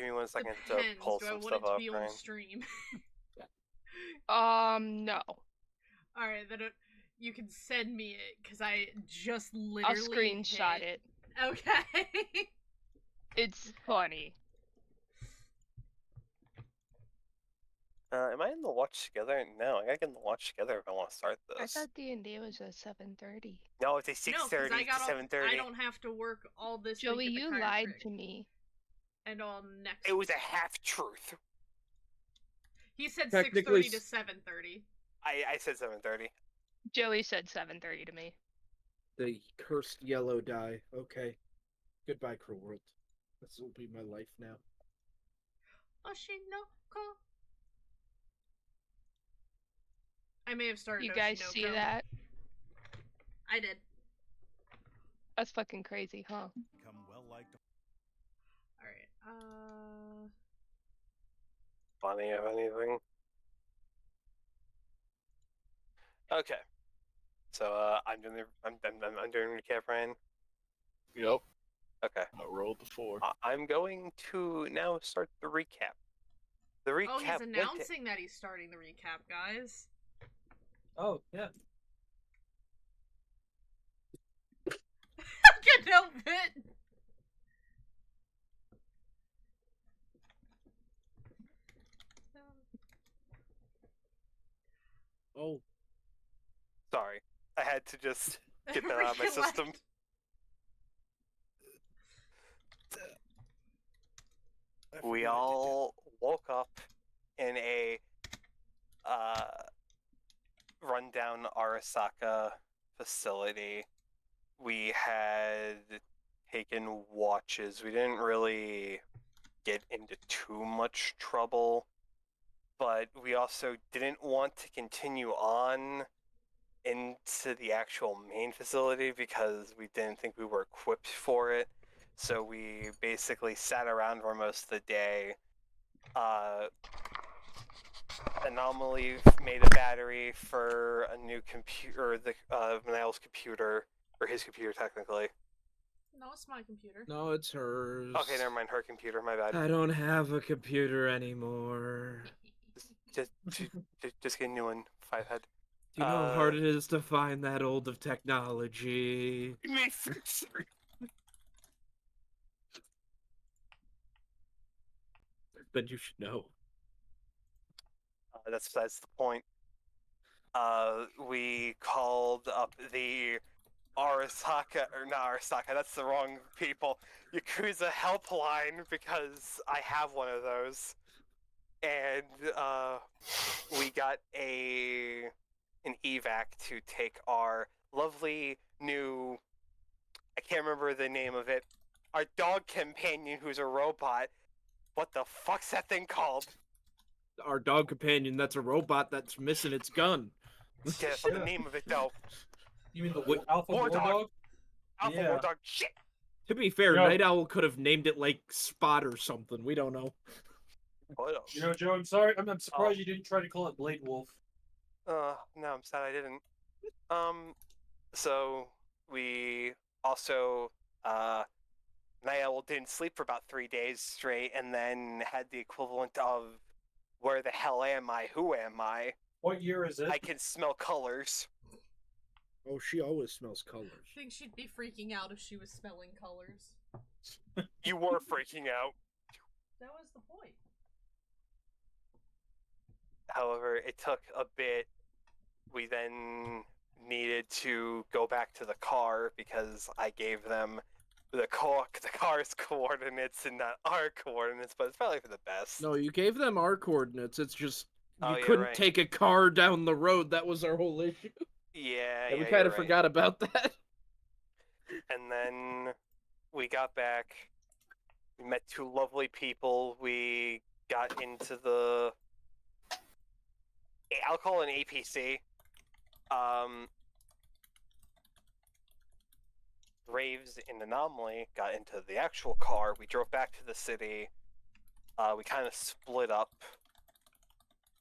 me 1 second to Depends. pull Do I some want stuff it to up, be on Ryan. stream? No. Alright, then you can send me it, because I just I'll literally screenshot hit... it. Okay. It's funny. Am I in the watch together? No, I gotta get in the watch together if I want to start I this. thought D&D was at 7:30. No, it's a No, because 6:30 to 7:30. I don't have to work all this Joey, week at the you lied chiropractic. to me. And all next It was a week. half-truth. He said Technically 6:30 to 7:30. I said 7:30. Joey said 7:30 to me. The cursed yellow dye. Okay. Goodbye, cruel world. This will be my life now. Oshinoko. I may have started You guys Oshinoko. see that? I did. That's fucking crazy, huh? Become well liked. Alright, Funny of anything? Okay. So I'm doing I'm doing recap, Ryan. Yep. Okay. I rolled the 4. I'm going to now start the recap. The recap. oh, he's announcing that he's starting the recap, guys. Oh, yeah. I can't help it. Oh. Sorry, I had to just get that out of my system. We all woke up in a rundown Arasaka facility. We had taken watches. We didn't really get into too much trouble, but we also didn't want to continue on into the actual main facility because we didn't think we were equipped for it. So we basically sat around for most of the day. Anomaly made a battery for a new computer, the Manel's computer, or his computer technically. No, it's my computer. No, it's hers. Okay, never mind, her computer, my bad. I don't have a computer anymore. Just get a new one, 5-head. Do you know how hard it is to find that old of technology? But you should know. That's the point. We called up the Arasaka, or not Arasaka, that's the wrong people, Yakuza helpline, because I have one of those. And we got an evac to take our lovely new, I can't remember the name of it, our dog companion who's a robot. What the fuck's that thing called? Our dog companion that's a robot that's missing its gun. Yeah, that's the name of it though. You mean the Alpha War Dog? Alpha Yeah. War Dog, shit! To be fair, Yo. Night Owl could have named it like Spot or something. We don't know. You know, Joe, I'm sorry. I'm surprised you didn't try to call it Blade Wolf. No, I'm sad I didn't. So we also, Night Owl didn't sleep for about 3 days straight, and then had the equivalent of, where the hell am I? Who am I? What year is it? I can smell colors. Oh, she always smells colors. I think she'd be freaking out if she was smelling colors. You were freaking out. That was the point. However, it took a bit. We then needed to go back to the car because I gave them the car's coordinates and not our coordinates, but it's probably for the best. No, you gave them our coordinates. It's just you Oh, you're couldn't right. take a car down the road. That was our whole issue. Yeah, We kind of forgot about that. And then we got back. We met two lovely people. We got into the, I'll call it an APC. Raves and Anomaly got into the actual car. We drove back to the city. We kind of split up.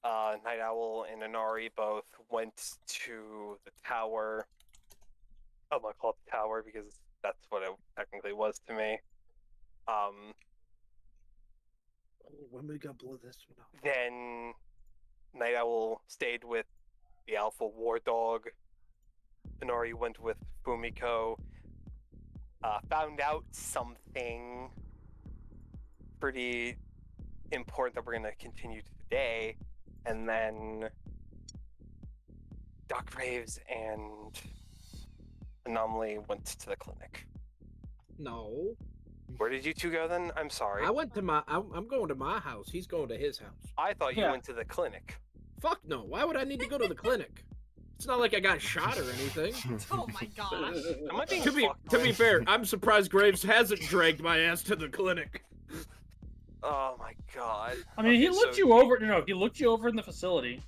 Night Owl and Inari both went to the tower. I'm gonna call it the tower because that's what it technically was to me. when we gonna blow this one up? Then Night Owl stayed with the Alpha War Dog. Inari went with Fumiko. Found out something pretty important that we're going to continue today. And then Doc Raves and Anomaly went to the clinic. No. Where did you two go then? I'm sorry. I went to I'm going to my house. He's going to his house. I thought you Yeah. went to the clinic. Fuck no. Why would I need to go to the clinic? It's not like I got shot or anything. Oh my gosh. Am I being To be fucked to be right? fair, I'm surprised Graves hasn't dragged my ass to the clinic. Oh my god. I mean, he Okay, looked so you over. No, he looked you over in the facility.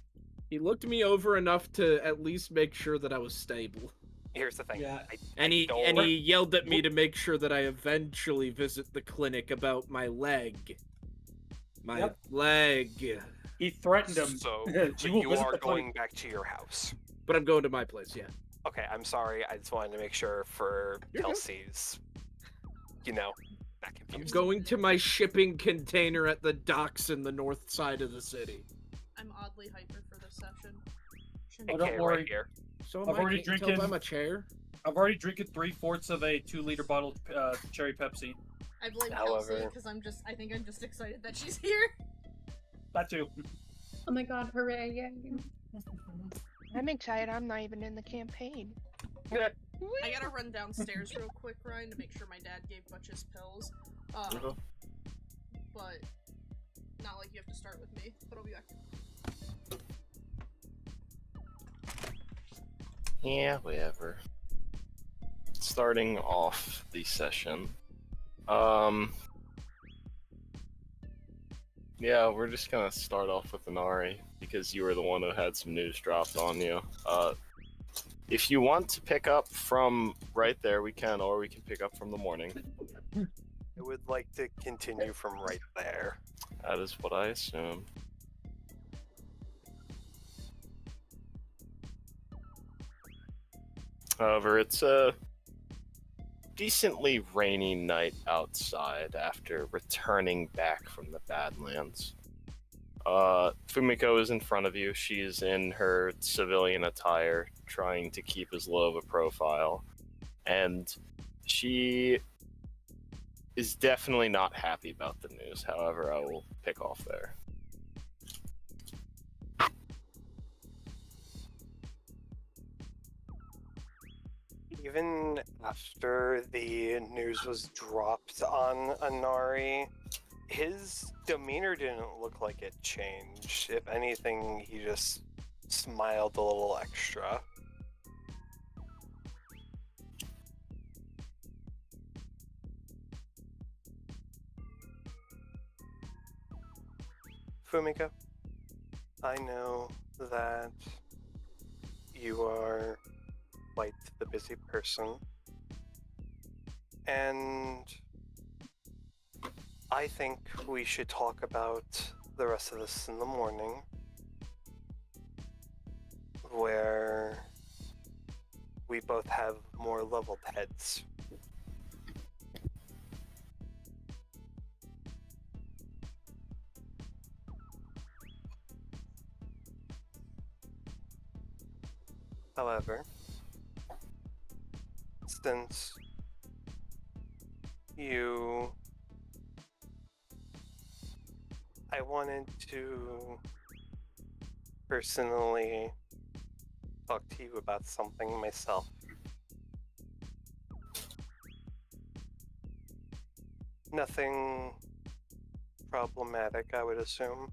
He looked me over enough to at least make sure that I was stable. Here's the thing. Yeah. And he don't- yelled at me to make sure that I eventually visit the clinic about my leg. My Yep. leg. He threatened him. So, You will you visit are the clinic. going back to your house. But I'm going to my place, yeah. Okay, I'm sorry. I just wanted to make sure for You're good. Kelsey's, not I'm confused. going to my shipping container at the docks in the north side of the city. I'm oddly hyper for this session. Hey, Oh, don't Kay, worry. right here. So am I've I, already can't you tell by drinking- my chair. I've already drinking 3/4 of a 2-liter bottle of cherry Pepsi. I blame However- Kelsey because I think I'm just excited that she's here. That too. Oh my god, hooray, yay. I'm excited. I'm not even in the campaign. I gotta run downstairs real quick, Ryan, to make sure my dad gave Butch his pills. But not like you have to start with me, but I'll be back. Yeah, whatever. Starting off the session. Yeah, we're just gonna start off with Inari, because you were the one who had some news dropped on you. If you want to pick up from right there, we can, or we can pick up from the morning. I would like to continue from right there. That is what I assume. However, it's a decently rainy night outside after returning back from the Badlands. Fumiko is in front of you. She's in her civilian attire, trying to keep as low of a profile. And she is definitely not happy about the news. However, I will pick off there. Even after the news was dropped on Inari, his demeanor didn't look like it changed. If anything, he just smiled a little extra. Fumiko, I know that you are quite the busy person, and I think we should talk about the rest of this in the morning, where we both have more leveled heads. However, since I wanted to personally talk to you about something myself. Nothing problematic, I would assume.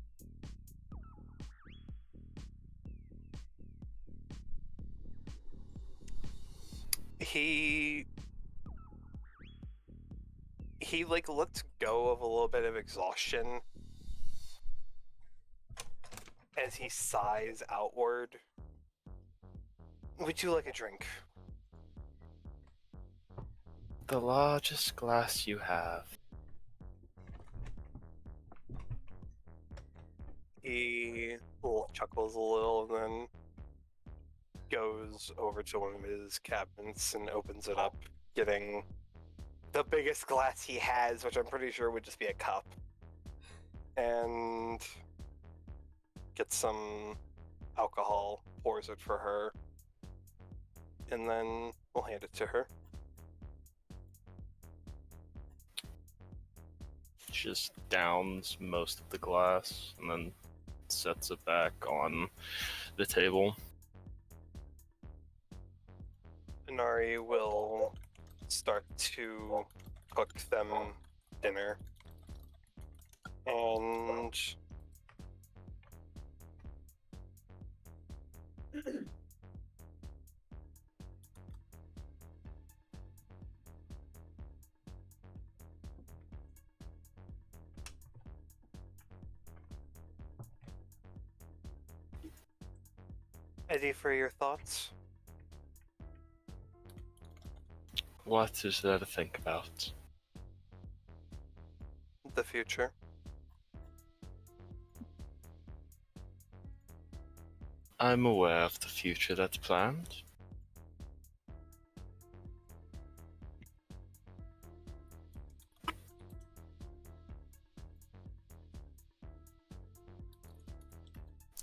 He like looked go of a little bit of exhaustion as he sighs outward. Would you like a drink? The largest glass you have. He chuckles a little and then goes over to one of his cabinets and opens it up, getting the biggest glass he has, which I'm pretty sure would just be a cup. and gets some alcohol, pours it for her, and then we'll hand it to her. Just downs most of the glass and then sets it back on the table. Inari will start to cook them dinner. And Eddie, for your thoughts? What is there to think about? The future. I'm aware of the future that's planned.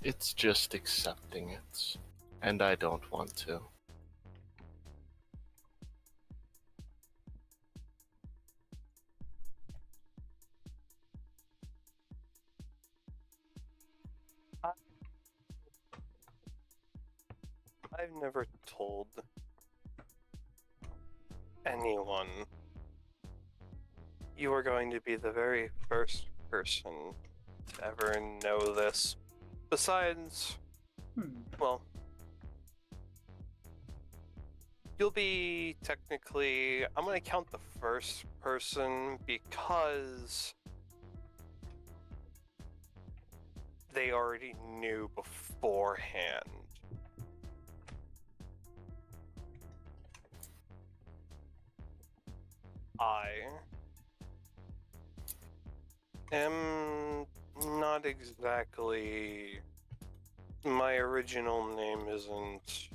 It's just accepting it, and I don't want to. I've never told anyone you are going to be the very first person to ever know this. Besides, well, you'll be technically, I'm going to count the first person because they already knew beforehand. I am not exactly. My original name isn't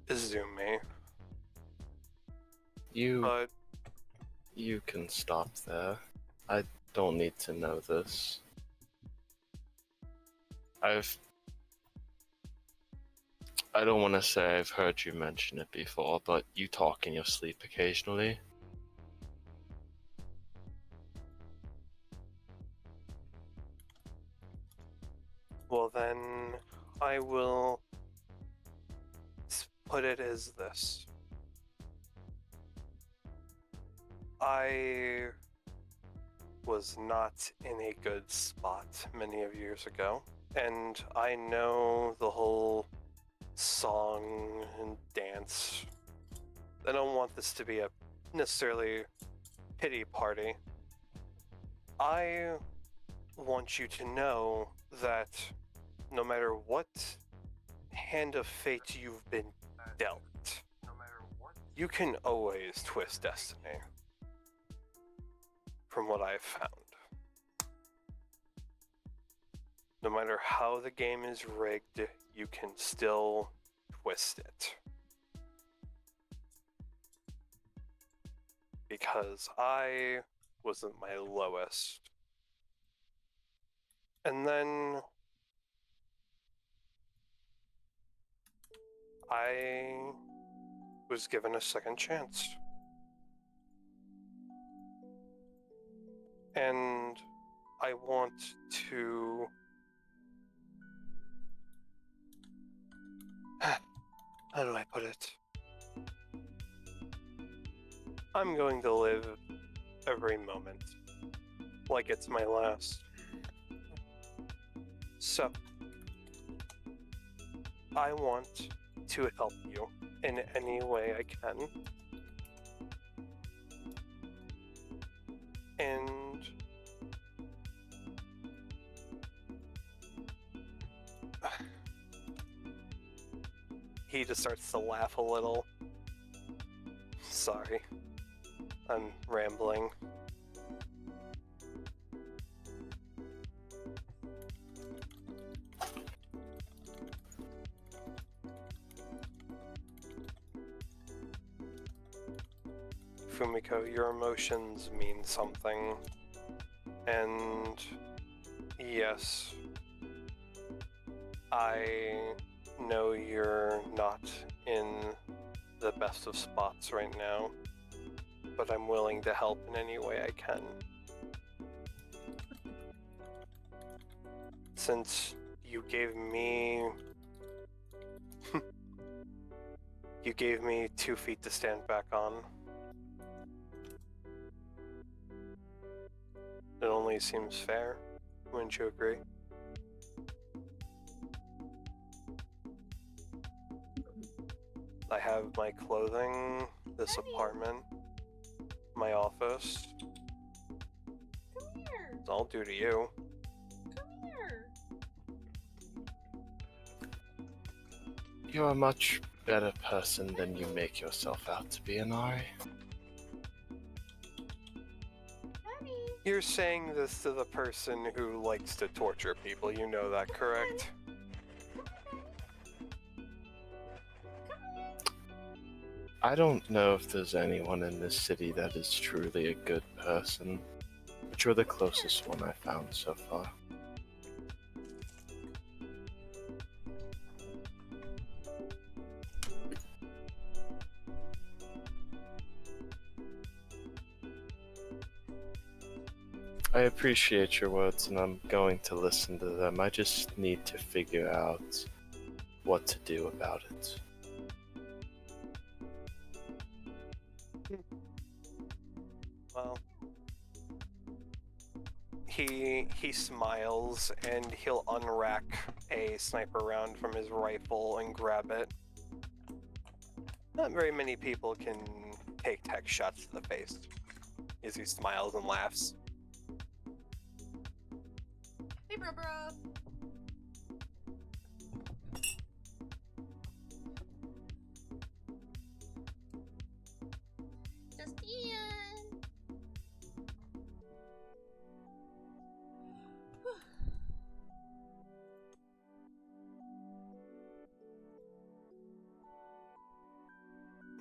Izumi, but You can stop there. I don't need to know this. I don't want to say I've heard you mention it before, but you talk in your sleep occasionally. well then I will put it as this. I was not in a good spot many of years ago, and I know the whole song and dance. I don't want this to be a necessarily pity party. I want you to know that no matter what hand of fate you've been dealt, you can always twist destiny. From what I've found. No matter how the game is rigged, you can still twist it. Because I was at my lowest. And then I was given a second chance. And I want to... How do I put it? I'm going to live every moment like it's my last. So, I want to help you in any way I can. And he just starts to laugh a little. Sorry, I'm rambling. Fumiko, your emotions mean something, And yes, I know you're not in the best of spots right now, but I'm willing to help in any way I can. Since you gave me 2 feet to stand back on. It only seems fair. Wouldn't you agree? I have my clothing, this apartment, my office. Come here. It's all due to you. Come here. You're a much better person than you make yourself out to be, Inari. Daddy. You're saying this to the person who likes to torture people, you know that, correct? I don't know if there's anyone in this city that is truly a good person, but you're the closest one I've found so far. I appreciate your words and I'm going to listen to them. I just need to figure out what to do about it. Well, he smiles and he'll unrack a sniper round from his rifle and grab it. Not very many people can take tech shots to the face. As he smiles and laughs. Hey, bro. Just Ian.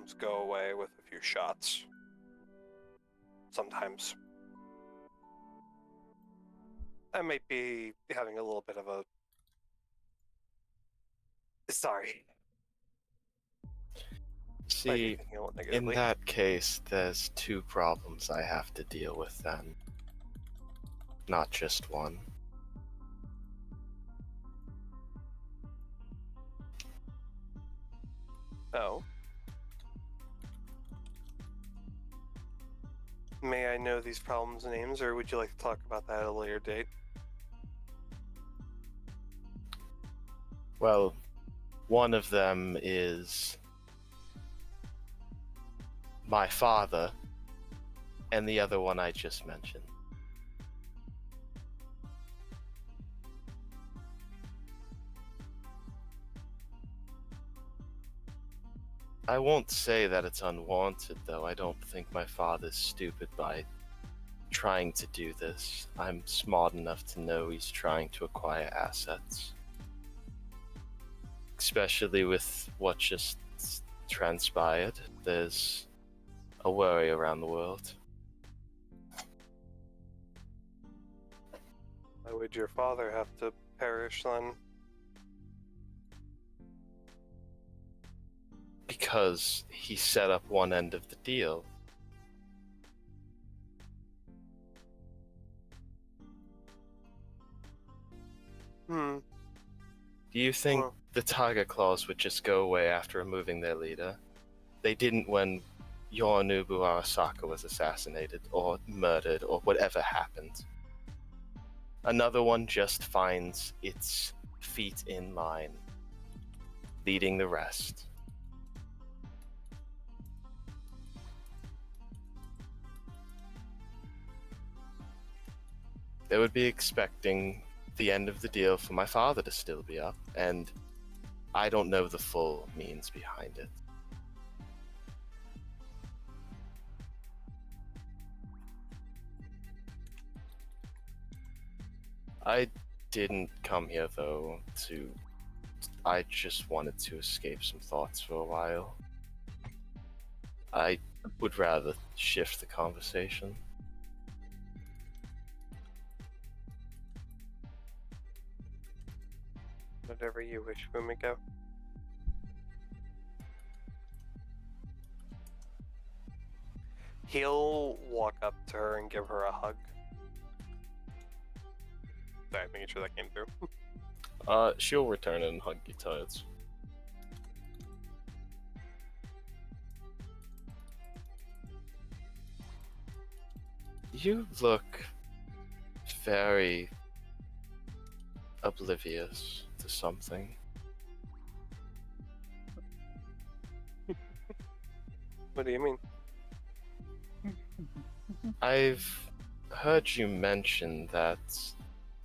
Just go away with a few shots. Sometimes. I might be having a little bit of a... Sorry. Might be See, thinking a little in negatively. that case, there's two problems I have to deal with then. Not just one. Oh. May I know these problems' names, or would you like to talk about that at a later date? Well, one of them is my father, and the other one I just mentioned. I won't say that it's unwanted, though. I don't think my father's stupid by trying to do this. I'm smart enough to know he's trying to acquire assets. Especially with what just transpired, there's a worry around the world. Why would your father have to perish then? Because he set up one end of the deal. Do you think Well- the Tiger Claws would just go away after removing their leader? They didn't when Yorinobu Arasaka was assassinated, or murdered, or whatever happened. Another one just finds its feet in line, leading the rest. They would be expecting the end of the deal for my father to still be up, and I don't know the full means behind it. I didn't come here, though, I just wanted to escape some thoughts for a while. I would rather shift the conversation. Whatever you wish, Fumiko. He'll walk up to her and give her a hug. Sorry, making sure that came through. She'll return and hug you tight. You look very oblivious to something. What do you mean? I've heard you mention that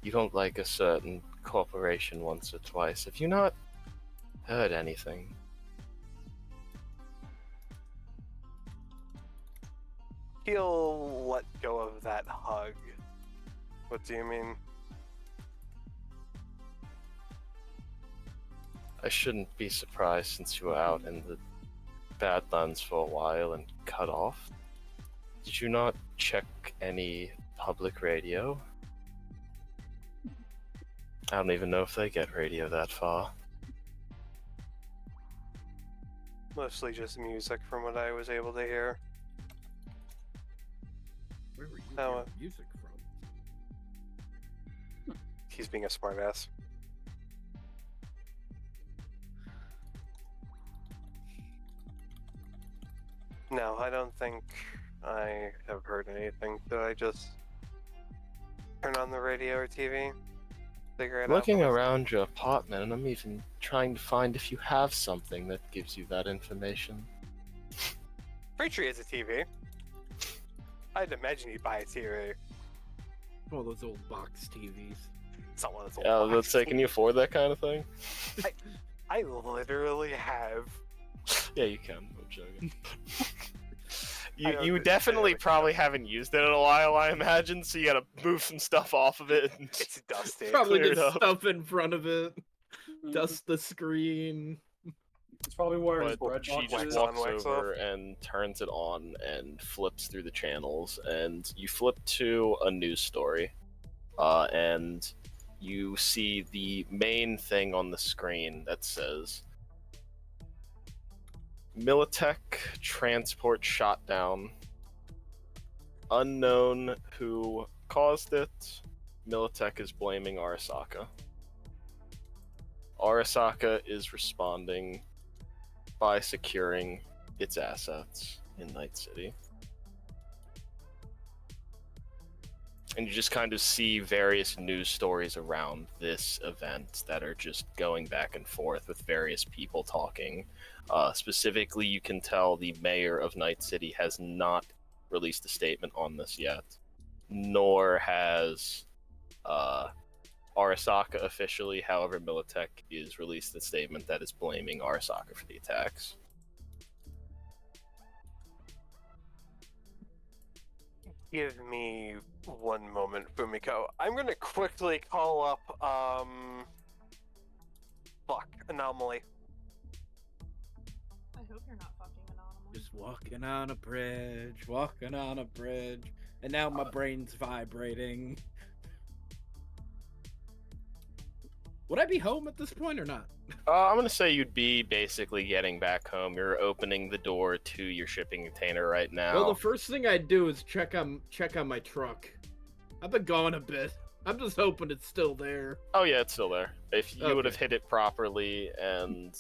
you don't like a certain corporation once or twice. Have you not heard anything? He'll let go of that hug. What do you mean? I shouldn't be surprised since you were out in the Badlands for a while and cut off. Did you not check any public radio? I don't even know if they get radio that far. Mostly just music from what I was able to hear. Where were you Oh, getting music from? He's being a smartass. No, I don't think I have heard anything. Did I just turn on the radio or TV? Figure it Looking out. around your apartment, and I'm even trying to find if you have something that gives you that information. Preacher has a TV. I'd imagine he'd buy a TV. All those old box TVs. Someone that's Yeah, let's say, can you afford that kind of thing? I literally have. Yeah, you can. I'm joking. I don't You think- definitely I don't probably haven't used it in a while, I imagine, so you gotta move some stuff off of it. And It's dusty. Probably Clear it just up. stuff in front of it. Dust the screen. It's probably where his But bread she box just is. on, walks wax over and turns it on and flips through the channels, and you flip to a news story, and you see the main thing on the screen that says Militech transport shot down, unknown who caused it. Militech is blaming Arasaka. Arasaka is responding by securing its assets in Night City. And you just kind of see various news stories around this event that are just going back and forth with various people talking. Specifically, you can tell the mayor of Night City has not released a statement on this yet, nor has Arasaka officially. However, Militech is released a statement that is blaming Arasaka for the attacks. Give me one moment, Fumiko. I'm gonna quickly call up, Anomaly. I hope you're not fucking Anonymous. Just walking on a bridge, and now my brain's vibrating. Would I be home at this point or not? I'm gonna say you'd be basically getting back home. You're opening the door to your shipping container right now. Well, the first thing I'd do is check on my truck. I've been gone a bit. I'm just hoping it's still there. Oh yeah, it's still there. If you would have Okay. hit it properly and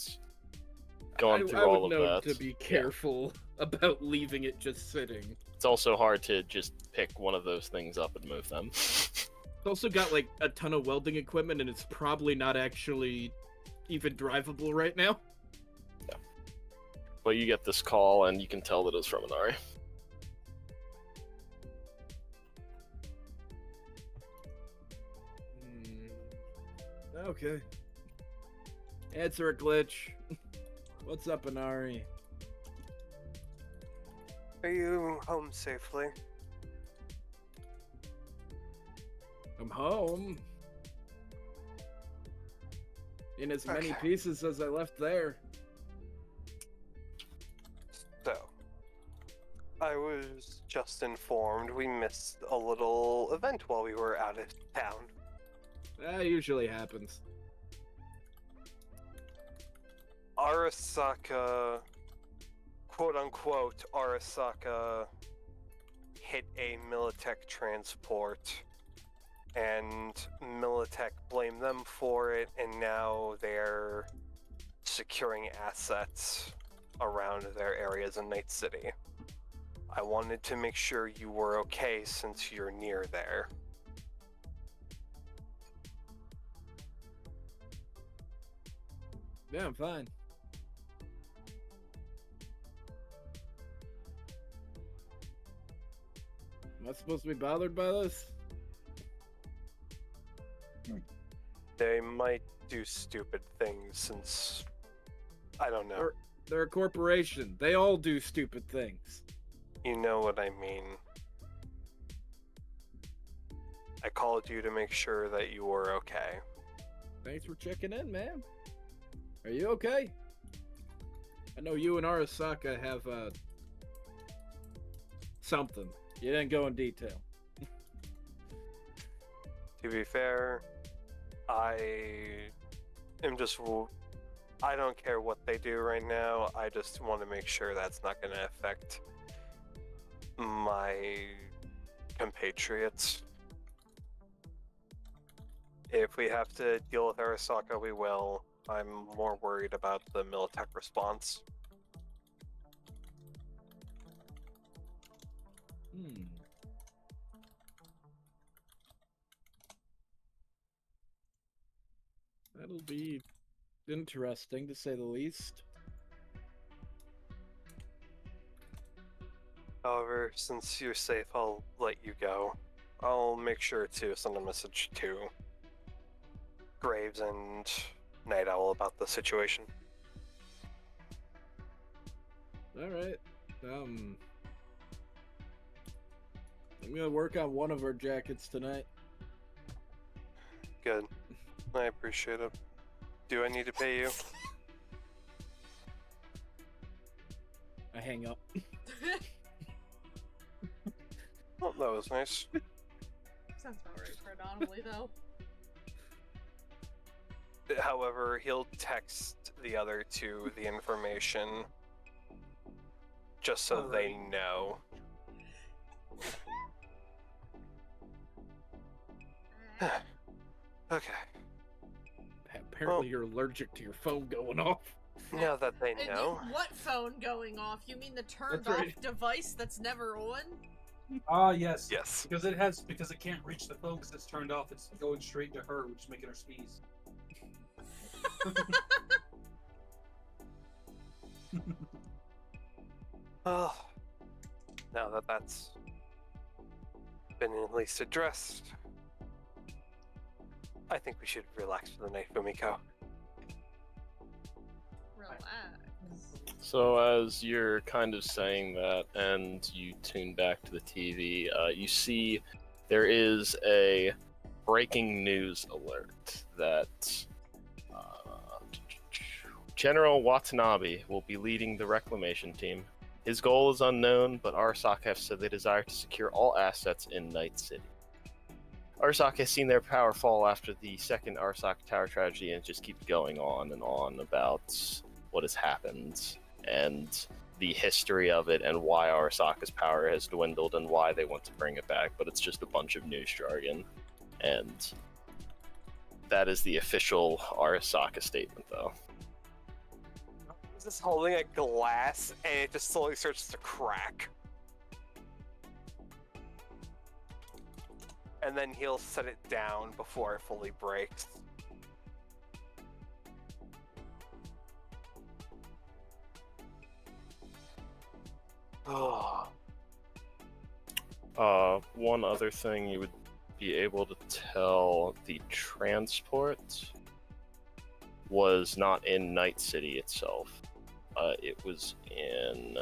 gone through I all would of know that, to be careful about leaving it just sitting. it's also hard to just pick one of those things up and move them. It's also got like a ton of welding equipment, and it's probably not actually even drivable right now. But you get this call, and you can tell that it's from Inari. Okay. Answer it, Glitch. What's up, Inari? Are you home safely? I'm home. In as many Okay. pieces as I left there. So, I was just informed we missed a little event while we were out of town. That usually happens. Arasaka, quote unquote, Arasaka hit a Militech transport, and Militech blamed them for it, and now they're securing assets around their areas in Night City. I wanted to make sure you were okay since you're near there. Yeah, I'm fine. Am I supposed to be bothered by this? They might do stupid things since... I don't know. They're a corporation. They all do stupid things. You know what I mean. I called you to make sure that you were okay. Thanks for checking in, man. Are you okay? I know you and Arasaka have, something. You didn't go in detail. To be fair, I don't care what they do right now. I just want to make sure that's not going to affect my compatriots. If we have to deal with Arasaka, we will. I'm more worried about the Militech response. That'll be interesting, to say the least. However, since you're safe, I'll let you go. I'll make sure to send a message to Graves and Night Owl about the situation. Alright. I'm gonna work on one of our jackets tonight. Good. I appreciate it. Do I need to pay you? I hang up. Oh, that was nice. Sounds about right for an anomaly, though. However, he'll text the other two the information just so they know. Okay. Apparently you're allergic to your phone going off. Now that they And know. what phone going off? You mean the turned That's off right. device that's never on? Ah, yes. Yes. Because it can't reach the phone because it's turned off. It's going straight to her, which is making her sneeze. Oh, now that that's been at least addressed, I think we should relax for the night, Fumiko. Relax. So as you're kind of saying that, and you tune back to the TV, you see there is a breaking news alert that General Watanabe will be leading the reclamation team. His goal is unknown, but Arasaka have said they desire to secure all assets in Night City. Arasaka has seen their power fall after the second Arasaka Tower tragedy, and it just keeps going on and on about what has happened and the history of it and why Arasaka's power has dwindled and why they want to bring it back, but it's just a bunch of news jargon. And that is the official Arasaka statement, though. He's just holding a glass and it just slowly starts to crack. And then he'll set it down before it fully breaks. Oh. One other thing you would be able to tell, the transport was not in Night City itself. It was in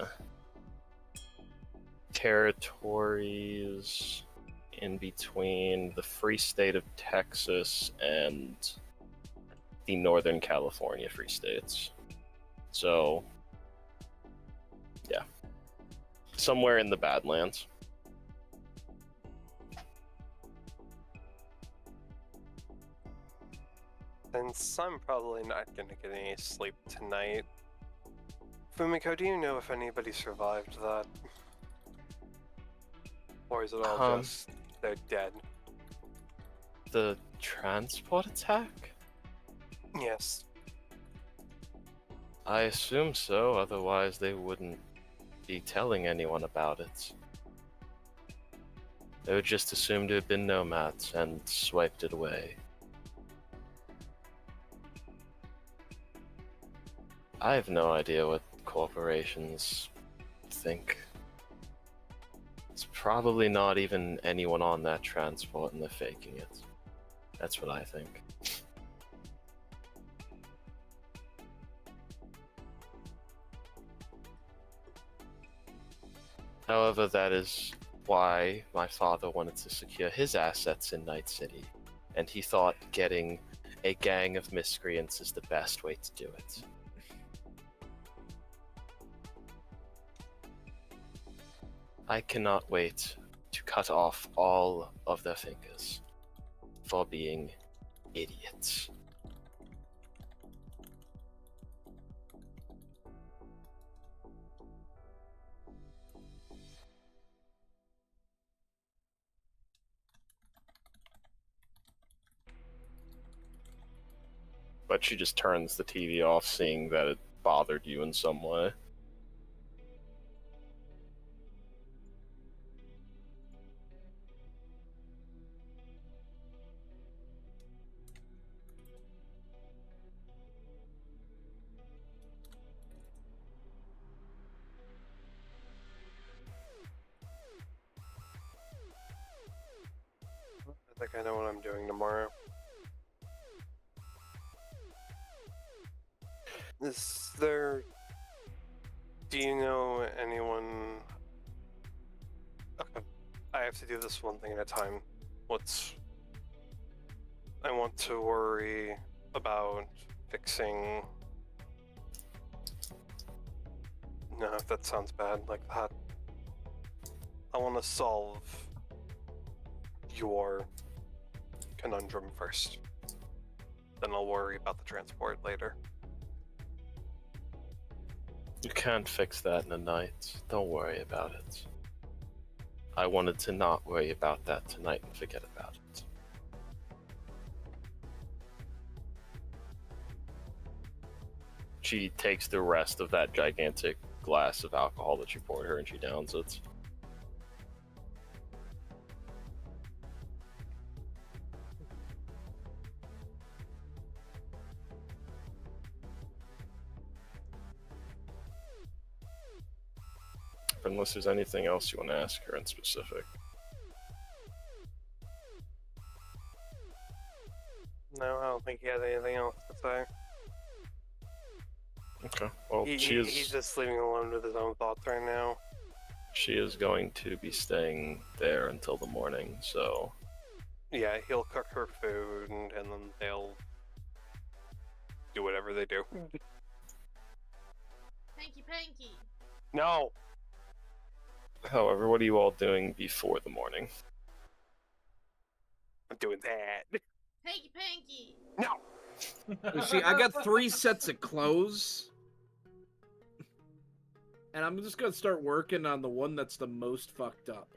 territories in between the Free State of Texas and the Northern California Free States. So, yeah. Somewhere in the Badlands. Since I'm probably not gonna get any sleep tonight, Fumiko, do you know if anybody survived that? Or is it all just they're dead? The transport attack? Yes. I assume so, otherwise they wouldn't be telling anyone about it. They would just assume to have been nomads and swiped it away. I have no idea what corporations think. It's probably not even anyone on that transport and they're faking it. That's what I think. However, that is why my father wanted to secure his assets in Night City, and he thought getting a gang of miscreants is the best way to do it. I cannot wait to cut off all of their fingers for being idiots. But she just turns the TV off, seeing that it bothered you in some way. I think I know what I'm doing tomorrow. Is there... Do you know anyone... Okay. I have to do this one thing at a time. I want to worry about fixing... No, that sounds bad, like that. I want to solve your conundrum first. Then I'll worry about the transport later. You can't fix that in a night. Don't worry about it. I wanted to not worry about that tonight and forget about it. She takes the rest of that gigantic glass of alcohol that you poured her and she downs it. Unless there's anything else you want to ask her in specific. No, I don't think he has anything else to say. Okay. Well, He's just leaving alone with his own thoughts right now. She is going to be staying there until the morning, so... Yeah, he'll cook her food and then they'll do whatever they do. Hanky panky. No! However, what are you all doing before the morning? I'm doing that. Hanky panky. No! You see, I got 3 sets of clothes. And I'm just gonna start working on the one that's the most fucked up.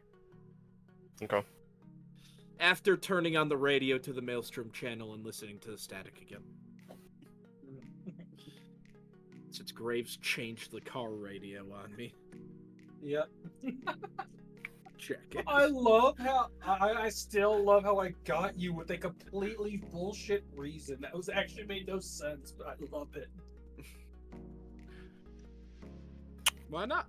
Okay. After turning on the radio to the Maelstrom channel and listening to the static again. Since Graves changed the car radio on me. Yep. Check it. I still love how I got you with a completely bullshit reason that was actually made no sense, but I love it. Why not?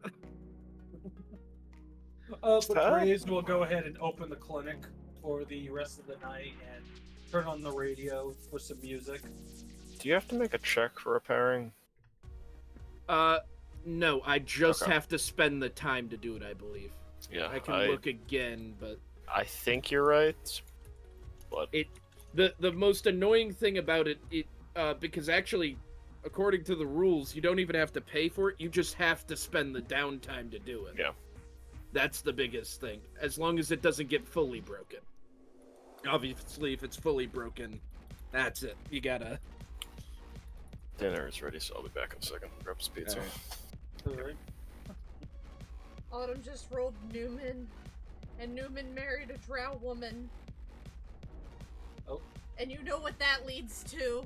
But Graves will go ahead and open the clinic for the rest of the night and turn on the radio for some music. Do you have to make a check for repairing? No, I just Okay. have to spend the time to do it, I believe. Yeah, I can look again, but... I think you're right, but... The most annoying thing about it, because actually, according to the rules, you don't even have to pay for it, you just have to spend the downtime to do it. Yeah. That's the biggest thing, as long as it doesn't get fully broken. Obviously, if it's fully broken, That's it. You gotta. Dinner is ready, so I'll be back in a second. Grab some pizza. Alright. Autumn just rolled Newman, and Newman married a drow woman. Oh. And you know what that leads to.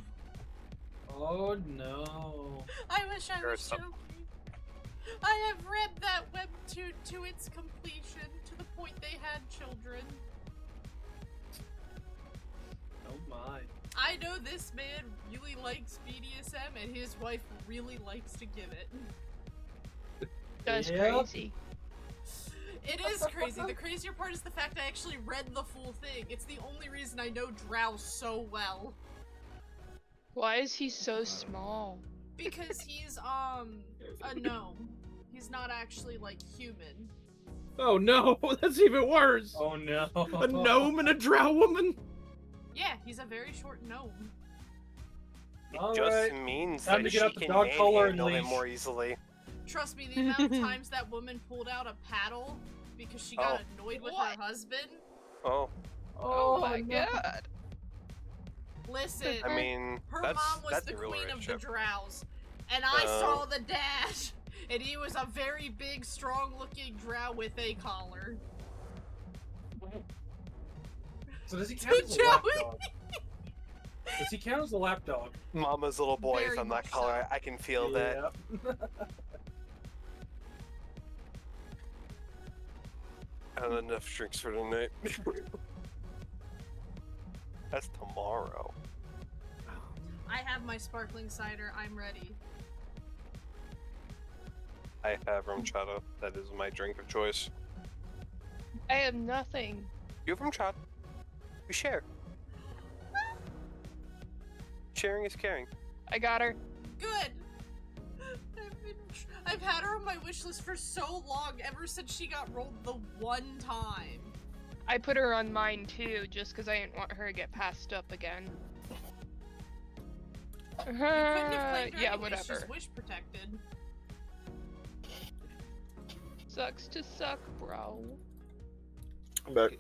Oh no. I wish I was There's joking. I have read that webtoon to its completion, to the point they had children. Oh my. I know this man really likes BDSM, and his wife really likes to give it. That's Yep. crazy. It is crazy. The crazier part is the fact I actually read the full thing. It's the only reason I know Drow so well. Why is he so small? Because he's, a gnome. He's not actually, like, human. Oh no, that's even worse. Oh no. A gnome and a drow woman. Yeah, he's a very short gnome. It All just right. means Time that to get she out the can dog collar and manhandle him leash. more easily. Trust me, the amount of times that woman pulled out a paddle because she got annoyed with What? her husband. Oh, Oh, my no. god. Listen, I mean, her that's mom was that's the a queen of the relationship. drows, and I Oh. saw the dash, and he was a very big, strong-looking drow with a collar. So does he count as a Joey! lapdog? Does he count as a lapdog? Mama's little boy Very is on much that color. so. I can feel that. Yeah. I don't have enough drinks for tonight. That's tomorrow. I have my sparkling cider. I'm ready. I have rum chata. That is my drink of choice. I have nothing. You have rum chata. We share. Sharing is caring. I got her. Good. I've had her on my wish list for so long, ever since she got rolled the one time. I put her on mine too, just because I didn't want her to get passed up again. You couldn't have claimed her Yeah, anyways, whatever. She's wish protected. Sucks to suck, bro. I'm back.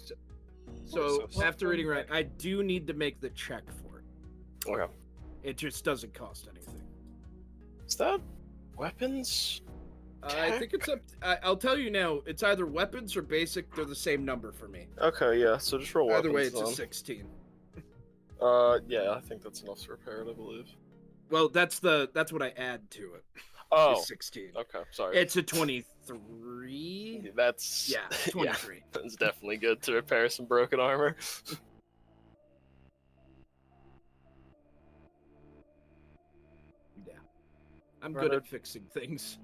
So So- after reading right, I do need to make the check for it. Okay. It just doesn't cost anything. Is that weapons? I think it's up. I'll tell you now. It's either weapons or basic. They're the same number for me. Okay, yeah. So just roll weapons. Either way, it's a then. 16. Yeah, I think that's enough to repair it, I believe. Well, that's what I add to it. Oh. Is 16. Okay, sorry. It's a 23. That's Yeah, 23. that's definitely good to repair some broken armor. Yeah, I'm good at fixing things.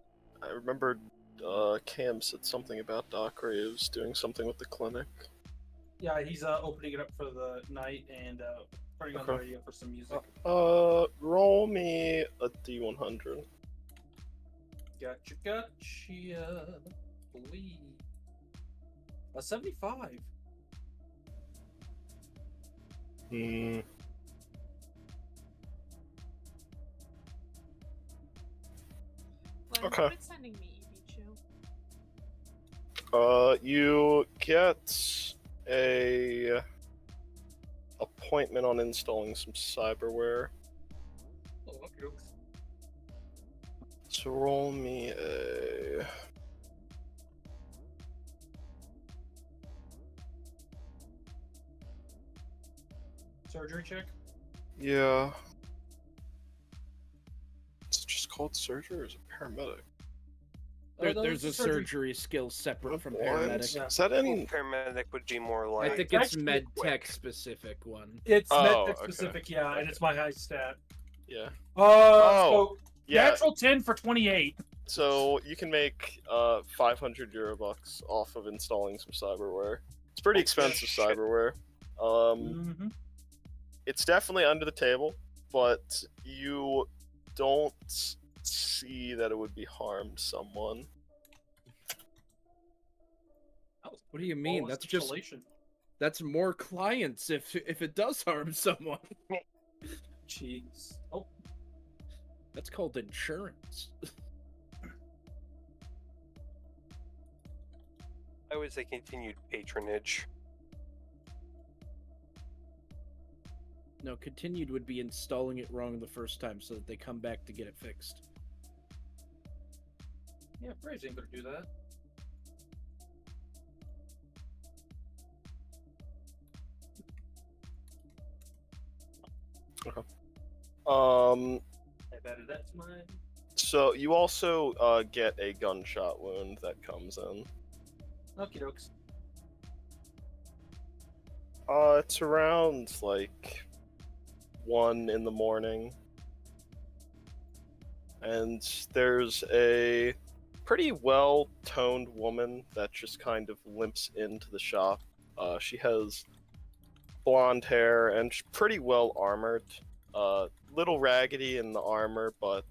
I remembered Cam said something about Doc Graves doing something with the clinic. Yeah, he's opening it up for the night and turning on the Okay. radio for some music. Roll me a D100. Gotcha. Please. A 75. Hmm. Glenn, Okay. quit sending me Ibichu. You get a appointment on installing some cyberware. Oh, okay. So roll me a... Surgery check. Yeah. Is it just called surgery or is it paramedic? There's a surgery skill separate from What? paramedic. Yeah. Is that I any... think paramedic would be more I like. think it's Actually med quick. tech specific one. It's Oh, medtech okay. specific, yeah, and it's my high stat. Yeah. So Yeah, natural 10 for 28. so you can make 500 Eurobucks off of installing some cyberware. It's pretty expensive shit. cyberware. Mm-hmm. It's definitely under the table, but you don't see that it would be harmed someone. What do you mean? Oh, That's just installation. that's more clients if it does harm someone. Jeez. Oh, That's called insurance. I would say continued patronage. No, continued would be installing it wrong the first time so that they come back to get it fixed. Yeah, Braves ain't gonna do that. I bet that's mine. So you also get a gunshot wound that comes in. Okie dokes. It's around like 1 in the morning, and there's a pretty well-toned woman that just kind of limps into the shop. She has blonde hair and pretty well armored. Little raggedy in the armor, but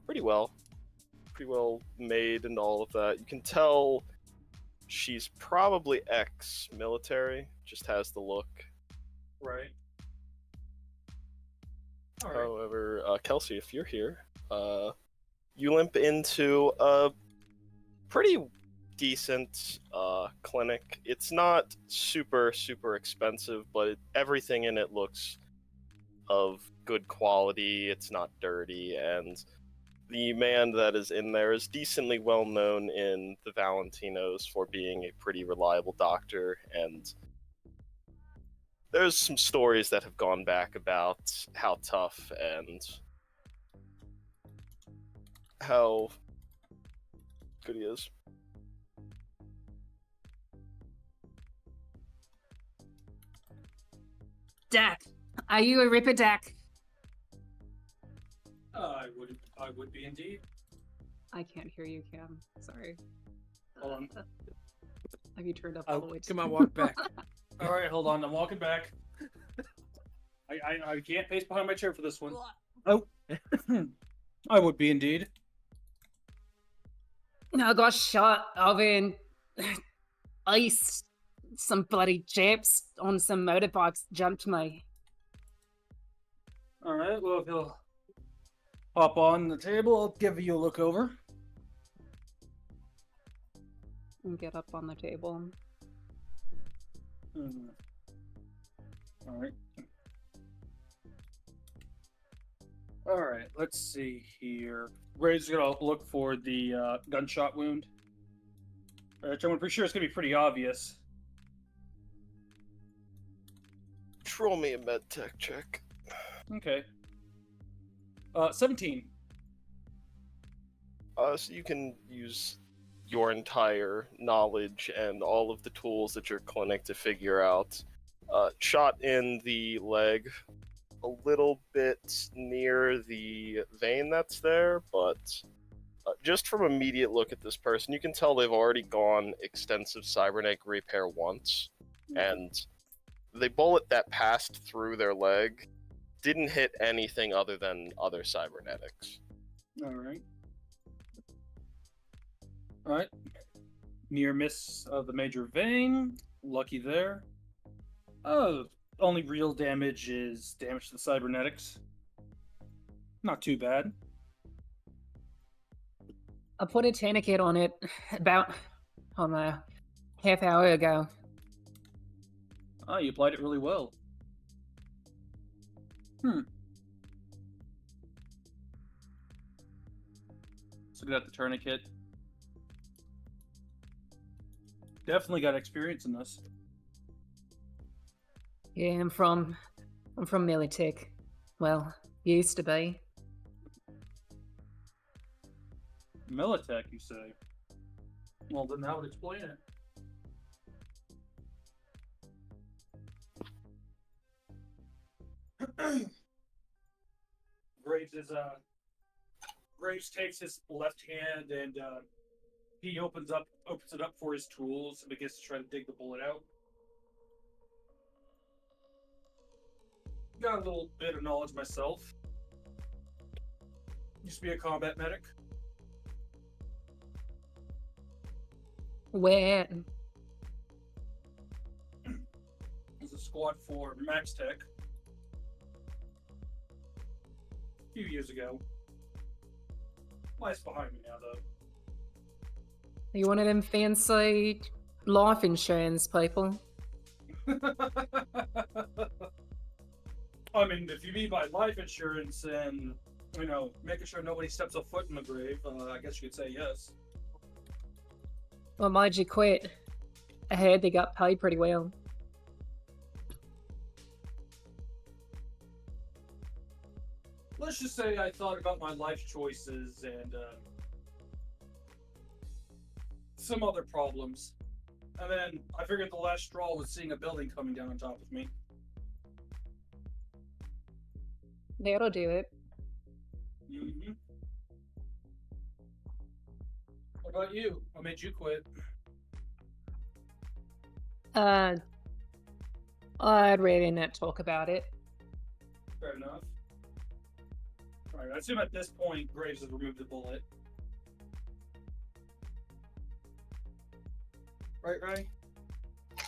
pretty well made and all of that. You can tell she's probably ex-military, just has the look. Right. Alright. However, Kelsey, if you're here, you limp into a pretty decent clinic. It's not super expensive, but everything in it looks of good quality. It's not dirty, and the man that is in there is decently well known in the Valentinos for being a pretty reliable doctor, and there's some stories that have gone back about how tough and how good he is. Dak, are you a Ripper, Dak? I would be indeed. I can't hear you, Cam. Sorry. Hold on. Have you turned up all the way? Come on, walk back. All right, hold on. I'm walking back. I can't pace behind my chair for this one. Oh, I would be indeed. I got shot over in ice. Some bloody chaps on some motorbikes jumped me. All right. Well, if you'll hop on the table, I'll give you a look over. And get up on the table. All right. All right. Let's see here. Ray's gonna look for the gunshot wound. Which I'm pretty sure it's gonna be pretty obvious. Roll me a med tech check. Okay. 17. So you can use your entire knowledge and all of the tools at your clinic to figure out. Shot in the leg, a little bit near the vein that's there, but just from immediate look at this person, you can tell they've already gone extensive cybernetic repair once, and the bullet that passed through their leg didn't hit anything other than other cybernetics. All right. All right. Near miss of the major vein. Lucky there. Oh, only real damage is damage to the cybernetics. Not too bad. I put a tourniquet on it about, I don't know, half hour ago. Ah, you applied it really well. So got the tourniquet. Definitely got experience in this. Yeah, I'm from Militech. Well, used to be. Militech, you say? Well, then that would explain it. Graves takes his left hand and he opens it up for his tools and begins to try to dig the bullet out. Got a little bit of knowledge myself. Used to be a combat medic. Where? Was a squad for Max Tech. A few years ago. Life's behind me now, though. Are you one of them fancy life insurance people? I mean, if you mean by life insurance and, you know, making sure nobody steps a foot in the grave, I guess you could say yes. Well, why'd you quit? I heard they got paid pretty well. Let's just say I thought about my life choices and some other problems. And then I figured the last straw was seeing a building coming down on top of me. That'll do it. Mm-hmm. What about you? What made you quit? I'd rather not talk about it. Fair enough. Alright, I assume at this point Graves has removed the bullet. Right, Ray?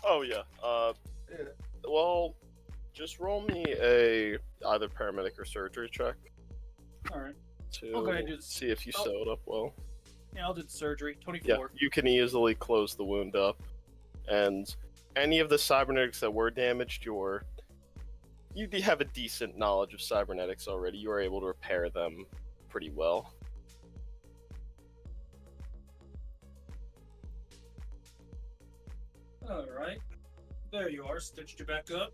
Oh yeah. Well, just roll me a either paramedic or surgery check Alright. to I'll go ahead and do this. see if you sewed up well. Yeah, I'll do the surgery. 24. Yeah, you can easily close the wound up, and any of the cybernetics that were damaged, you have a decent knowledge of cybernetics already. You are able to repair them pretty well. Alright. There you are, stitched you back up.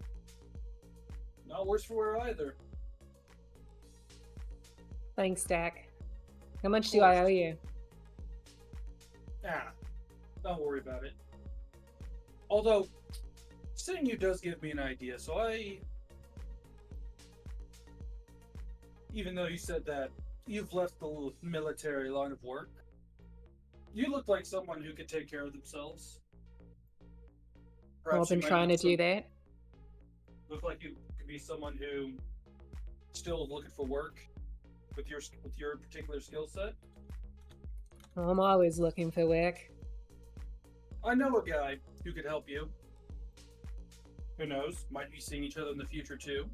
Not worse for wear either. Thanks, Dak. How much do I owe you? Ah, don't worry about it. Although, seeing you does give me an idea, so even though you said that you've left the military line of work, you look like someone who could take care of themselves. Well, I've been trying to do that. Look like you could be someone who still looking for work with your particular skill set. I'm always looking for work. I know a guy who could help you. Who knows? Might be seeing each other in the future too.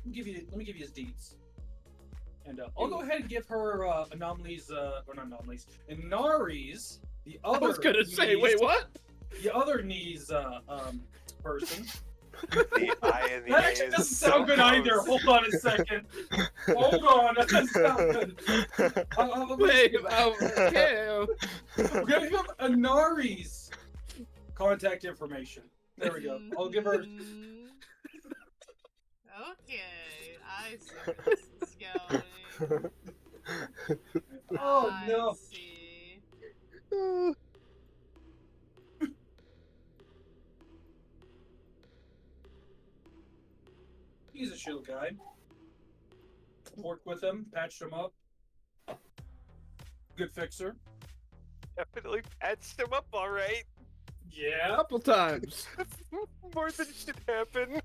Let me give you his deeds. And I'll go ahead and give her Inari's, the other. I was gonna say, wait, what? The other knees person. The eye and the That A actually is doesn't so sound good either. close. Hold on a second. Hold on, that doesn't sound good. Wait, okay. We're gonna give Inari's contact information. There we go. I'll give her. Okay, I see where this is going. Oh I no. see. He's a shield guy. Worked with him, patched him up. Good fixer. Definitely patched him up all right. A Yeah. couple times. More than should happen.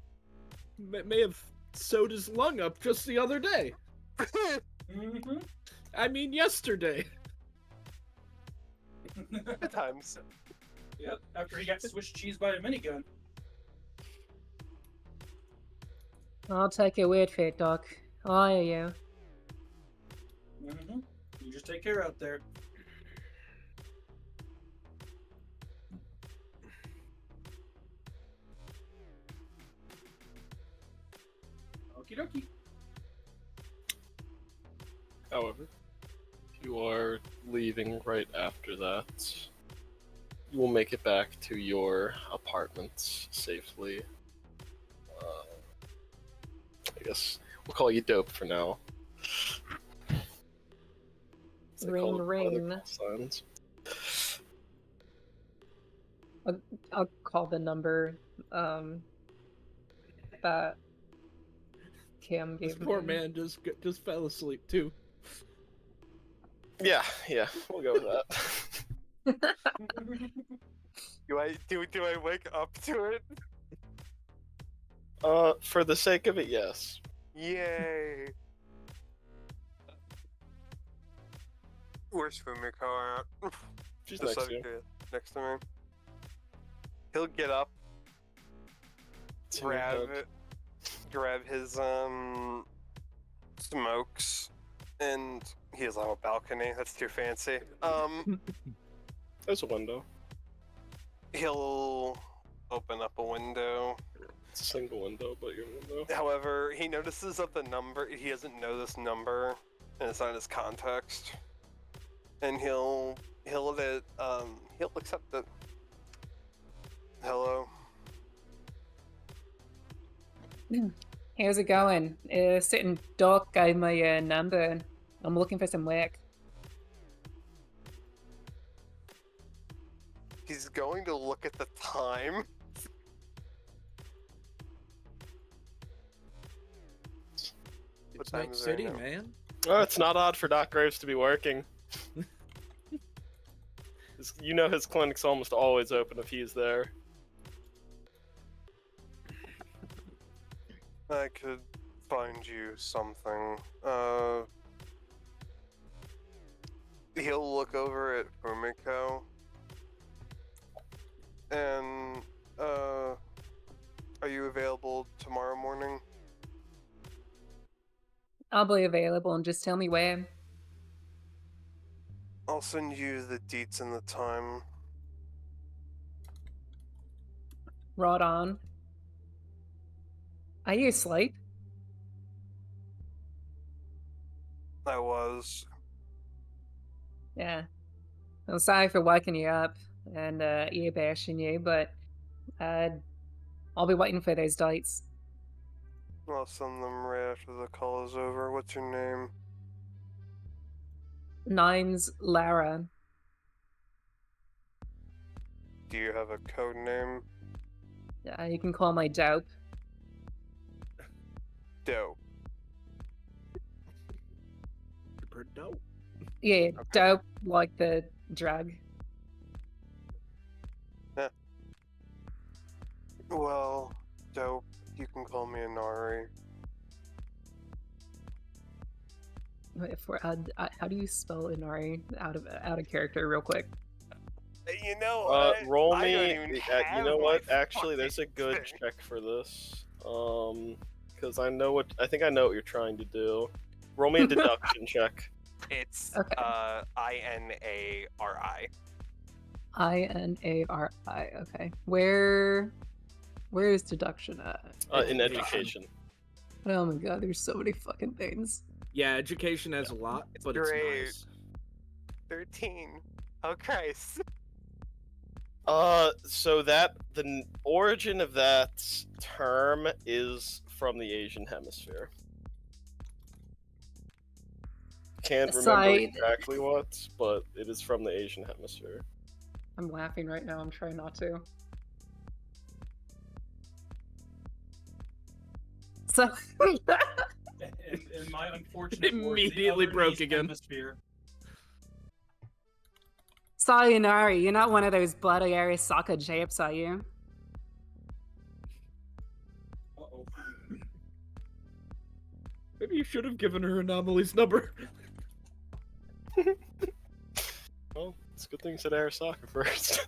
May have sewed his lung up just the other day. Mm-hmm. I mean, yesterday. Good times. Yep. After he got Swiss cheese by a minigun. I'll take your word for it, Doc. I owe you. Mm-hmm. You just take care out there. Okie dokie. However, you are leaving right after that. You will make it back to your apartments safely. I guess we'll call you Dope for now. As they call Ring, it by other ring. signs. I'll call the number that Cam This gave poor me. man just fell asleep too. Yeah, we'll go with that. Do I wake up to it? For the sake of it, yes. Yay! Where's Fumiko at? She's Just next to you. next to me. He'll get up, To your head. grab his smokes, and he doesn't have a balcony. That's too fancy. There's a window. He'll open up a window, It's a single window, but your window. However, he notices that the number, he doesn't know this number, and it's not in his context. And he'll accept it. Hello? How's it going? Sitting Doc gave me a number. I'm looking for some work. He's going to look at the time. It's time Night is there City, now? man. Oh, it's not odd for Doc Graves to be working. You know his clinic's almost always open if he's there. I could find you something. He'll look over at Fumiko. And, are you available tomorrow morning? I'll be available and just tell me where. I'll send you the deets and the time. Right on. Are you asleep? I was. Yeah. I'm sorry for waking you up and ear bashing you, but I'll be waiting for those dates. I'll send them right after the call is over. What's your name? Name's Lara. Do you have a code name? You can call me Dope. Dope. Super dope. Yeah, Dope, like the drug. Well, Dope, you can call me Inari. How do you spell Inari out of character real quick? You know what? Roll I me. don't even You have know my what? Actually, there's a fucking good thing. check for this. Because I know what I know what you're trying to do. Roll me a deduction check. It's Okay. INARI. INARI. Okay. Where is deduction at? In education. Oh my god, there's so many fucking things. Yeah, education has a lot, but it's great. nice. 13. Oh Christ. So that the origin of that term is from the Asian hemisphere. Can't remember Aside- exactly what, but it is from the Asian hemisphere. I'm laughing right now. I'm trying not to. So And my unfortunate words, Immediately the other broke East again. Hemisphere. Sayonara, you're not one of those bloody Arasaka japes, are you? Uh-oh. Maybe you should have given her Anomaly's number. Well, it's a good thing you said Arasaka first.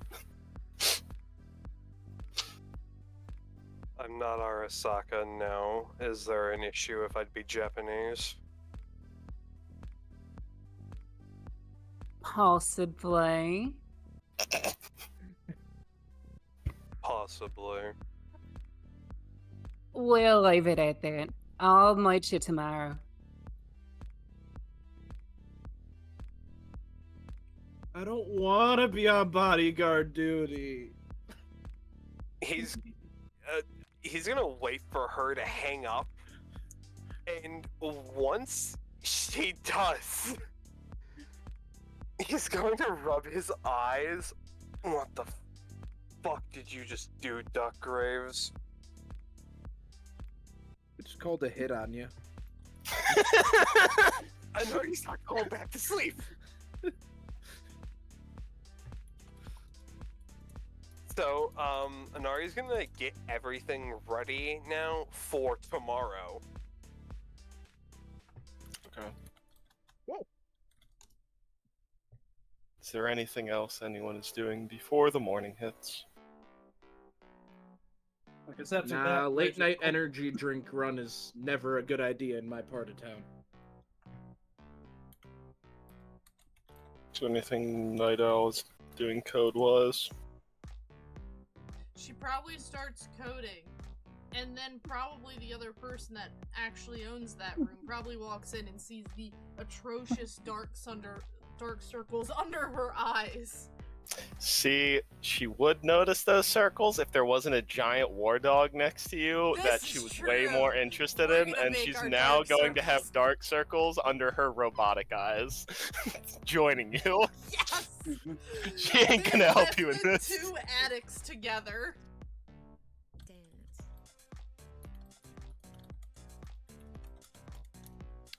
I'm not Arasaka, no. Is there an issue if I'd be Japanese? Possibly. Possibly. We'll leave it at that. I'll meet you tomorrow. I don't want to be on bodyguard duty. He's gonna wait for her to hang up, and once she does, he's going to rub his eyes. What the fuck did you just do, Duck Graves? It's called a hit on you. I know he's not going back to sleep. So, Anari's gonna get everything ready now for tomorrow. Okay. Is there anything else anyone is doing before the morning hits? Like I said, Nah, late night energy drink run is never a good idea in my part of town. Is there anything Night Owl's doing code-wise? She probably starts coding. And then probably the other person that actually owns that room probably walks in and sees the atrocious dark circles under her eyes. See, she would notice those circles if there wasn't a giant war dog next to you This that she is was way true. more interested We're in, gonna and make she's our now dark going to have circles. dark circles under her robotic eyes, joining you. Yes! She ain't They gonna help you in lift this. the two addicts together.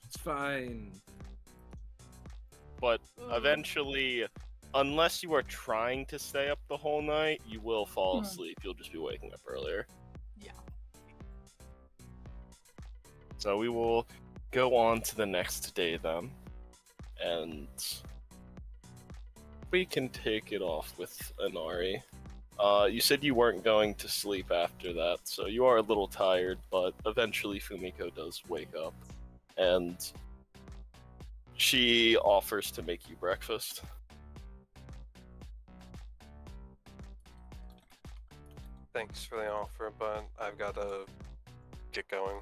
It's fine. But Ugh. eventually, unless you are trying to stay up the whole night, you will fall asleep. You'll just be waking up earlier. Yeah. So we will go on to the next day then. And we can take it off with Inari. You said you weren't going to sleep after that, so you are a little tired, but eventually Fumiko does wake up. And she offers to make you breakfast. Thanks for the offer, but I've got to get going.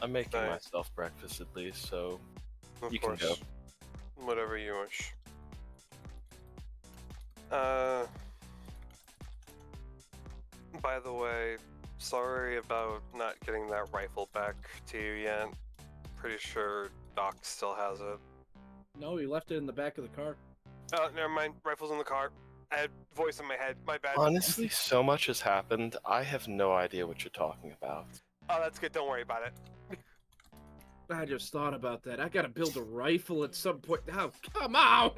I'm making Right. myself breakfast at least, so Of you can course. go. Whatever you wish. By the way, sorry about not getting that rifle back to you yet. Pretty sure Doc still has it. No, he left it in the back of the car. Oh, never mind. Rifle's in the car. I had voice in my head. My bad. Honestly, so much has happened, I have no idea what you're talking about. Oh, that's good. Don't worry about it. I just thought about that. I gotta build a rifle at some point. Oh, come on!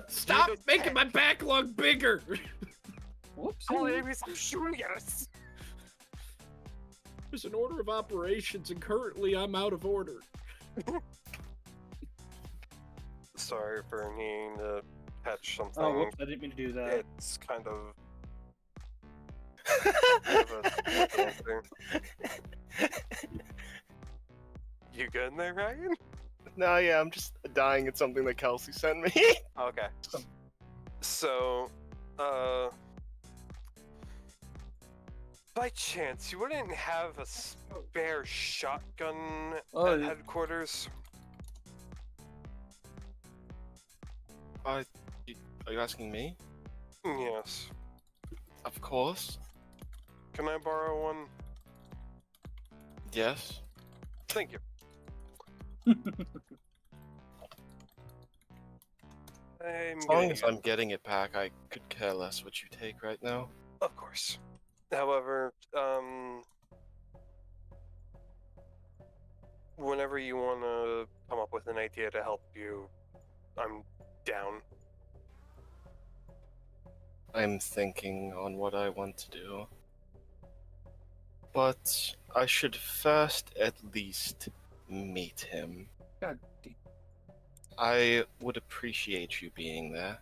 Stop Give it making 10. my backlog bigger! Whoops. Oh, enemies! I'm shooting at us! There's an order of operations, and currently I'm out of order. Sorry for needing to catch something. Oh, whoops! I didn't mean to do that. It's kind of You good in there, Ryan? No, yeah, I'm just dying at something that Kelsey sent me. Okay. So, by chance, you wouldn't have a spare shotgun at headquarters? Are you asking me? Yes. Of course. Can I borrow one? Yes. Thank you. As long as I'm getting it back, I could care less what you take right now. Of course. However, whenever you want to come up with an idea to help you, I'm down. I'm thinking on what I want to do. But I should first at least meet him. God damn. I would appreciate you being there.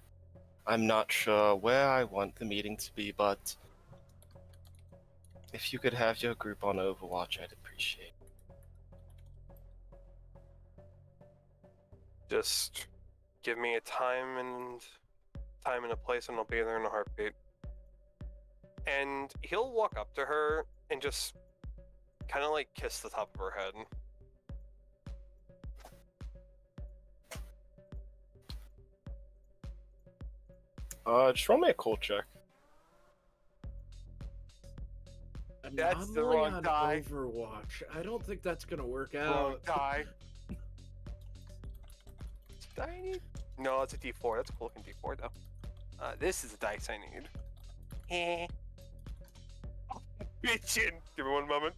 I'm not sure where I want the meeting to be, but if you could have your group on Overwatch, I'd appreciate it. Just give me a time and a place, and I'll be there in a heartbeat. And he'll walk up to her and just kind of like kiss the top of her head. Just roll me a cool check. That's the Anomaly wrong on die. Overwatch. I don't think that's gonna work Wrong out. die. Did I need? No, it's a D4. That's a cool looking D4 though. This is the dice I need. Oh, bitchin'. Give me one moment.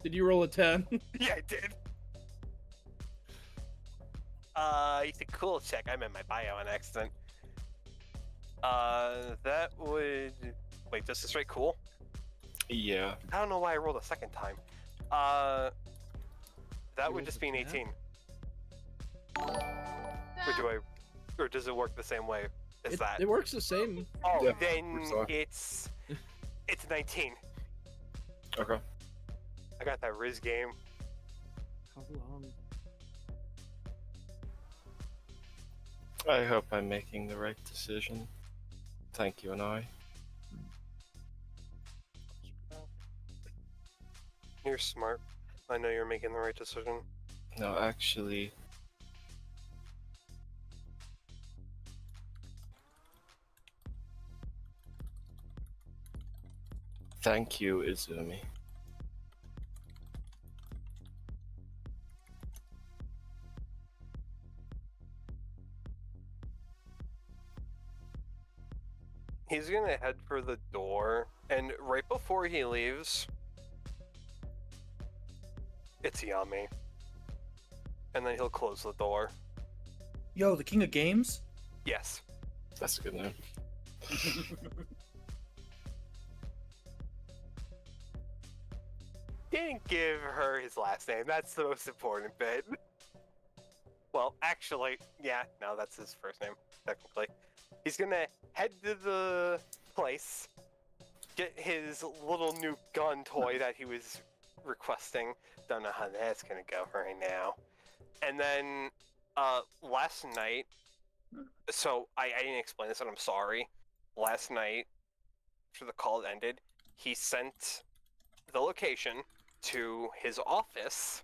Did you roll a 10? Yeah, I did. It's a cool check. I'm in my bio on accident. That would... Wait, just a straight cool? Yeah. I don't know why I rolled a second time. That would just be an 18. Or does it work the same way as that? It works the same. Oh, Yeah, then works fine. it's 19. Okay. I got that Riz game. How long? I hope I'm making the right decision. Thank you, and I. You're smart. I know you're making the right decision. No, actually. Thank you, Izumi. He's gonna head for the door, and right before he leaves, it's Yami. And then he'll close the door. Yo, the king of games? Yes. That's a good name. He didn't give her his last name. That's the most important bit. Well, actually, yeah, no, that's his first name, technically. He's gonna head to the place, get his little new gun toy that he was requesting. Don't know how that's gonna go right now. And then, last night, so I didn't explain this and I'm sorry. Last night, after the call ended, he sent the location to his office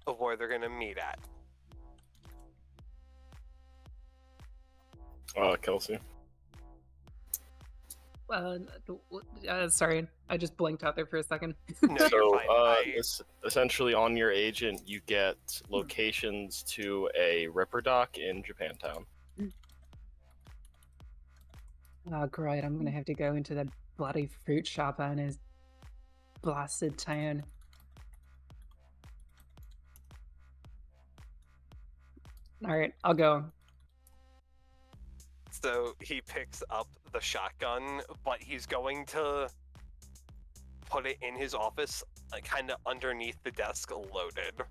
of where they're gonna meet at. Kelsey. Sorry, I just blinked out there for a second. No, you're So, fine. essentially, on your agent, you get locations to a Ripper Dock in Japantown. Oh, great, I'm gonna have to go into the bloody fruit shop owner's blasted town. Alright, I'll go. So he picks up the shotgun, but he's going to put it in his office, kind of underneath the desk, loaded.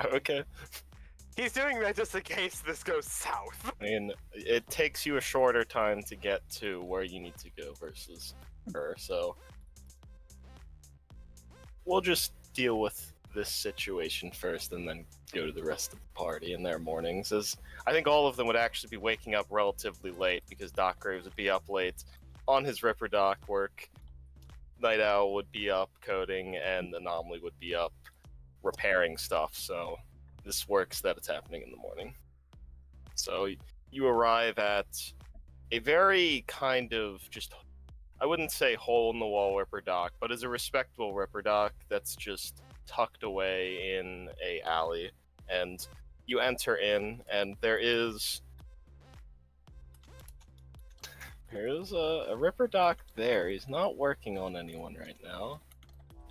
Okay. He's doing that just in case this goes south. I mean, it takes you a shorter time to get to where you need to go versus her, so we'll just deal with this situation first and then go to the rest of the party in their mornings. As I think all of them would actually be waking up relatively late because Doc Graves would be up late on his Ripper Dock work. Night Owl would be up coding, and Anomaly would be up repairing stuff, so this works that it's happening in the morning. So you arrive at a very kind of just, I wouldn't say hole-in-the-wall Ripper Dock, but is a respectable Ripper Dock that's just tucked away in a alley. And you enter in, and there's a Ripper Dock there. He's not working on anyone right now,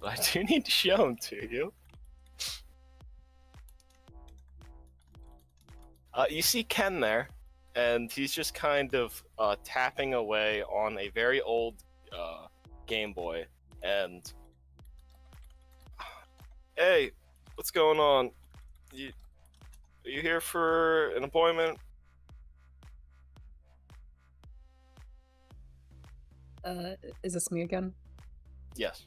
but I do need to show him to you. You see Ken there, and he's just kind of tapping away on a very old Game Boy. And hey, what's going on? Are you here for an appointment? Is this me again? Yes.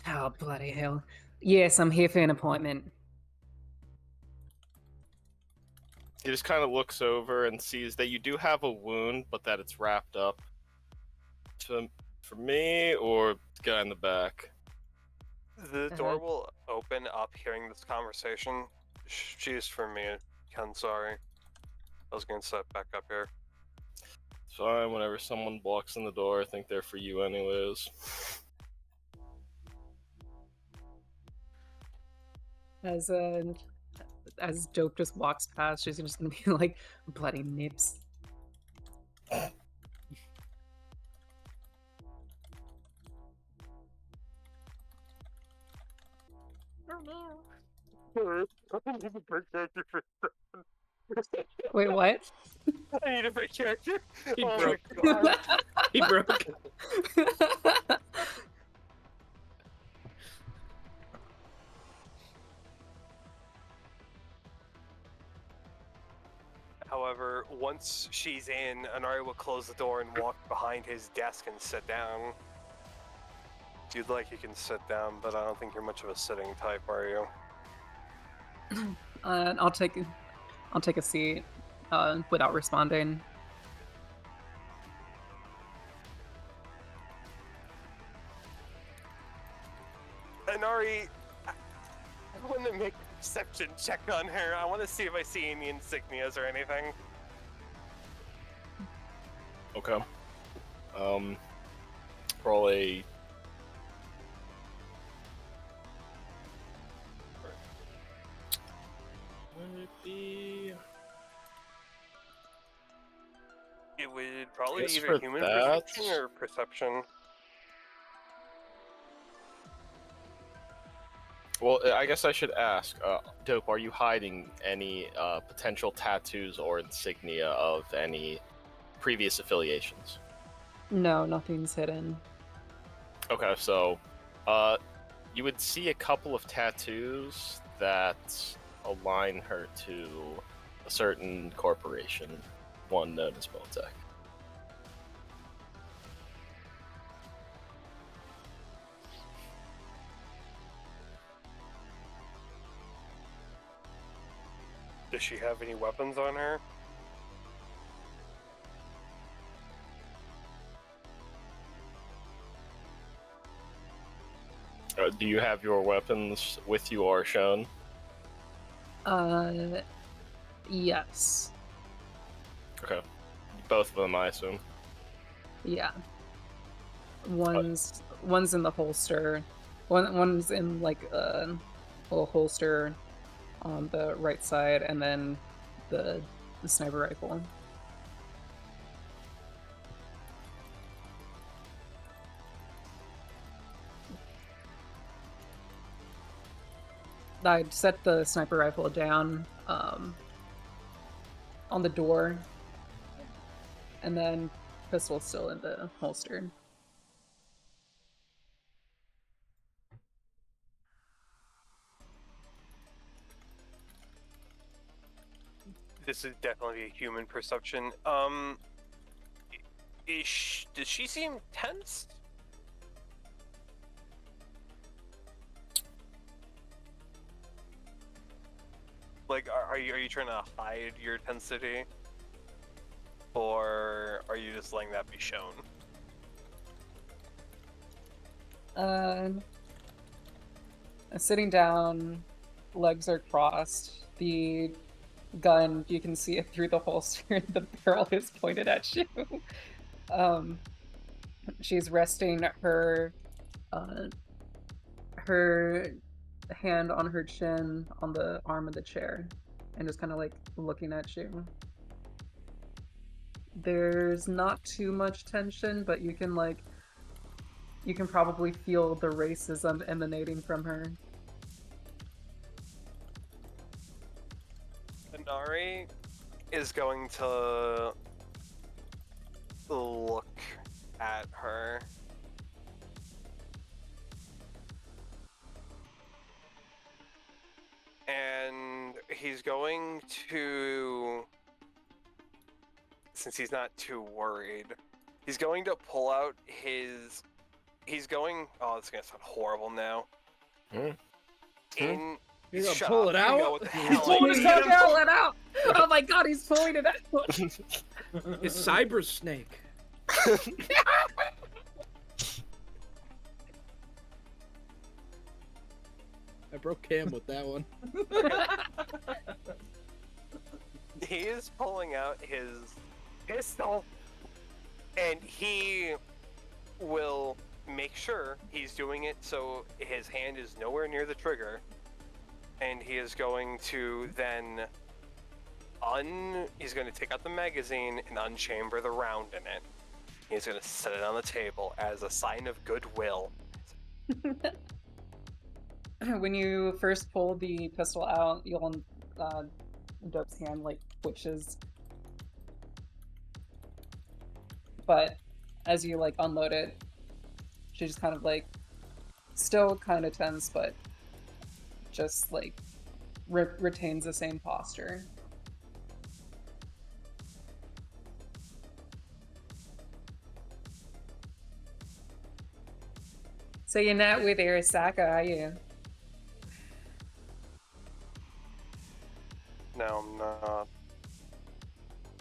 Oh, bloody hell. Yes, I'm here for an appointment. He just kind of looks over and sees that you do have a wound, but that it's wrapped up. For me or the guy in the back? The door will open up hearing this conversation. She's for me, Ken, sorry. I was gonna set back up here. It's fine, whenever someone walks in the door, I think they're for you anyways. As Dope just walks past, she's just gonna be like, bloody nips. Wait, what? I need a big character. He Oh broke. my god. He broke. However, once she's in, Anari will close the door and walk behind his desk and sit down. If you'd like, you can sit down, but I don't think you're much of a sitting type, are you? I'll take a seat. without responding. Inari, I want to make a perception check on her. I want to see if I see any insignias or anything. Okay. Roll a. Would it be? It would probably be Guess either for human that- perception or perception. Well, I guess I should ask, Dope, are you hiding any potential tattoos or insignia of any previous affiliations? No, nothing's hidden. Okay, so you would see a couple of tattoos that align her to a certain corporation, one known as Motec. Does she have any weapons on her? Do you have your weapons with you or shown? Yes. Okay. Both of them, I assume. Yeah. One's in the holster. One's in like a little holster on the right side, and then the sniper rifle. I'd set the sniper rifle down on the door, and then pistol's still in the holster. This is definitely a human perception. Does she seem tense? Like, are you trying to hide your tensity, or are you just letting that be shown? Sitting down, legs are crossed. The gun, you can see it through the holster. The barrel is pointed at you. She's resting her hand on her chin on the arm of the chair, and just kind of like looking at you. There's not too much tension, but you can probably feel the racism emanating from her. Inari is going to look at her. And he's going to, since he's not too worried, he's going to pull out his, oh, it's gonna sound horrible now. Hmm. In, You're gonna shut pull up, it you out? know what the He's hell I pulling his mean. tongue out, let out! Oh my god, he's pulling it out! It's Cyber Snake. I broke Cam with that one. He is pulling out his pistol, and he will make sure he's doing it so his hand is nowhere near the trigger, and he is going to then he's going to take out the magazine and unchamber the round in it. He's going to set it on the table as a sign of goodwill. When you first pull the pistol out, you'll Dope's hand like twitches. But as you like unload it, she just kind of like still kind of tense, but just like retains the same posture. So you're not with Arasaka, are you? No, I'm not.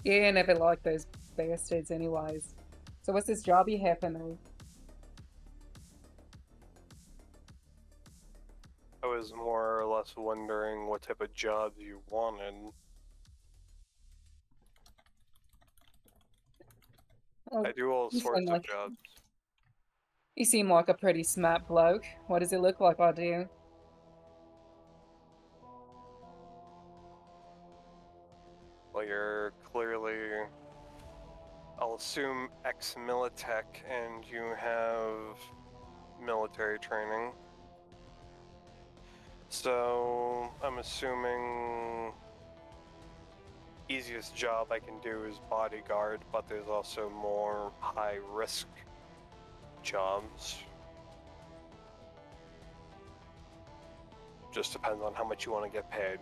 Yeah, I never liked those bastards anyways. So what's this job you happening? I was more or less wondering what type of jobs you wanted. Oh, I do all you sorts seem of like jobs. you seem like a pretty smart bloke. What does it look like I do? Well, you're clearly, I'll assume, ex-Militech, and you have military training. So, I'm assuming easiest job I can do is bodyguard, but there's also more high-risk jobs. Just depends on how much you want to get paid.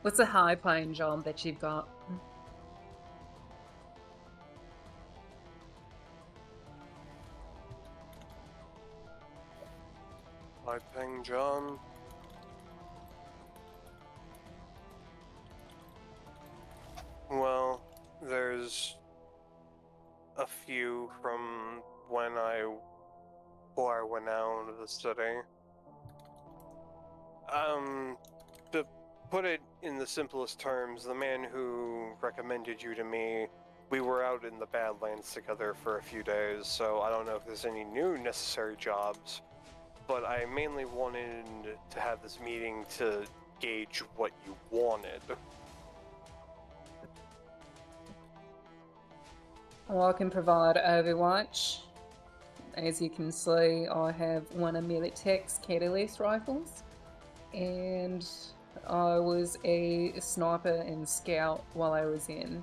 What's a high-paying job that you've got? High-paying job. Well, there's a few from before I went out of the city. To put it in the simplest terms, the man who recommended you to me, we were out in the Badlands together for a few days, so I don't know if there's any new necessary jobs, but I mainly wanted to have this meeting to gauge what you wanted. Well, I can provide Overwatch. As you can see, I have one of Militech's Catalyst rifles, and I was a sniper and scout while I was in.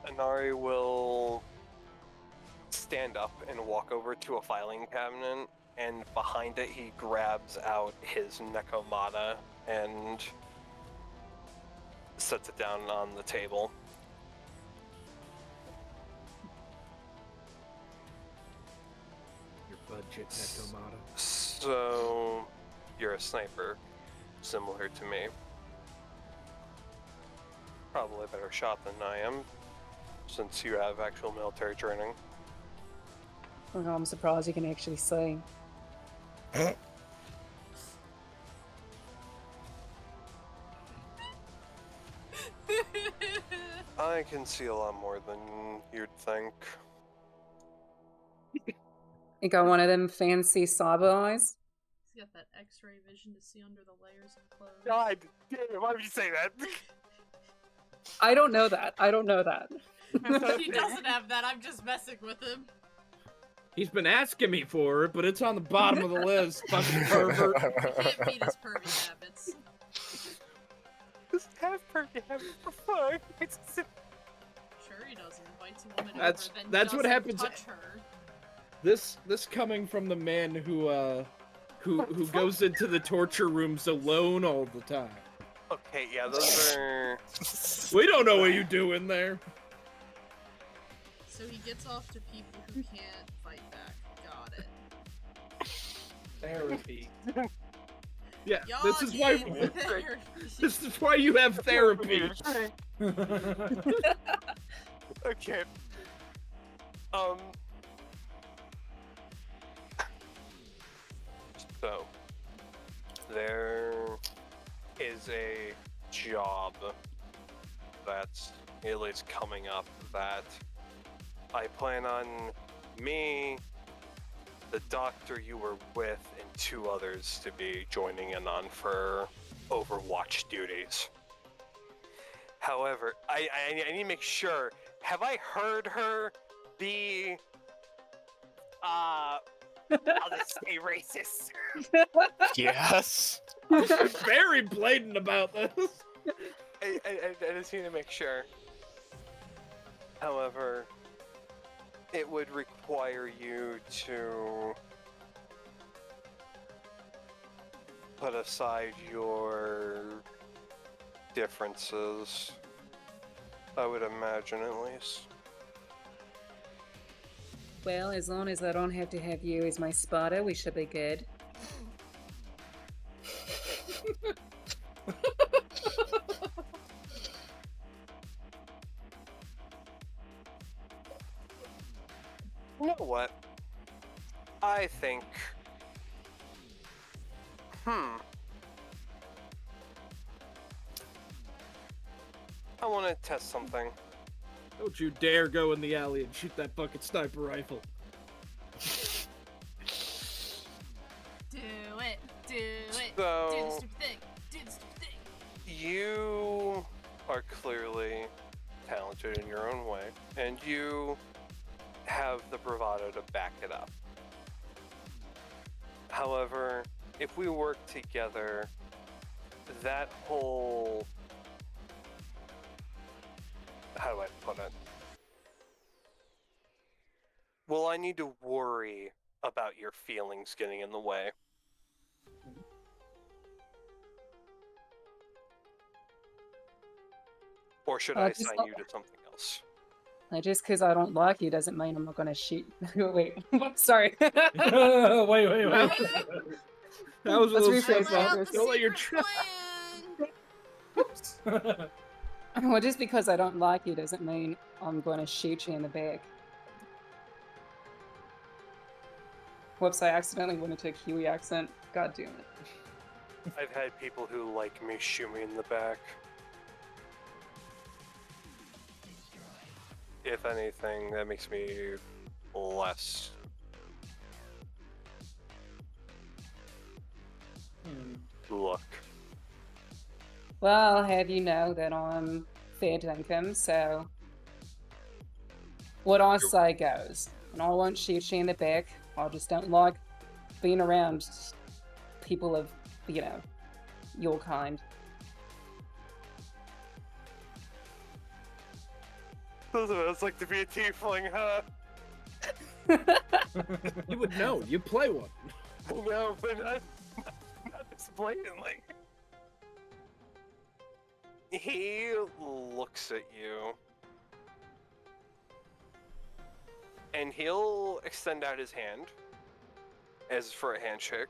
Anari will stand up and walk over to a filing cabinet, and behind it he grabs out his Nekomata and sets it down on the table. Your budget, Netomata. So, you're a sniper, similar to me. Probably a better shot than I am, since you have actual military training. Oh, I'm surprised you can actually see. I can see a lot more than you'd think. You got one of them fancy cyber eyes? He's got that X-ray vision to see under the layers of clothes. God damn it, why would you say that? I don't know that. I don't know that. He doesn't have that. I'm just messing with him. He's been asking me for it, but it's on the bottom of the list, fucking pervert. He can't beat his pervy habits. Just have pervy habits for fun. Sure he does. He invites a woman That's- over, then that's what doesn't happens- touch her. This coming from the man who goes into the torture rooms alone all the time. Okay, yeah, those are... We don't know what you do in there. So he gets off to people who can't fight back. Got it. Therapy. Yeah, Y'all this is why need therapy. this is why you have therapy. Okay. So, there is a job that's at least coming up that I plan on me, the doctor you were with, and 2 others to be joining in on for Overwatch duties. However, I need to make sure, have I heard her be, I'll just say racist. Yes. I'm very blatant about this. I just need to make sure. However, it would require you to put aside your differences. I would imagine, at least. Well, as long as I don't have to have you as my spotter, we should be good. You know what? I think. I want to test something. Don't you dare go in the alley and shoot that bucket sniper rifle. Do it. Do it. So- Do the stupid thing. Do the stupid thing. You are clearly talented in your own way, and you have the bravado to back it up. However, if we work together, that whole... How do I put it? Will I need to worry about your feelings getting in the way? Or should I Just assign you to something else? Just because I don't like you doesn't mean I'm not going to shoot. Wait, sorry. wait. That was a Let's little rephrase step that. up. Out the Don't let your secret plan. Well, just because I don't like you doesn't mean I'm going to shoot you in the back. Whoops, I accidentally went into a Kiwi accent. God damn it. I've had people who like me shoot me in the back. If anything, that makes me less. Look. Well, I'll have you know that I'm fair dinkum, so what I say goes. And I won't shoot you in the back. I just don't like being around people of, your kind. Those of us like to be a tiefling, huh? You would know. You play one. No, but not this blatantly. He looks at you. And he'll extend out his hand as for a handshake.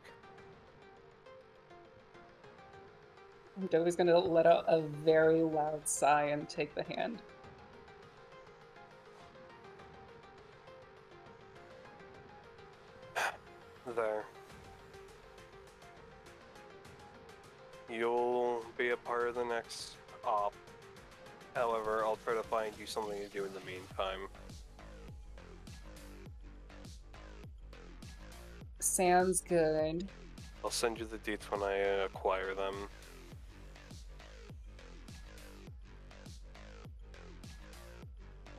Joey's gonna let out a very loud sigh and take the hand. There. You'll be a part of the next op. However, I'll try to find you something to do in the meantime. Sounds good. I'll send you the deets when I acquire them.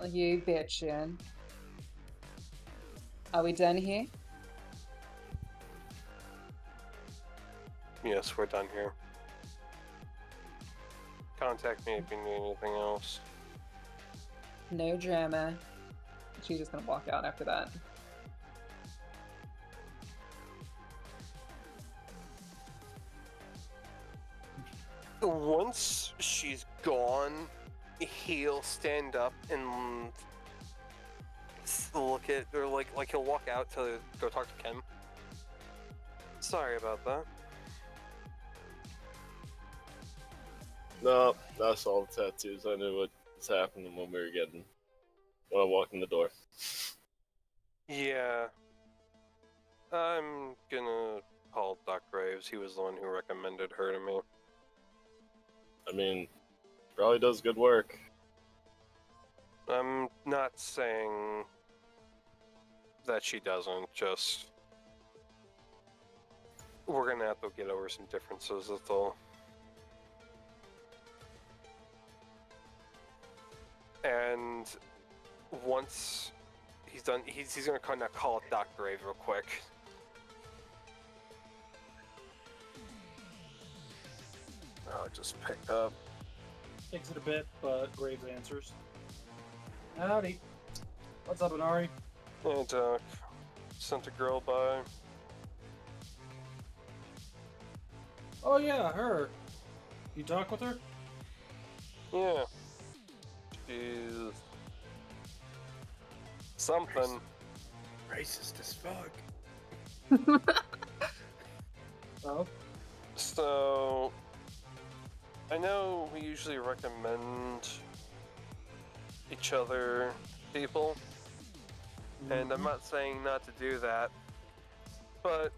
You betcha. Are we done here? Yes, we're done here. Contact me if you need anything else. No drama. She's just gonna walk out after that. Once she's gone, he'll stand up and look at, or like he'll walk out to go talk to Ken. Sorry about that. No, that's all the tattoos. I knew what was happening when I walked in the door. Yeah. I'm gonna call Doc Graves. He was the one who recommended her to me. I mean, probably does good work. I'm not saying that she doesn't, just... We're gonna have to get over some differences, that's all. And once he's done, he's gonna kind of call up Doc Graves real quick. I'll just pick up. Takes it a bit, but Graves answers. Howdy. What's up, Inari? Hey, Doc. Sent a girl by. Oh yeah, her. You talk with her? Yeah. She's something. Racist as fuck. Oh, So, I know we usually recommend each other people, and I'm not saying not to do that, but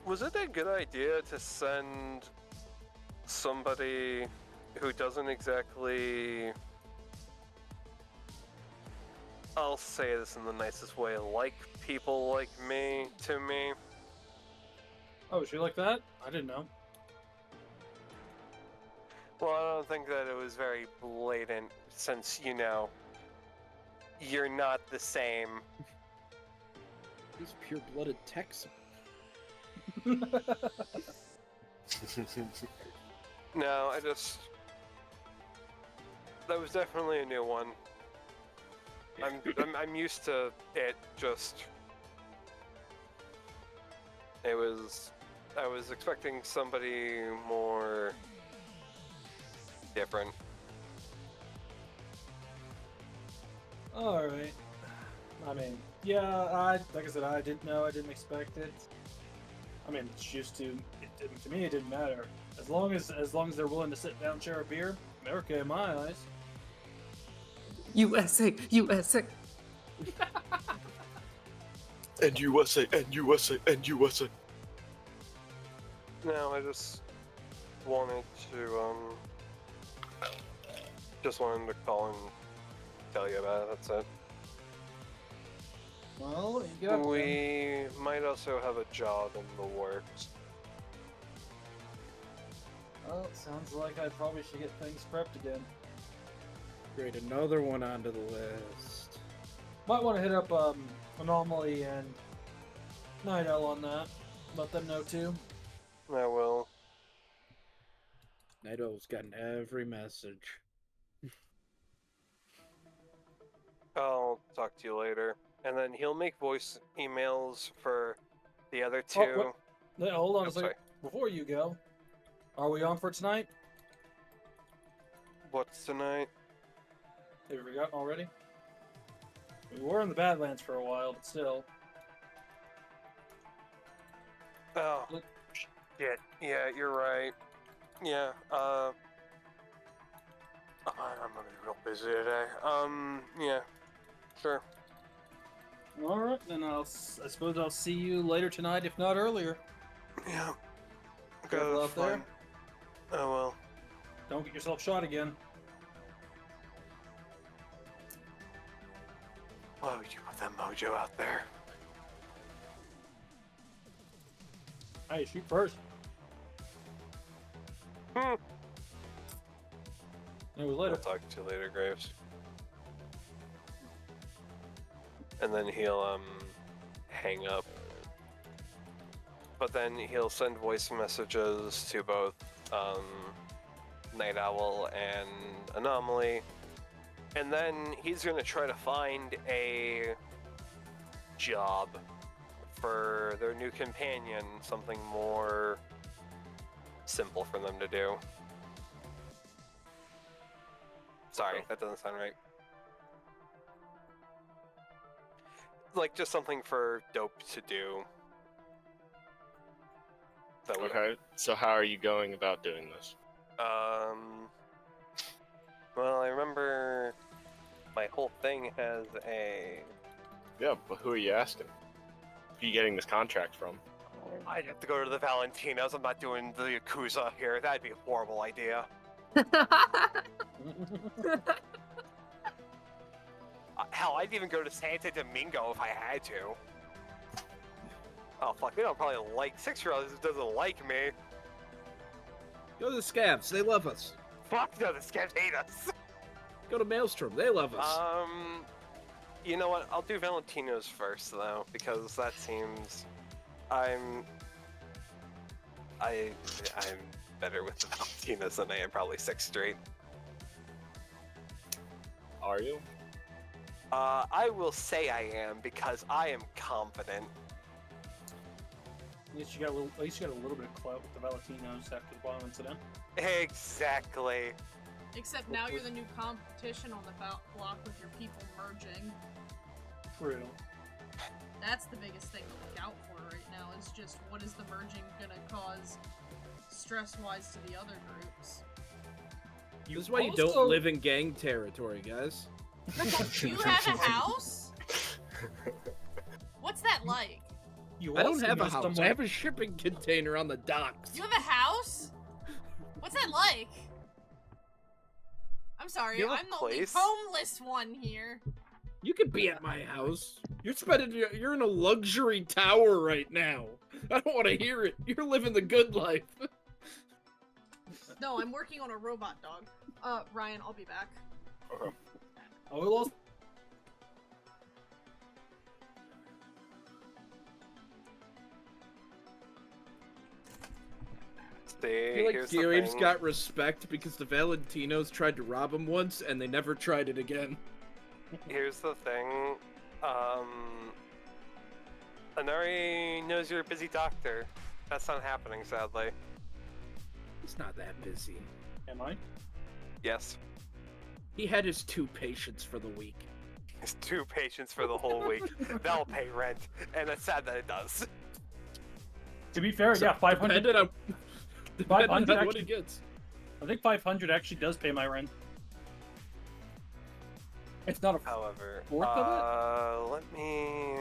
was it a good idea to send somebody who doesn't exactly, I'll say this in the nicest way, like people like me to me? oh, is she like that? I didn't know. Well, I don't think that it was very blatant since, you know, you're not the same. He's pure-blooded Texan. No, that was definitely a new one. I'm used to it. I was expecting somebody more different. All right. I mean, yeah, like I said, I didn't know. I didn't expect it. I mean, it's used to. To me, it didn't matter. As long as they're willing to sit down, and share a beer, America in my eyes. USA, USA. And USA, and USA, and USA. No, I just wanted to to call and tell you about it. That's it. Well, what you got? Then? We might also have a job in the works. Well, sounds like I probably should get things prepped again. Great, another one onto the list. Might want to hit up Anomaly and Night Owl on that. Let them know too. I will. Night Owl's gotten every message. I'll talk to you later. And then he'll make voice emails for the other two. Oh, wait, hold on a I'm second. sorry. Before you go, are we on for tonight? What's tonight? Have you forgotten already? We were in the Badlands for a while, but still. Oh, Look. shit. Yeah, you're right. Yeah, I'm gonna be real busy today. Yeah, sure. All right, then I suppose I'll see you later tonight, if not earlier. Yeah. Careful Go out there. fun. Oh well. Don't get yourself shot again. Why would you put that mojo out there? Hey, shoot first. Hmm. Maybe I'll later. talk to you later, Graves. And then he'll hang up. But then he'll send voice messages to both Night Owl and Anomaly. And then he's gonna try to find a job for their new companion, something more simple for them to do. Sorry, that doesn't sound right. Like, just something for Dope to do. That would, Okay, so how are you going about doing this? Well, I remember my whole thing has a... Yeah, but who are you asking? Who are you getting this contract from? I'd have to go to the Valentinos. I'm not doing the Yakuza here. That'd be a horrible idea. Hell, I'd even go to Santo Domingo if I had to. Oh, fuck, they don't probably like 6-year-olds who doesn't like me. Go to the Scabs, they love us. Fuck no, the scabs hate us. Go to Maelstrom, they love us. You know what? I'll do Valentino's first, though, because that seems... I'm better with the Valentinos than I am probably 6th Street. Are you? I will say I am, because I am confident. At least you got a little bit of clout with the Valentinos after the bomb incident. Exactly. Except now you're the new competition on the block with your people merging. True. That's the biggest thing to look out for right now, is just what is the merging gonna cause stress-wise to the other groups. This is why you don't also- live in gang territory, guys. You have a house? What's that like? You I don't also have a know house. someone- I have a shipping container on the docks. You have a house? What's that like? I'm sorry, You have a I'm the only place? homeless one here. You could be at my house. You're in a luxury tower right now. I don't want to hear it. You're living the good life. No, I'm working on a robot dog. Ryan, I'll be back. Okay. I will also I See, feel like here's the Gabe's thing. got respect because the Valentinos tried to rob him once and they never tried it again. Here's the thing. Anari knows you're a busy doctor. That's not happening, sadly. He's not that busy. am I? Yes. He had his 2 patients for the week. It's 2 patients for the whole week. That'll pay rent, and it's sad that it does. To be fair, So, yeah, 500. Depending on 500 what actually- he gets. I think 500 actually does pay my rent. It's not a. However, Fourth of it? let me.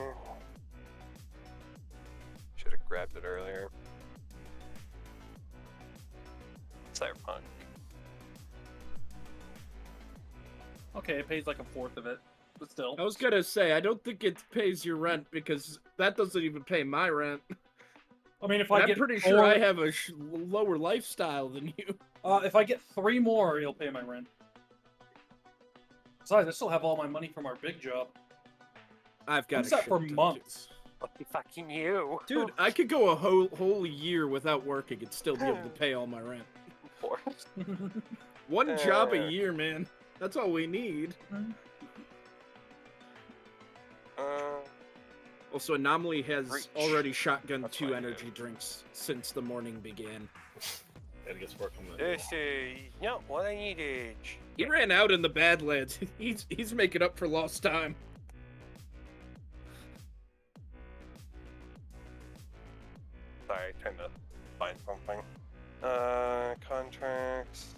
Should have grabbed it earlier. Cyberpunk. Okay, it pays like a fourth of it, but still. I was gonna say, I don't think it pays your rent because that doesn't even pay my rent. I mean, if And I I'm get pretty four, sure I have a lower lifestyle than you. if I get 3 more, he'll pay my rent. Besides, I still have all my money from our big job. I've got I'm a set shit for ton, too. months. Lucky fucking you. Dude, I could go a whole year without working and still be able to pay all my rent. Poor. One job a Uh. year, man. That's all we need. Also, Anomaly has Reach. already shotgunned That's 2 fine, energy yeah. drinks since the morning began. Gotta get to work on that. This is not what I needed. He ran out in the Badlands. He's making up for lost time. Sorry, trying to find something. Contracts.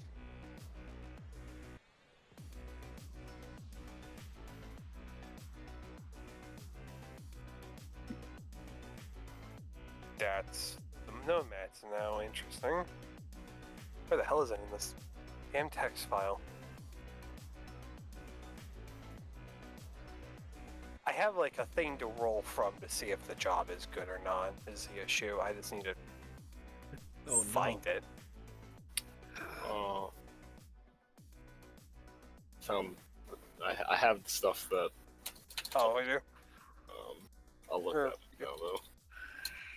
That's the nomads now. Interesting. Where the hell is it in this damn text file? I have like a thing to roll from to see if the job is good or not. Is the issue? I just need to Oh, no. find it. Found. I have the stuff that Oh, I do. I'll look Sure. up now though.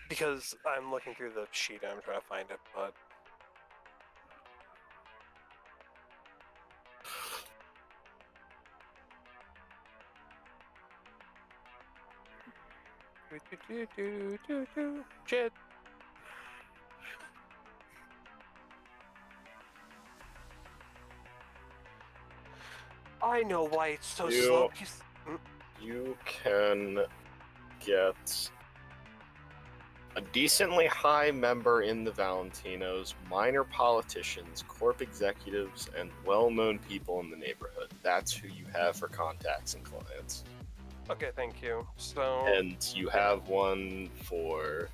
Because I'm looking through the sheet and I'm trying to find it, but Shit. I know why it's so You- slow. 'Cause- You can get a decently high member in the Valentinos, minor politicians, corp executives, and well-known people in the neighborhood. That's who you have for contacts and clients. Okay, thank you. So And you have one for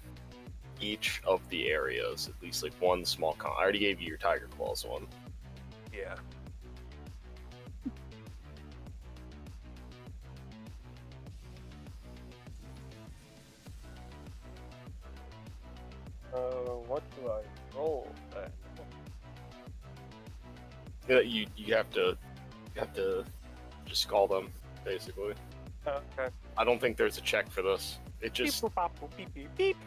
each of the areas, at least like one small I already gave you your Tiger Claws one. yeah. What do I roll then? You have to just call them, basically. Okay. I don't think there's a check for this. It just Beep, boop, bop, boop, beep, beep, beep.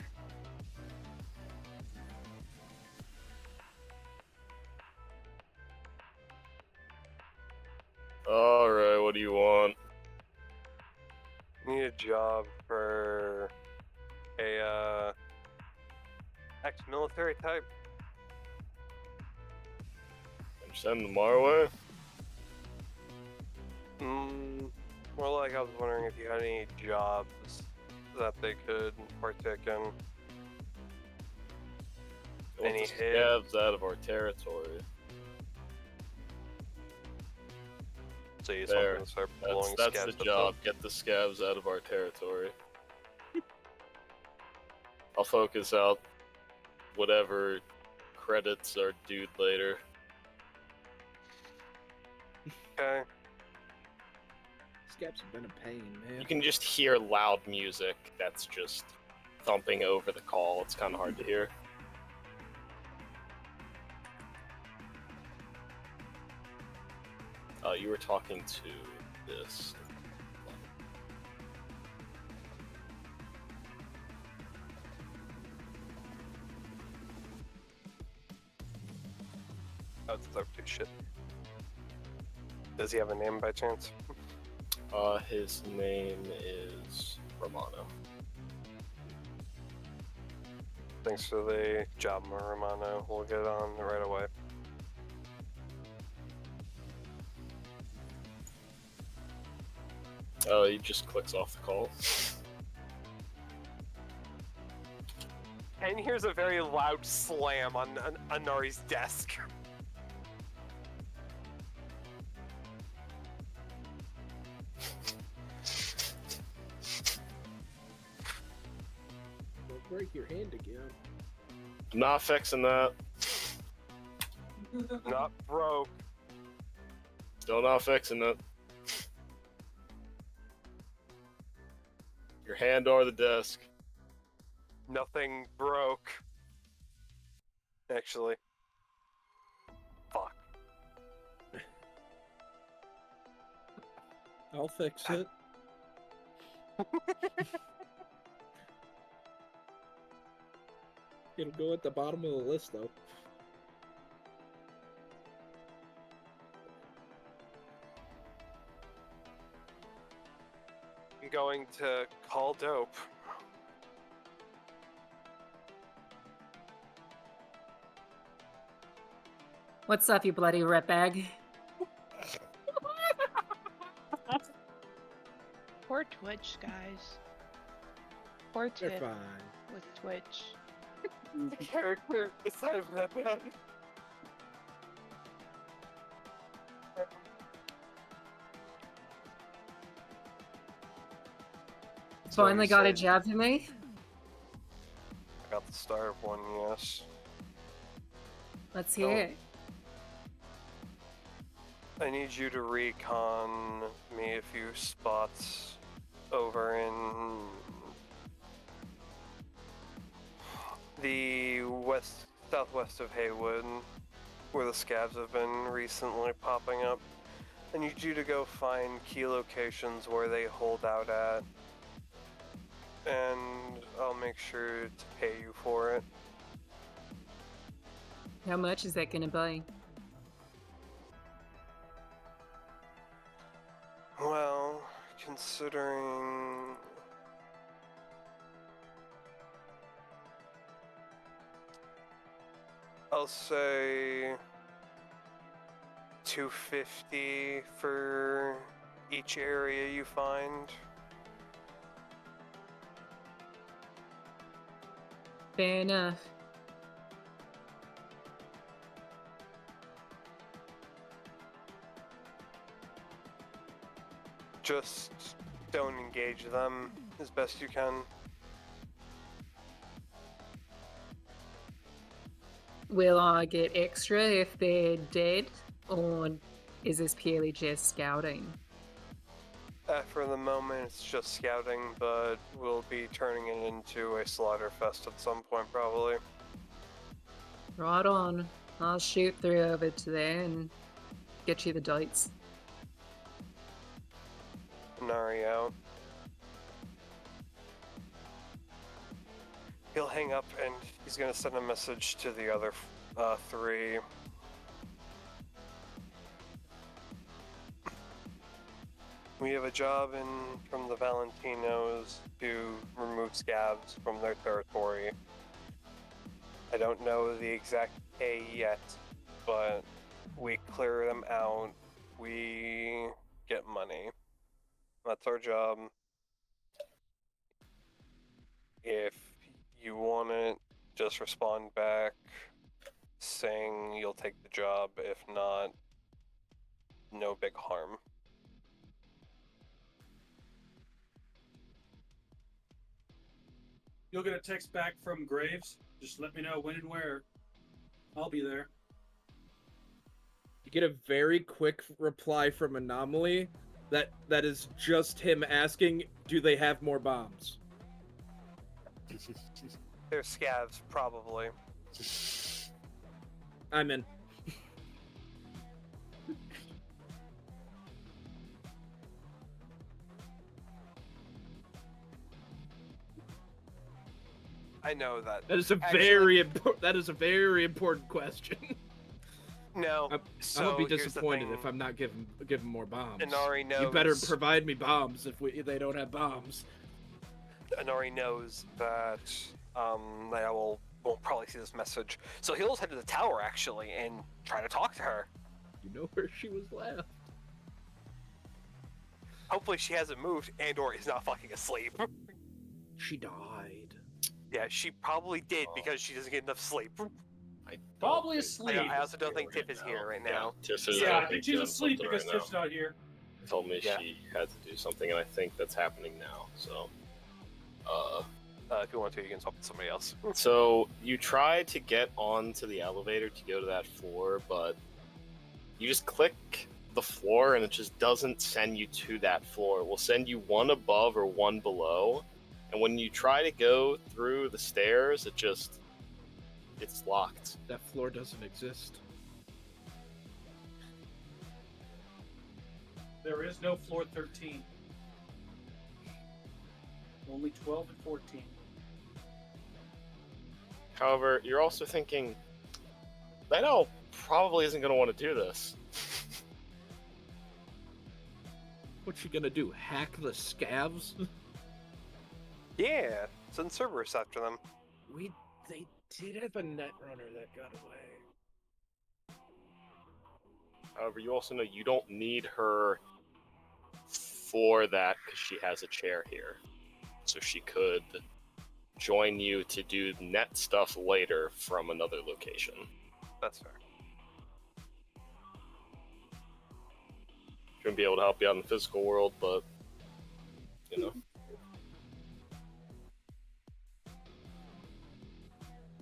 alright, what do you want? Need a job for a ex-military type. Send them our way. More like I was wondering if you had any jobs that they could partake in. Want Any the hit? scabs out of our territory. So you just There. want to start blowing That's the scabs at job. them? Get the scabs out of our territory. I'll focus out whatever credits are due later. Okay. Scabs have been a pain, man. You can just hear loud music that's just thumping over the call. It's kind of hard to hear. You were talking to this. Oh, it's up to shit. Does he have a name by chance? His name is Romano. Thanks for the job, Romano. We'll get on right away. Oh, he just clicks off the call. And here's a very loud slam on Anari's desk. Don't break your hand again. Not fixing that. Not broke. Still not fixing it. Your hand or the desk. Nothing broke. Actually. Fuck. I'll fix it. It'll go at the bottom of the list, though. I'm going to call dope. What's up, you bloody ratbag? Poor Twitch, guys. Poor They're Tip fine. with Twitch. The character is not even that bad. So Finally you got a said- job for me? I got the start of one, yes. Let's hear Oh. it. I need you to recon me a few spots over in the southwest of Haywood, where the scabs have been recently popping up. I need you to go find key locations where they hold out at, and I'll make sure to pay you for it. How much is that gonna be? Well, considering I'll say 250 for each area you find. Fair enough. Just don't engage them as best you can. Will I get extra if they're dead? Or is this purely just scouting? For the moment, it's just scouting, but we'll be turning it into a slaughter fest at some point, probably. Right on. I'll shoot through over to there and get you the dates. Nari out. He'll hang up and he's gonna send a message to the other three. We have a job in from the Valentinos to remove scabs from their territory. I don't know the exact pay yet, but we clear them out, we get money. That's our job. If you want it, just respond back saying you'll take the job. If not, no big harm. You'll get a text back from Graves. Just let me know when and where. I'll be there. You get a very quick reply from Anomaly that is just him asking, do they have more bombs? They're scavs, probably. I'm in. I know that. That is a Actually- very important question. No. I would be here's the disappointed thing. if I'm not giving more bombs. Inari knows. You better provide me bombs if they don't have bombs. Inari knows that I won't probably see this message, so he'll head to the tower actually and try to talk to her. You know where she was left. Hopefully she hasn't moved and/or is not fucking asleep. She died. Yeah, she probably did because she doesn't get enough sleep. I Probably don't asleep. think I also don't think Tiff Tiff is here right now. Yeah, Tiff is Yeah, I think think she's doing asleep something because right Tiff's now. not here. Told me Yeah. she had to do something, and I think that's happening now. So, If you want to, you can talk to somebody else. so you try to get onto the elevator to go to that floor, but you just click the floor, and it just doesn't send you to that floor. It will send you one above or one below, and when you try to go through the stairs, it's locked. That floor doesn't exist. There is no floor 13. Only 12 and 14. However, you're also thinking, that owl probably isn't going to want to do this. What's she gonna do? Hack the scavs? Yeah, send Cerberus after them. They did have a netrunner that got away. However, you also know you don't need her for that because she has a chair here. So she could join you to do net stuff later from another location. That's fair. She wouldn't be able to help you out in the physical world, but, you know.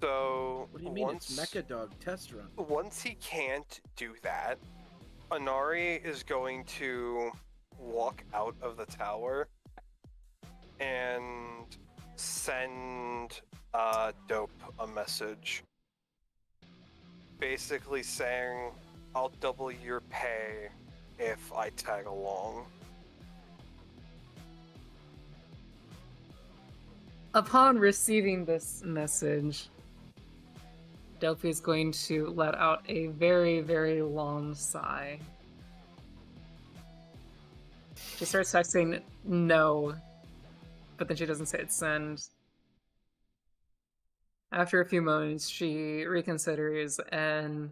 So What do you mean once, it's Mecha Dog test run? once he can't do that, Inari is going to walk out of the tower and send Dope a message. Basically saying, I'll double your pay if I tag along. Upon receiving this message, Delphi is going to let out a very, very long sigh. She starts texting no, but then she doesn't say it's send. After a few moments, she reconsiders and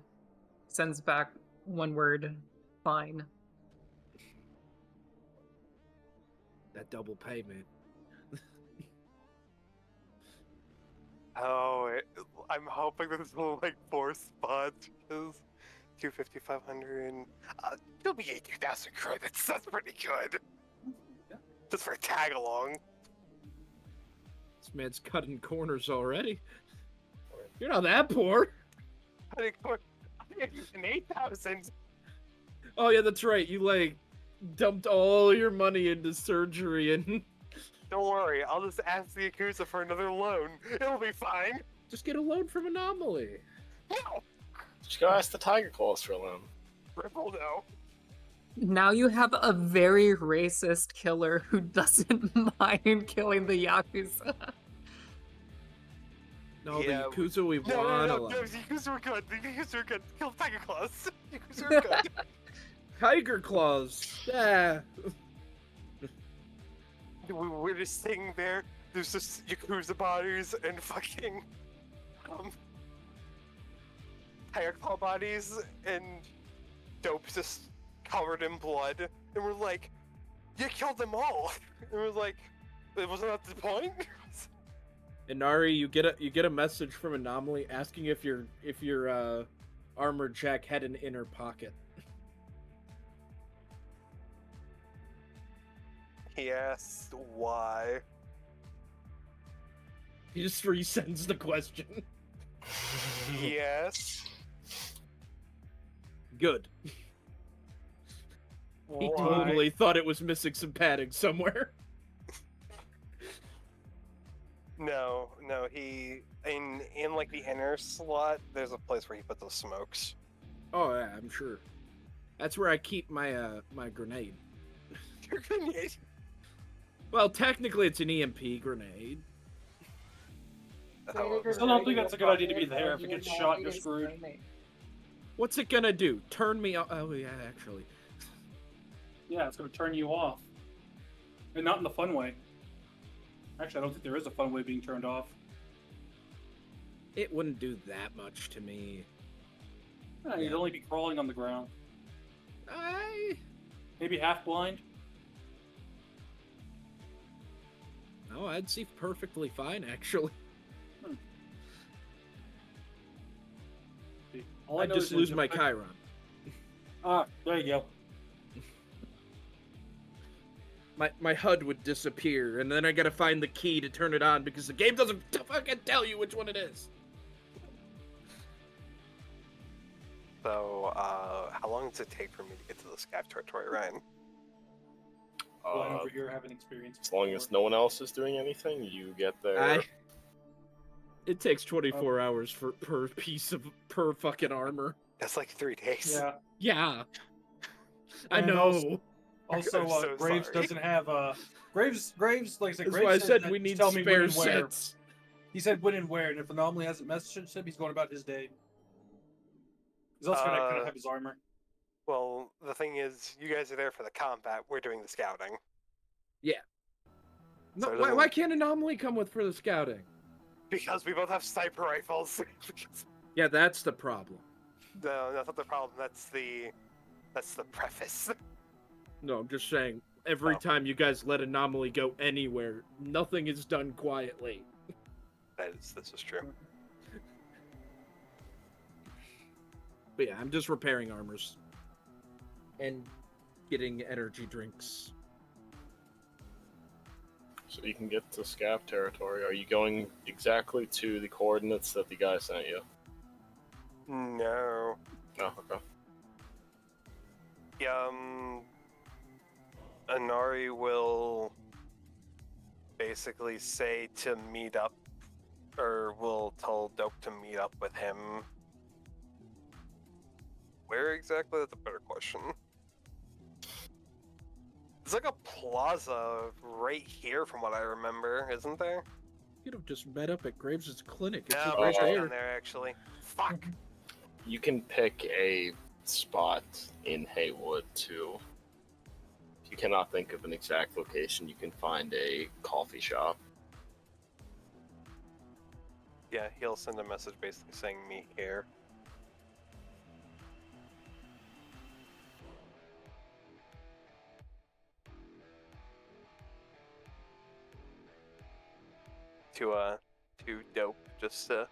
sends back one word, fine. That double payment. Oh, I'm hoping there's only like 4 spots because 250, 500, it'll be 80,000 credits. That's pretty good. Just for a tag along. This man's cutting corners already. You're not that poor. I think an 8,000. Oh yeah, that's right. You like dumped all your money into surgery and Don't worry, I'll just ask the Yakuza for another loan. It'll be fine. just get a loan from Anomaly. No! Just go ask the Tiger Claws for a loan. Ripple, no. Now you have a very racist killer who doesn't mind killing the Yakuza. No, Yeah, the Yakuza we No, want no, a no, lot. the Yakuza are good. The Yakuza are good. Kill Tiger Claws. Yakuza are good. Tiger Claws. Yeah. We're just sitting there. There's just Yakuza bodies and fucking Tiger Claw bodies and Dope's just covered in blood. And we're like, you killed them all. And we're like, wasn't that the point? Inari, you get a message from Anomaly asking if your armor jack had an inner pocket. He asked why. He just resends the question. Yes. Good. He totally thought it was missing some padding somewhere. No, he in like the inner slot, there's a place where he put those smokes. Oh yeah, I'm sure. That's where I keep my my grenade. Your grenade. Well, technically it's an EMP grenade. Oh, I still don't think that's a good idea to be there. If it gets shot, you're screwed. What's it gonna do? Turn me off? Oh yeah, actually. Yeah, it's going to turn you off. And not in the fun way. Actually, I don't think there is a fun way of being turned off. It wouldn't do that much to me. You'd only be crawling on the ground. Maybe half blind. No, I'd see perfectly fine, actually. All I I'd know just is lose there's my a- Chiron. Ah, there you go. My HUD would disappear, and then I gotta find the key to turn it on because the game doesn't fucking tell you which one it is. So, how long does it take for me to get to the scav territory, Ryan? Flying over here, having experience. As long as no one else is doing anything, you get there. It takes 24 hours for per fucking armor. That's like 3 days. Yeah. Yeah. I And know. Also, I'm so Graves sorry. doesn't have Graves, like I said, That's Graves why I said said we need tell me when spare and where. sets. He said when and where, and if Anomaly hasn't messaged him, he's going about his day. He's also going to kind of have his armor. Well, the thing is, you guys are there for the combat. We're doing the scouting. Yeah. No, So it why doesn't- can't Anomaly come with for the scouting? Because we both have sniper rifles. Yeah, that's the problem. No, that's not the problem. That's the preface. No, I'm just saying, every time you guys let Anomaly go anywhere, nothing is done quietly. This is true. But yeah, I'm just repairing armors. And getting energy drinks. So you can get to scav territory. Are you going exactly to the coordinates that the guy sent you? No. Oh, okay. Yeah, Anari will basically say to meet up, or will tell Dope to meet up with him. Where exactly? That's a better question. There's like a plaza right here from what I remember, isn't there? You could have just met up at Graves' clinic. It's No, just Bridge right is there. down there actually. Fuck. You can pick a spot in Haywood too. If you cannot think of an exact location, you can find a coffee shop. Yeah, he'll send a message basically saying meet here. To Dope, just so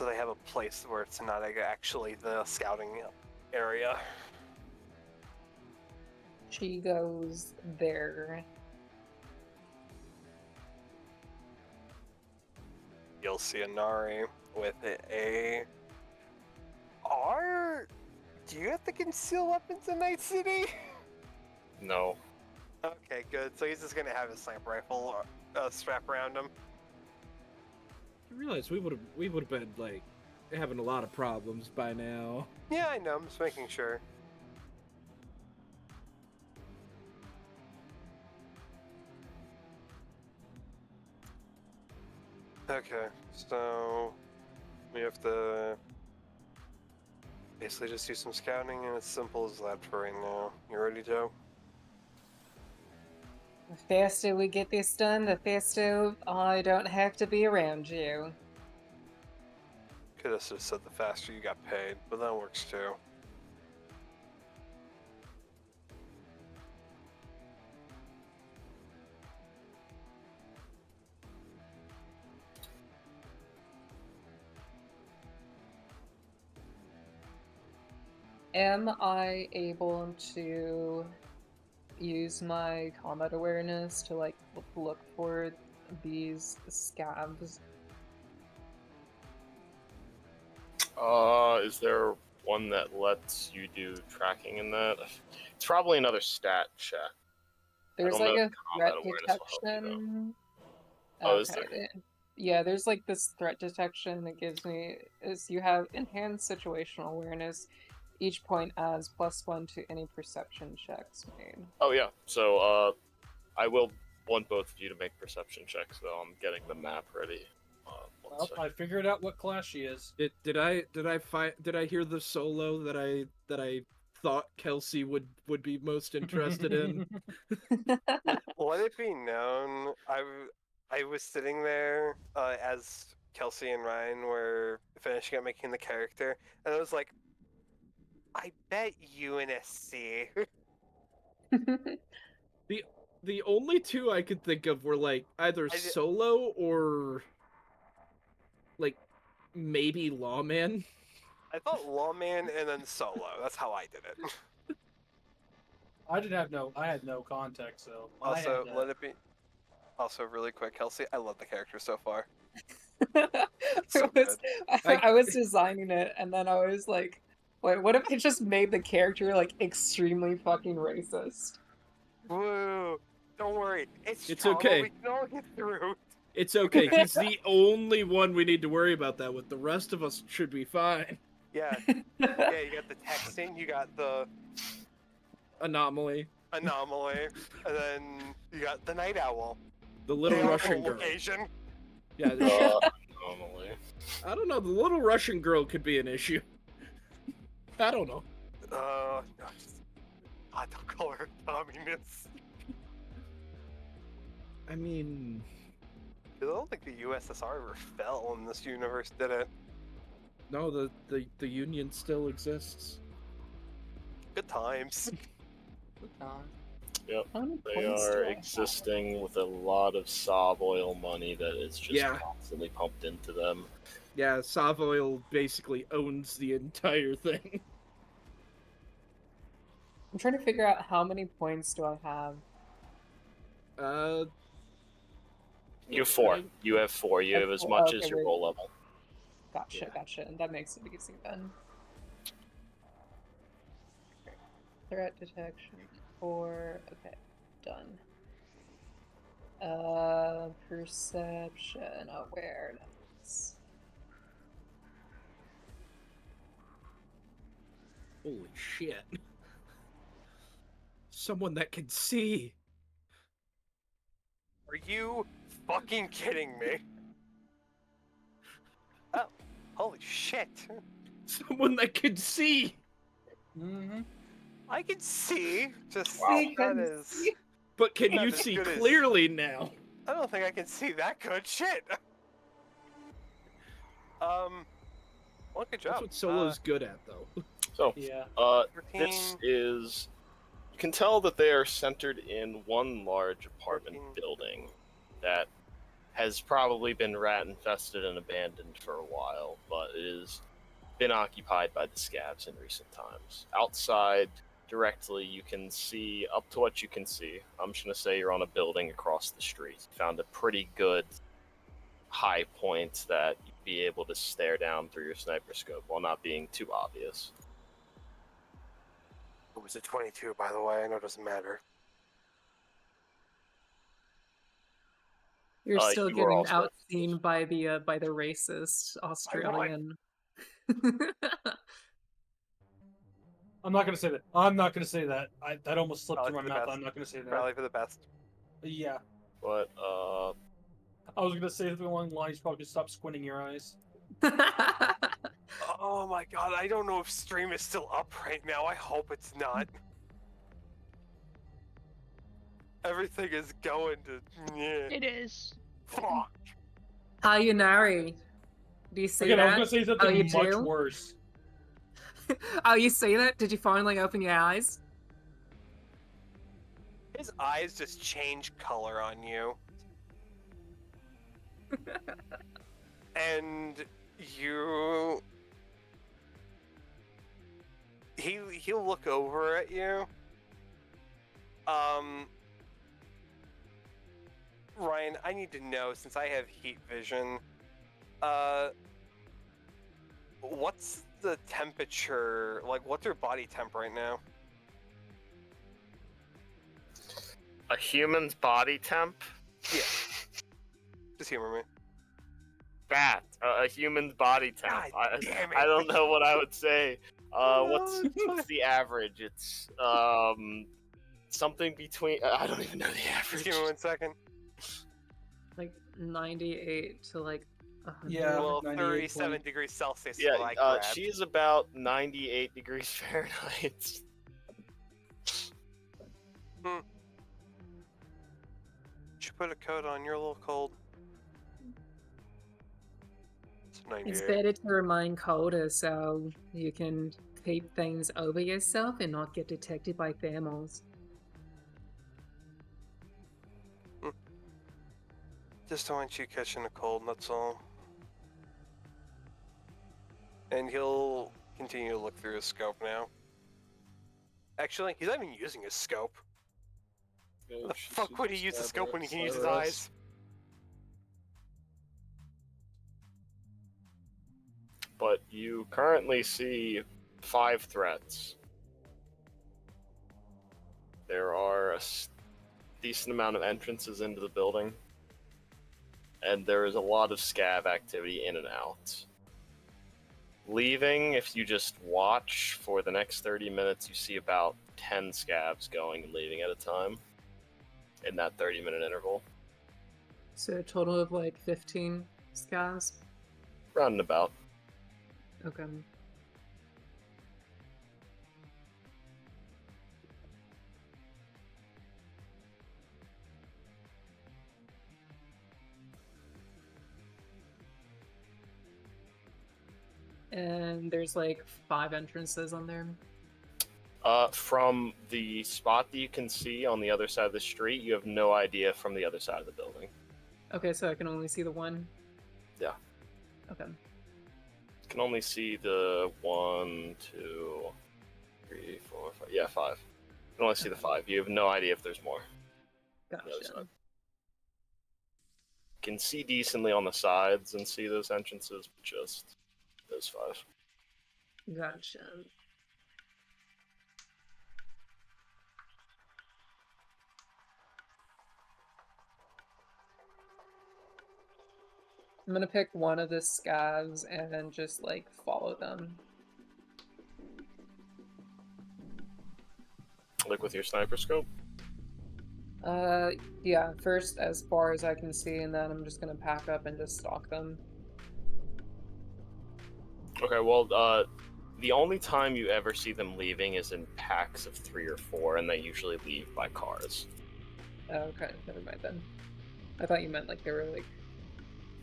they have a place where it's not like actually the scouting area. She goes there. You'll see Anari with a. Do you have to conceal weapons in Night City? No. Okay, good. So he's just gonna have his sniper rifle strap around him. I realize we would have been like having a lot of problems by now. Yeah, I know. I'm just making sure. Okay, so we have to basically just do some scouting, and it's simple as that for right now. You ready, Joe? The faster we get this done, the faster I don't have to be around you. Could have just said the faster you got paid, but that works too. Am I able to use my combat awareness to like look for these scabs? Is there one that lets you do tracking in that? It's probably another stat check. There's don't like know a if threat combat awareness will help you, though. detection. Oh, is there? Yeah, there's like this threat detection that gives me is you have enhanced situational awareness. Each point adds +1 to any perception checks made. Oh yeah. So I will want both of you to make perception checks, though. I'm getting the map ready. One Well, second. I figured out what class she is. Did I hear the solo that I thought Kelsey would be most interested in? Let it be known, I was sitting there as Kelsey and Ryan were finishing up making the character, and I was like, I bet UNSC. The only two I could think of were like either Solo or like maybe Lawman. I thought Lawman and then Solo. That's how I did it. I had no context, so Also, let it be. Also, really quick, Kelsey, I love the character so far. So I was designing it, and then I was like, wait, what if I just made the character like extremely fucking racist? Woo! Don't worry, it's okay. trauma we can all get through. It's okay. He's the only one we need to worry about that with. The rest of us should be fine. Yeah, you got the texting, you got the anomaly, and then you got the night owl, the little Russian girl. Location. Yeah, anomaly. I don't know. The little Russian girl could be an issue. I don't know. No, I don't call her communist. I mean, I don't think the USSR ever fell in this universe, did it? No, the Union still exists. Good times. Good times. Yep, they are existing with a lot of Sob oil money that is just constantly pumped into them. Yeah, Sob oil basically owns the entire thing. I'm trying to figure out how many points do I have. You have 4. You have 4. You have as much as your roll level. Gotcha. And that makes it easy then. Threat detection 4. Okay, done. Perception awareness. Holy shit. Someone that can see. Are you fucking kidding me? Oh, holy shit. Someone that can see. Mm-hmm. I can see. Just But can you see clearly now? I don't think I can see that good. Shit. Well, good job. That's what Solo's good at, though. So, yeah. This is. You can tell that they are centered in one large apartment building that has probably been rat infested and abandoned for a while, but it has been occupied by the scabs in recent times. Outside, directly, you can see up to what you can see. I'm just going to say you're on a building across the street. You found a pretty good high point that you'd be able to stare down through your sniper scope while not being too obvious. It was a 22, by the way. I know it doesn't matter. You're still getting outseen by the racist Australian. I'm not gonna say that. I'm not gonna say that. That almost slipped through my mouth. I'm not gonna say that. Probably for the best. Yeah. But I was gonna say something along the lines. Probably stop squinting your eyes. Oh my god, I don't know if stream is still up right now. I hope it's not. Everything is going to. It is. Fuck. Ayunari. Do you see Again, that? I was gonna say something much worse. Oh, you see that? Did you finally open your eyes? His eyes just change color on you. And you he'll look over at you. Ryan, I need to know, since I have heat vision, what's the temperature, like, what's her body temp right now? A human's body temp? Yeah. Just humor me. Bat. A human's body temp. God damn it. I don't know what I would say. What's the average? It's something between. I don't even know the Just average. give me 1 second. Like 98 to like 100. Yeah. Well, 98, 37 20. degrees Celsius is what I Yeah, grabbed. she's about 98 degrees Fahrenheit. Should put a coat on. You're a little cold. It's 98. It's better to remain colder so you can keep things over yourself and not get detected by thermals. Just don't want you catching a cold, that's all. And he'll continue to look through his scope now. Actually, he's not even using his scope. The fuck would he use the scope when he can use his eyes? But you currently see 5 threats. There are a decent amount of entrances into the building, and there is a lot of scav activity in and out. Leaving, if you just watch for the next 30 minutes, you see about 10 scavs going and leaving at a time in that 30-minute interval. So a total of like 15 scavs. Round and about. Okay. And there's like 5 entrances on there. From the spot that you can see on the other side of the street, you have no idea from the other side of the building. Okay, so I can only see the one? Yeah. Okay. You can only see the 1, 2, 3, 4, 5. Yeah, 5. You can only see the 5. You have no idea if there's more. Gotcha. On the other side. You can see decently on the sides and see those entrances, but just those 5. Gotcha. I'm gonna pick one of the scavs and just like follow them. Look with your sniper scope. Yeah, first as far as I can see, and then I'm just gonna pack up and just stalk them. Okay, well, the only time you ever see them leaving is in packs of 3 or 4, and they usually leave by cars. Okay, never mind then. I thought you meant like they were like.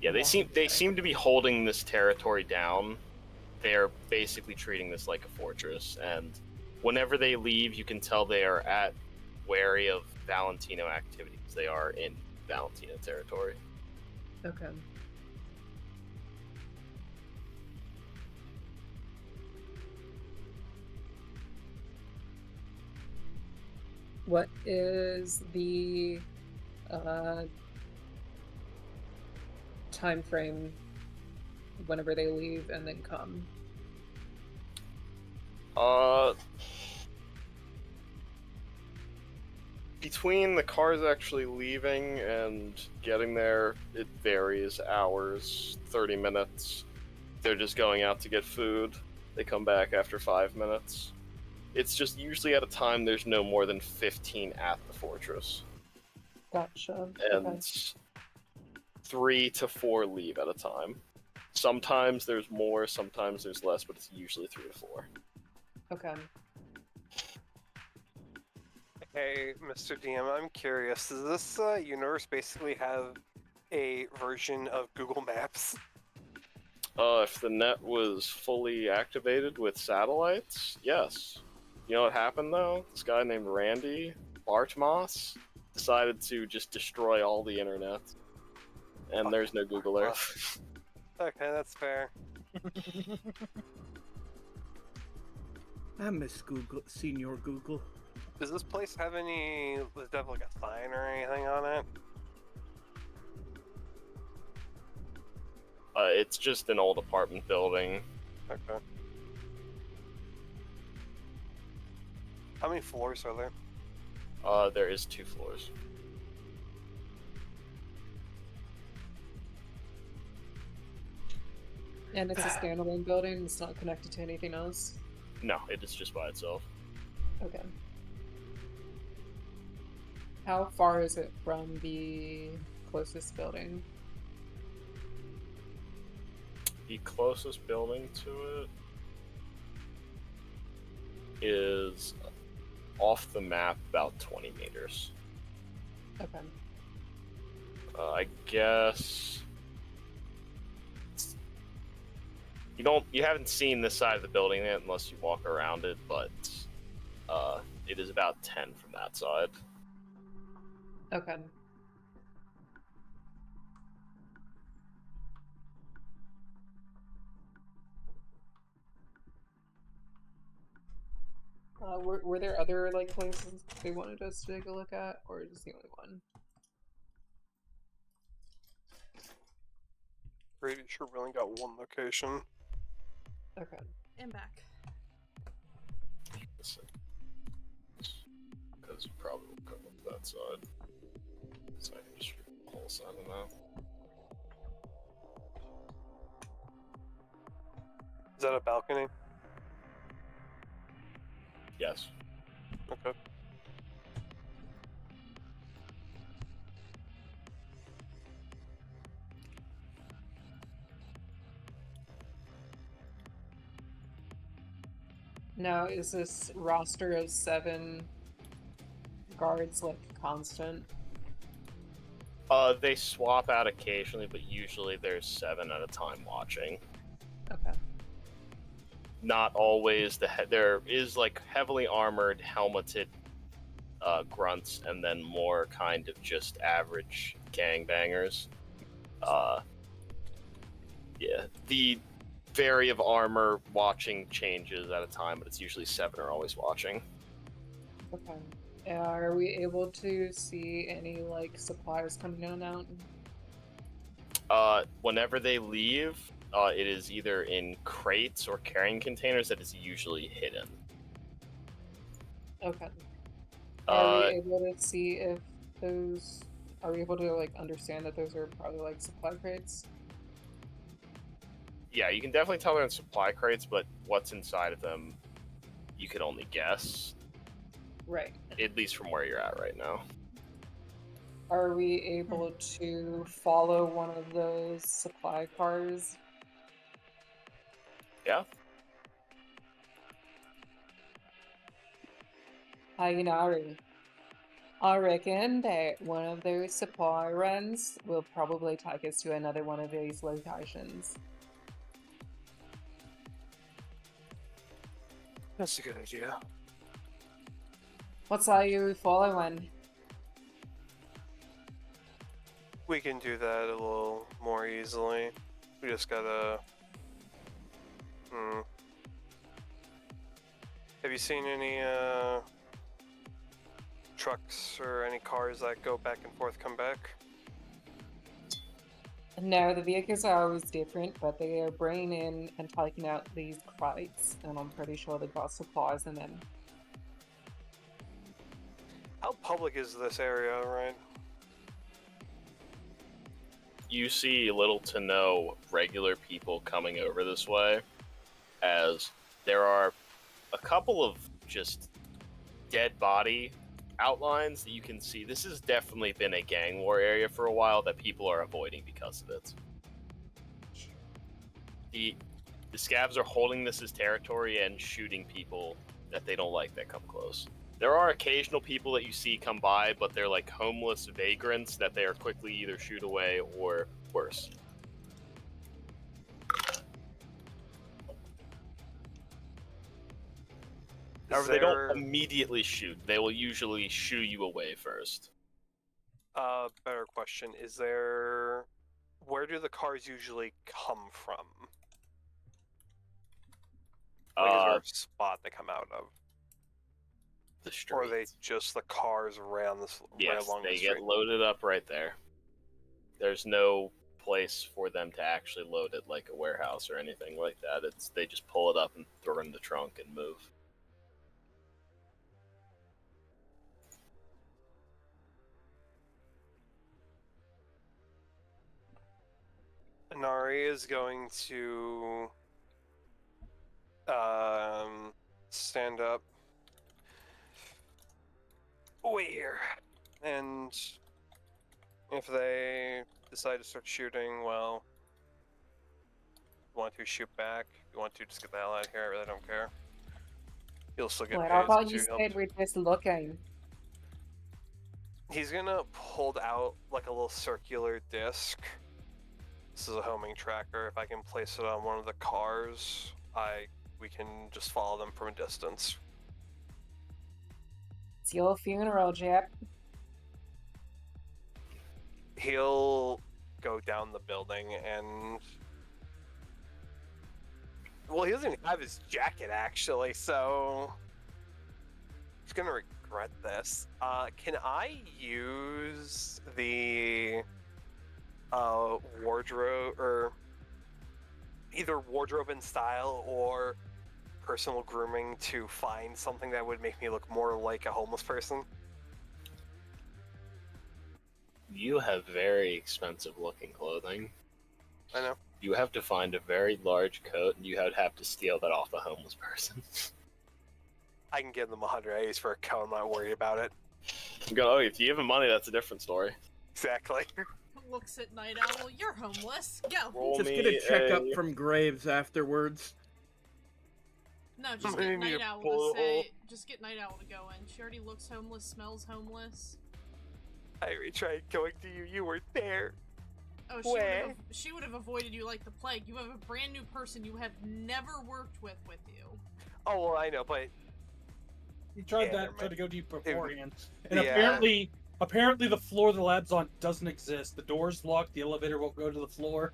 Yeah, they seem to be holding this territory down. They're basically treating this like a fortress, and whenever they leave, you can tell they are wary of Valentino activities. They are in Valentino territory. Okay. What is the time frame whenever they leave and then come? Between the cars actually leaving and getting there, it varies. Hours, 30 minutes. They're just going out to get food. They come back after 5 minutes. It's just usually at a time there's no more than 15 at the fortress. Gotcha. And Okay. 3 to 4 leave at a time. Sometimes there's more, sometimes there's less, but it's usually 3 to 4. Okay. Hey, Mr. DM, I'm curious. Does this universe basically have a version of Google Maps? If the net was fully activated with satellites, yes. You know what happened though? This guy named Randy Bartmoss decided to just destroy all the internet. And there's no Google Earth. Okay, that's fair. I miss Google, Senior Google. Does this place have any? Does it have like a sign or anything on it? It's just an old apartment building. Okay. How many floors are there? There is 2 floors. And it's a standalone building, it's not connected to anything else? No, it is just by itself. Okay. How far is it from the closest building? The closest building to it is off the map about 20 meters. Okay. I guess you haven't seen this side of the building yet unless you walk around it, but it is about 10 from that side. Okay. Were there other like places they wanted us to take a look at, or just the only one? Pretty sure we only got one location. Okay. And back. Because you probably will come up that side. So I can just read the whole side of the map. Is that a balcony? Yes. Okay. Now, is this roster of 7 guards like constant? They swap out occasionally, but usually there's 7 at a time watching. Okay. Not always. There is like heavily armored, helmeted grunts, and then more kind of just average gangbangers. Yeah, the vary of armor watching changes at a time, but it's usually 7 are always watching. Okay. Are we able to see any like supplies coming in and out? Whenever they leave, it is either in crates or carrying containers that is usually hidden. Okay. Are we able to see if those? Are we able to like understand that those are probably like supply crates? Yeah, you can definitely tell they're in supply crates, but what's inside of them, you could only guess. Right. At least from where you're at right now. Are we able to follow one of those supply cars? Yeah. I reckon that one of those supply runs will probably take us to another one of these locations. That's a good idea. What say you following? We can do that a little more easily. We just gotta... Have you seen any, trucks or any cars that go back and forth, come back? No, the vehicles are always different, but they are bringing in and taking out these crates, and I'm pretty sure they've got supplies in them. How public is this area, Ryan? You see little to no regular people coming over this way, as there are a couple of just dead body outlines that you can see. This has definitely been a gang war area for a while that people are avoiding because of it. The scavs are holding this as territory and shooting people that they don't like that come close. There are occasional people that you see come by, but they're like homeless vagrants that they are quickly either shoot away or worse. However, they don't immediately shoot. They will usually shoo you away first. Better question. Is there... Where do the cars usually come from? Like, is there a spot they come out of? The street. Or are they just the cars around this right Yes, along they the street? get loaded up right there. There's no place for them to actually load it like a warehouse or anything like that. They just pull it up and throw it in the trunk and move. Inari is going to stand up. Wait here. And if they decide to start shooting, well, you want to shoot back, you want to just get the hell out of here, I really don't care. You'll still get Well, paid how about you to help. stayed with this looking? He's gonna hold out like a little circular disc. This is a homing tracker. If I can place it on one of the cars, we can just follow them from a distance. It's your funeral, Jep. He'll go down the building and... Well, he doesn't even have his jacket, actually, so... He's gonna regret this. Can I use the... wardrobe, or... either wardrobe and style, or personal grooming to find something that would make me look more like a homeless person? You have very expensive looking clothing. I know. You have to find a very large coat, and you would have to steal that off a homeless person. I can give them 100 A's for a coat, I'm not worried about it. Go, oh, if you give him money, that's a different story. Exactly. Looks at Night Owl. You're homeless. Go. Roll Just me get a checkup a- from Graves afterwards. No, just Maybe get Night a Owl to bullet say. hole. Just get Night Owl to go in. She already looks homeless, smells homeless. I tried going to you, you weren't there. Oh, she would have avoided you like the plague. You have a brand new person you have never worked with you. Oh, well, I know, but... He tried Yeah, tried to go to you beforehand. And Yeah. apparently the floor the lab's on doesn't exist. The door's locked, the elevator won't go to the floor.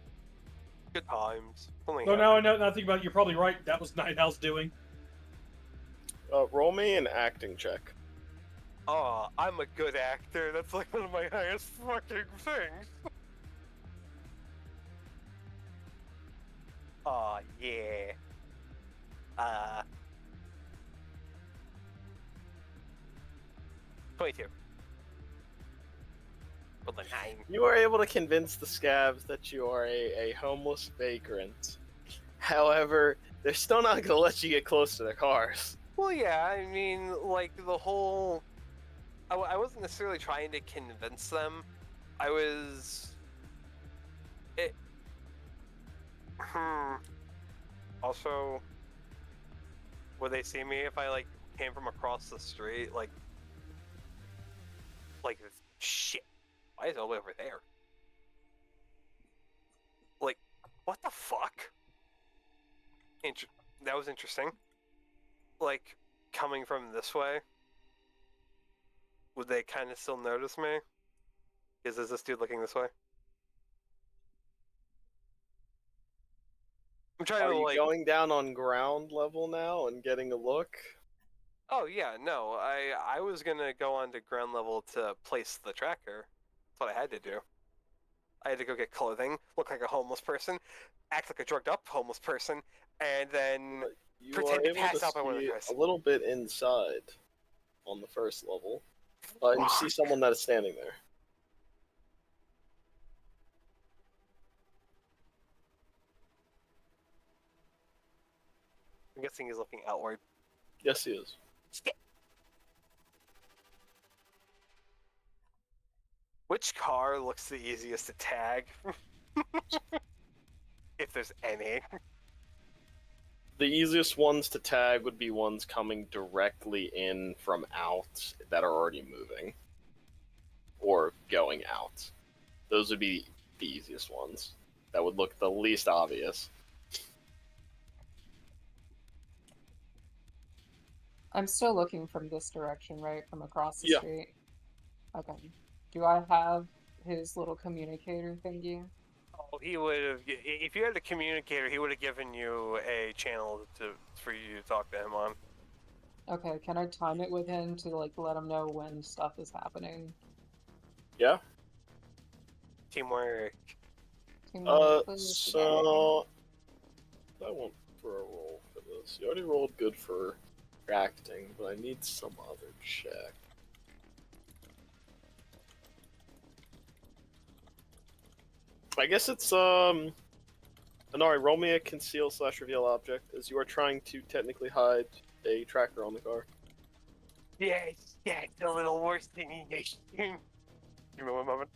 Good times. Only So now I know nothing about it. You're probably right. That was Night Owl's doing. roll me an acting check. Oh, I'm a good actor. That's like one of my highest fucking things. Oh, yeah. 22. Well, the 9. You are able to convince the scabs that you are a homeless vagrant. However, they're still not going to let you get close to their cars. Well, yeah, I mean, like, the whole... I wasn't necessarily trying to convince them. I was... Also, would they see me if I, like, came from across the street? Like, shit. Why is it all the way over there? Like, what the fuck? That was interesting. Like, coming from this way, would they kind of still notice me? Is this dude looking this way? I'm trying Are to, you like... going down on ground level now and getting a look? Oh, yeah, no. I was gonna go on to ground level to place the tracker. That's what I had to do. I had to go get clothing, look like a homeless person, act like a drugged up homeless person, and then You pretend are to able pass to out by one of the see guys. a little bit inside on the first level. And you see someone that is standing there. I'm guessing he's looking outward. Yes, he is. Which car looks the easiest to tag? If there's any. The easiest ones to tag would be ones coming directly in from out that are already moving. Or going out. Those would be the easiest ones. That would look the least obvious. I'm still looking from this direction, right? From across the Yeah. street. Okay. Do I have his little communicator thingy? he would have. If you had a communicator, he would have given you a channel for you to talk to him on. Okay, can I time it with him to like let him know when stuff is happening? Yeah. Teamwork. Teamwork, So I won't throw a roll for this. You already rolled good for acting, but I need some other check. I guess it's Anari, roll me a conceal/reveal object, as you are trying to technically hide a tracker on the car. Yeah, it's a little worse than you assume. Give me one moment.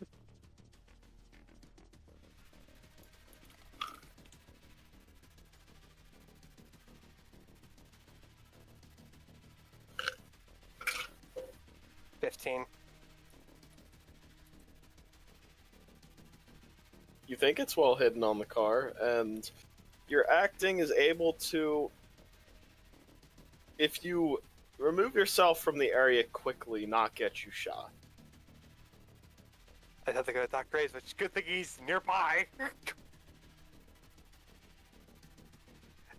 $15. You think it's well hidden on the car, and your acting is able to, if you remove yourself from the area quickly, not get you shot. I thought they were gonna talk crazy, but it's a good thing he's nearby.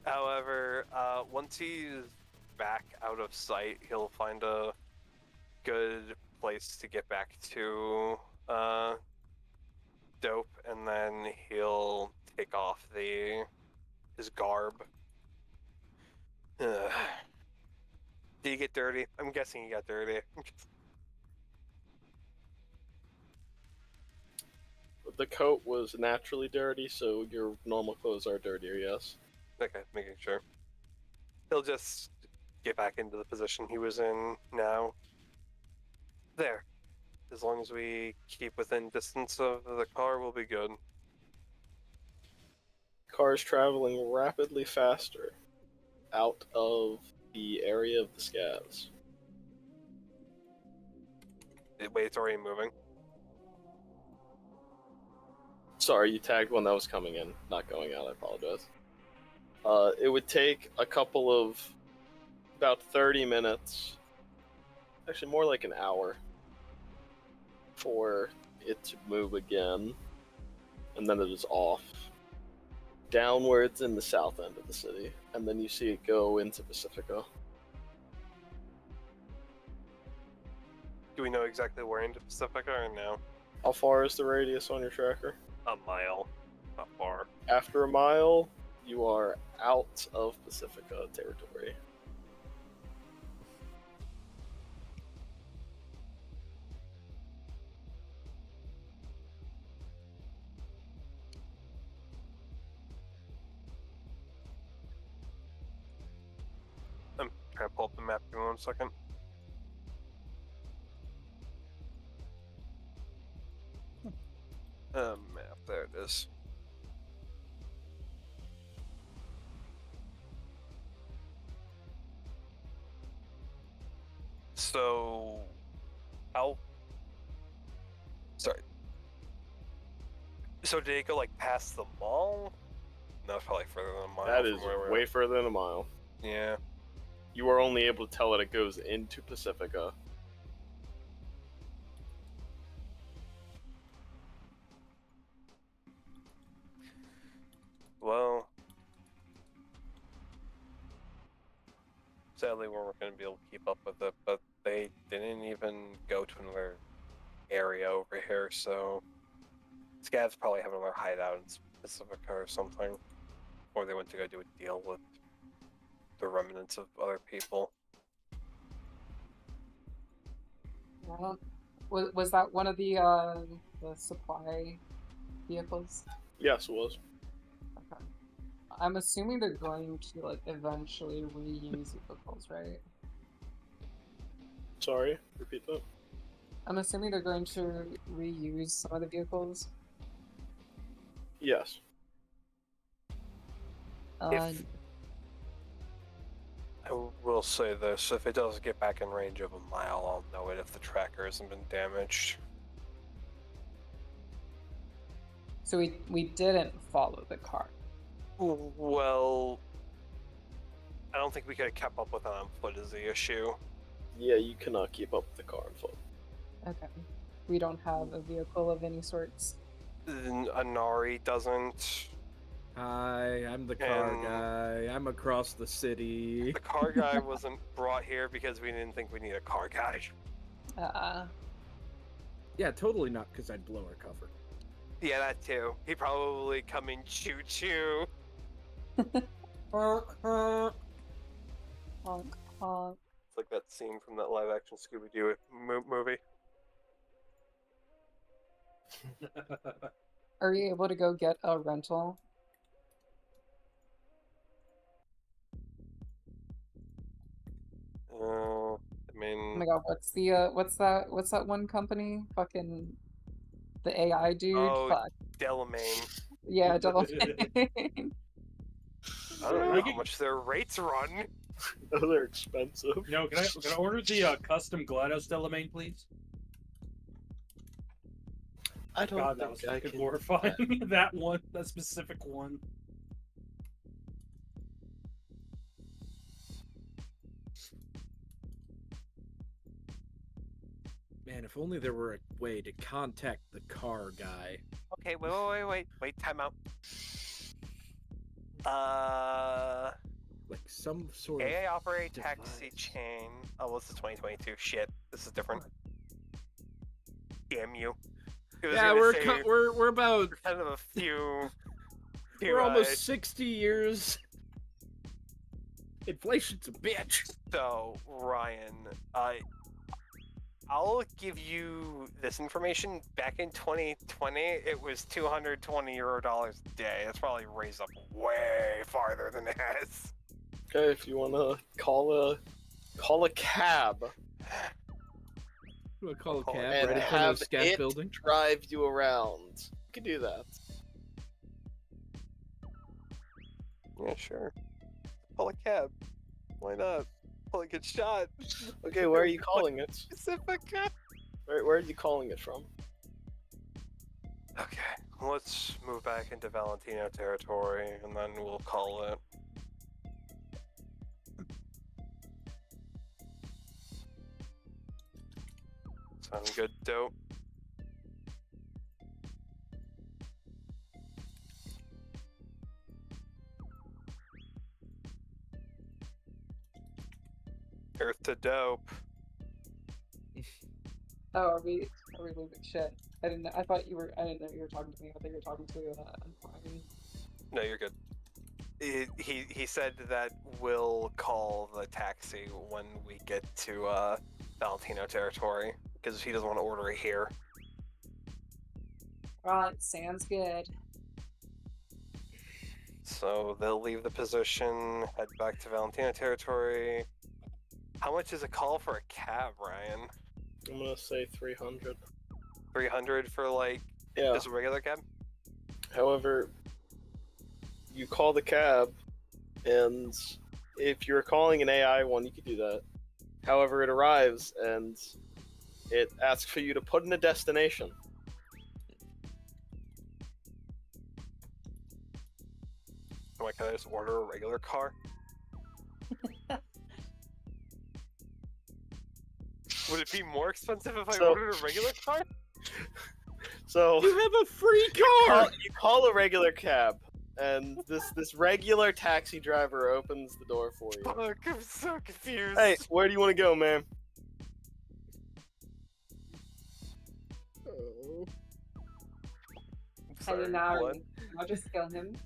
However, once he's back out of sight, he'll find a good place to get back to Dope, and then he'll take off his garb. Did he get dirty? I'm guessing he got dirty. The coat was naturally dirty, so your normal clothes are dirtier, yes. Okay, making sure. He'll just get back into the position he was in now. There. As long as we keep within distance of the car, we'll be good. Cars traveling rapidly faster out of the area of the scavs. Wait, it's already moving. Sorry, you tagged one that was coming in, not going out, I apologize. It would take a couple of about 30 minutes, actually more like an hour, for it to move again, and then it is off. Downwards in the south end of the city, and then you see it go into Pacifica. Do we know exactly where into Pacifica or no? How far is the radius on your tracker? A mile. Not far. After a mile, you are out of Pacifica territory. I'm trying to pull up the map. Give me 1 second. Map. There it is. So, how? Sorry. So did it go like past the mall? No, it's probably further than a mile. That is from where we're way at. further than a mile. Yeah. You are only able to tell that it goes into Pacifica. Well, sadly, we weren't going to be able to keep up with it, but they didn't even go to another area over here, so Scavs probably have another hideout in Pacifica or something. Or they went to go do a deal with the remnants of other people. Was that one of the supply vehicles? Yes, it was. Okay. I'm assuming they're going to like eventually reuse vehicles, right? Sorry, repeat that. I'm assuming they're going to reuse some of the vehicles. Yes. I will say this, if it does get back in range of a mile, I'll know it if the tracker hasn't been damaged. So we didn't follow the car. Well, I don't think we could have kept up with it on foot is the issue. Yeah, you cannot keep up with the car on foot. Okay. We don't have a vehicle of any sorts. Anari doesn't. Hi, I'm the car And- guy. I'm across the city. The car guy wasn't brought here because we didn't think we need a car guy. Yeah, totally not, because I'd blow our cover. Yeah, that too. He'd probably come in choo-choo. Honk, honk. It's like that scene from that live-action Scooby-Doo movie. Are you able to go get a rental? I Oh mean, my god, what's that one company? Fucking the AI dude? Oh, Fuck. Delamain. Yeah, double. I don't know how much their rates run. Oh, they're expensive. No, can I order the custom GLaDOS Delamain, please? I don't God, that was think I fucking can. horrifying. That specific one. Man, if only there were a way to contact the car guy. Okay, wait, time out. Like some sort of... AA operate taxi device. chain. Oh, well, this is 2022. Shit, this is different. Damn you. It was Yeah, gonna we're, say we're about... kind of a few... We're almost 60 years. Inflation's a bitch. So, Ryan, I'll give you this information. Back in 2020, it was €220 a day. That's probably raised up way farther than it has. Okay, if you wanna call a cab We'll call a call it- cab and right in front of have the scat it building. drive you around, you can do that. Yeah, sure. Call a cab. Why not? Probably get shot. Okay, where are you calling it? Pacifica. Where are you calling it from? Okay, let's move back into Valentino territory, and then we'll call it. Sound good, dope? Earth to dope. Oh, are we moving? Shit. I didn't know. I didn't know you were talking to me. I thought you were talking to Ryan. No, you're good. He said that we'll call the taxi when we get to Valentino territory, because he doesn't want to order it here. Right, sounds good. So they'll leave the position, head back to Valentino territory. How much is a call for a cab, Ryan? I'm gonna say 300. 300 for like Yeah. just a regular cab? However, you call the cab, and if you're calling an AI one, you could do that. However, it arrives and it asks for you to put in a destination. Why can't I just order a regular car? Would it be more expensive if I So- ordered a regular car? So You have a free car! you call a regular cab, and this regular taxi driver opens the door for you. Fuck, I'm so confused. Hey, where do you want to go, man? Oh. I'm Hey, sorry, now what? I'll just kill him.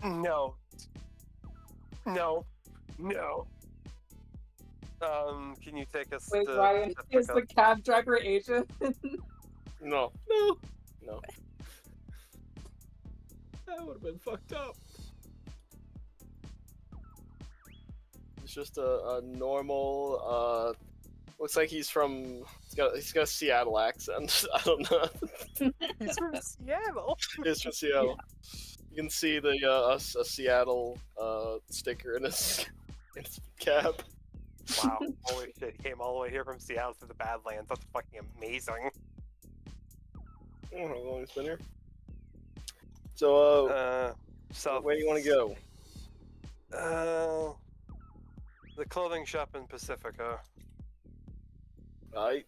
No. No. No. Can you take us Wait, to Ryan is the Pacifica? cab driver agent. No, No, no. that would have been fucked up. It's just a normal. Looks like he's from. He's got a Seattle accent. I don't know. He's from Seattle. He's from Seattle. You can see the a Seattle sticker in his cab. Wow, holy shit, he came all the way here from Seattle to the Badlands. That's fucking amazing. I don't know how long he's been here. So, So where do you want to go? The clothing shop in Pacifica. I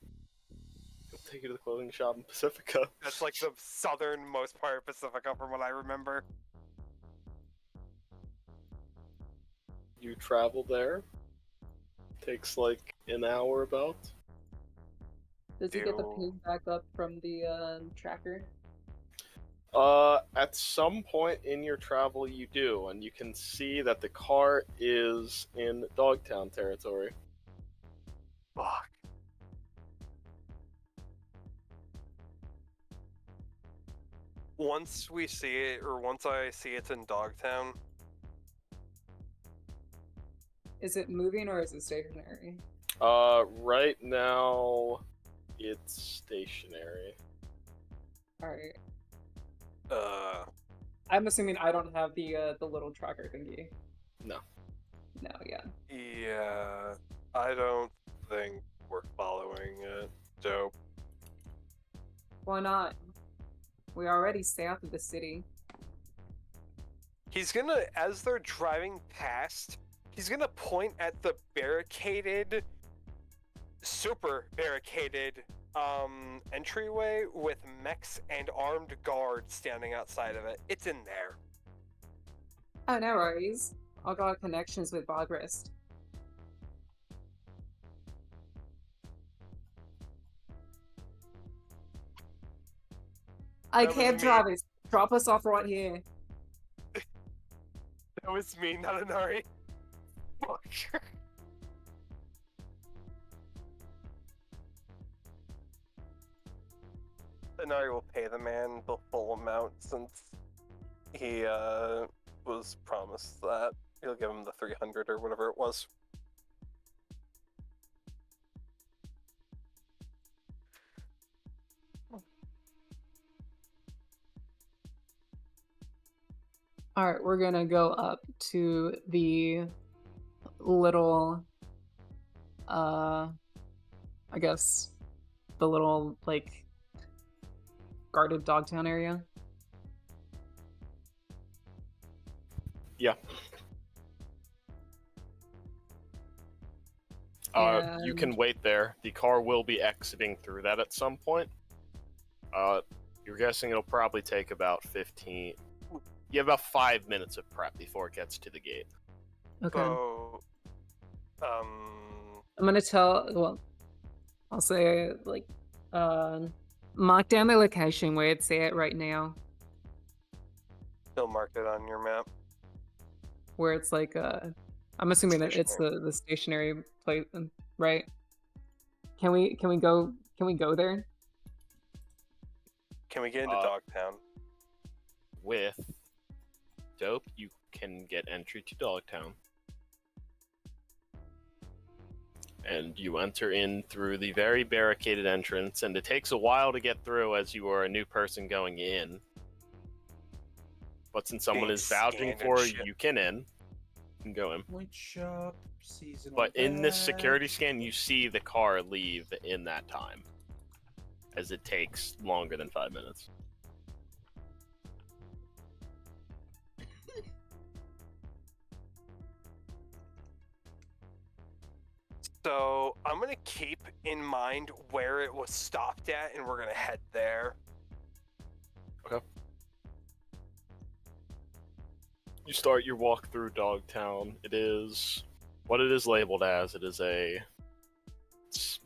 take you to the clothing shop in Pacifica. That's like the southernmost part of Pacifica from what I remember. You travel there. Takes like an hour about. Does he get the Ew. ping back up from the tracker? At some point in your travel you do, and you can see that the car is in Dogtown territory. Fuck. Once we see it, or once I see it's in Dogtown, Is it moving or is it stationary? Right now it's stationary. Alright. I'm I'm assuming I don't have the little tracker thingy. No. No, yeah. yeah, I don't think we're following it. Dope. Why not? We're already south of the city. He's gonna, as they're driving past, he's gonna point at the barricaded, super barricaded, entryway with mechs and armed guards standing outside of it. It's in there. Oh, no worries. I got connections with Bogrist. I That was cab me. drivers, drop us off right here. That was me, not Anari. Fuck. Anari will pay the man the full amount since he was promised that. He'll give him the 300 or whatever it was. Alright, we're gonna go up to the little, I guess, the little, like, guarded Dogtown area. Yeah. You can wait there. The car will be exiting through that at some point. You're guessing it'll probably take about 15. You have about 5 minutes of prep before it gets to the gate. Okay. So, I'm gonna tell, well, I'll say, like, mark down the location where it's at right now, he'll mark it on your map. where it's like, I'm assuming that it's the stationary place, right? Can we go there? Can we get into Uh, Dogtown? With Dope, you can get entry to Dogtown. And you enter in through the very barricaded entrance, and it takes a while to get through as you are a new person going in. But since someone Being is vouching scanned and for shit. you can go in. Point shop, seasonal. But in this bag. security scan, you see the car leave in that time, as it takes longer than 5 minutes. So I'm gonna keep in mind where it was stopped at, and we're gonna head there. Okay. You start your walk through Dogtown. It is what it is labeled as. It is it's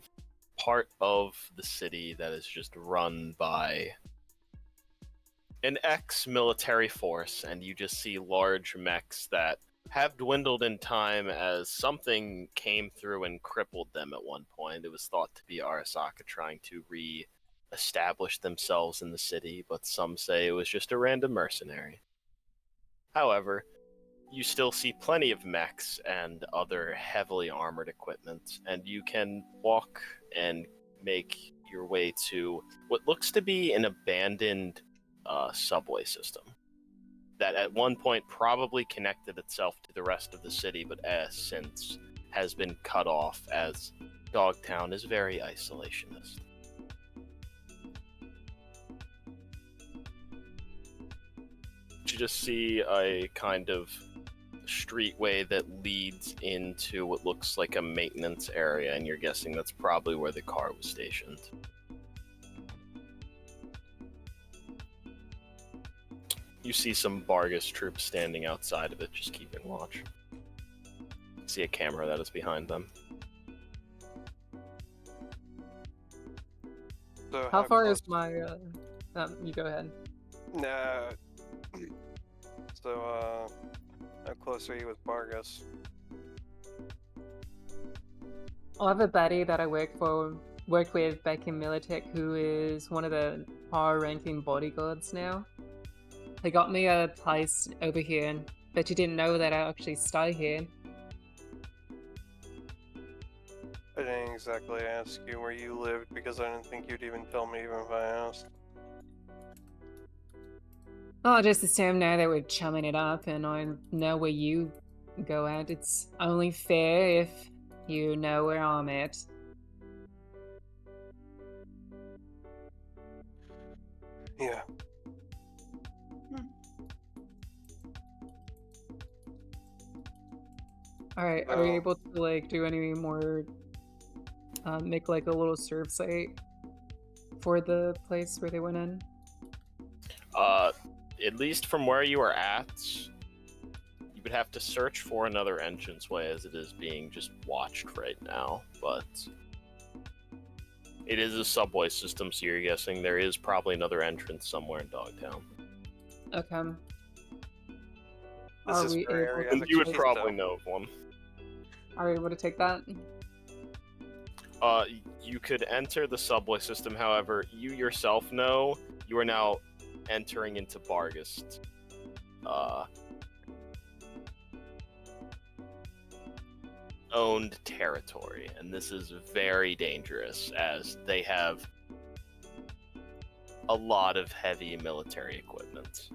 part of the city that is just run by an ex-military force, and you just see large mechs that have dwindled in time as something came through and crippled them at one point. It was thought to be Arasaka trying to re-establish themselves in the city, but some say it was just a random mercenary. However, you still see plenty of mechs and other heavily armored equipment, and you can walk and make your way to what looks to be an abandoned subway system that at one point probably connected itself to the rest of the city, but since has been cut off as Dogtown is very isolationist. You just see a kind of streetway that leads into what looks like a maintenance area, and you're guessing that's probably where the car was stationed. You see some Bargus troops standing outside of it, just keeping watch. See a camera that is behind them. So How far close- is my? You go ahead. Nah. So, how close are you with Vargas? I have a buddy that I worked with back in Militech who is one of the higher ranking bodyguards now. They got me a place over here, and bet you didn't know that I actually stay here. I didn't exactly ask you where you lived because I didn't think you'd even tell me even if I asked. Oh, I just assumed now that we're chumming it up and I know where you go at. It's only fair if you know where I'm at. Yeah. Alright, are we able to like do any more make like a little serve site for the place where they went in? At least from where you are at, you would have to search for another entranceway as it is being just watched right now, but it is a subway system, so you're guessing there is probably another entrance somewhere in Dogtown. Okay. This Are is we her able area. to And you would take- probably know of one. Are we able to take that? You could enter the subway system, however, you yourself know you are now entering into Bargast. Owned territory, and this is very dangerous as they have a lot of heavy military equipment.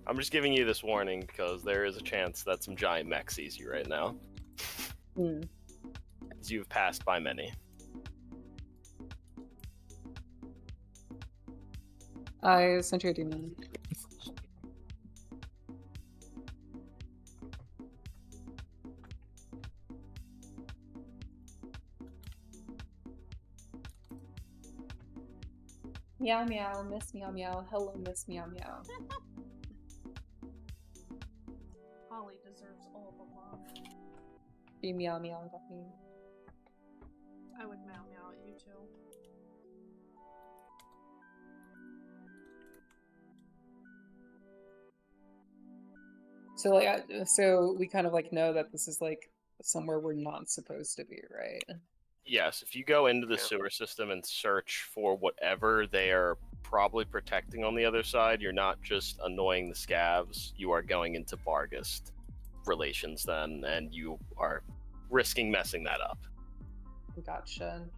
I'm just giving you this warning because there is a chance that some giant mech sees you right now, Hmm. as you've passed by many. I sent you a demon. Meow meow, Miss Meow Meow. Hello, Miss Meow Meow. Holly deserves all the love. Be meow meow at me. I would meow meow at you too. So like, so we kind of like know that this is like somewhere we're not supposed to be, right? Yes, if you go into the Yeah. sewer system and search for whatever they are probably protecting on the other side, you're not just annoying the scavs, you are going into Bargast relations then, and you are risking messing that up. Gotcha.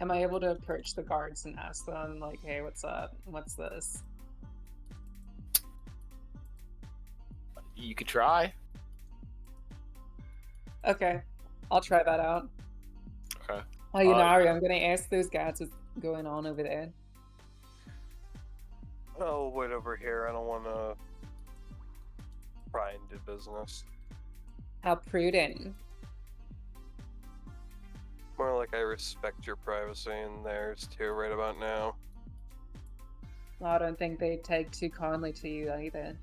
Am I able to approach the guards and ask them like, "Hey, what's up? What's this?" You could try. Okay, I'll try that out. Okay. Oh, you know, Ari, I'm gonna ask those guys what's going on over there. I'll wait over here. I don't want to pry into business. How prudent. More like I respect your privacy and theirs too, right about now. I don't think they take too kindly to you either.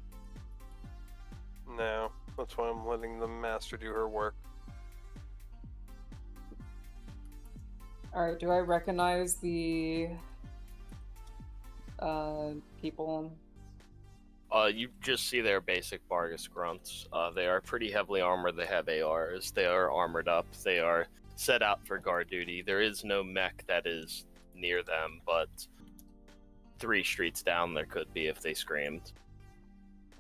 No, that's why I'm letting the master do her work. Alright, do I recognize the people? You just see their basic Bargus grunts. They are pretty heavily armored. They have ARs. They are armored up. They are set out for guard duty. There is no mech that is near them, but 3 streets down there could be if they screamed.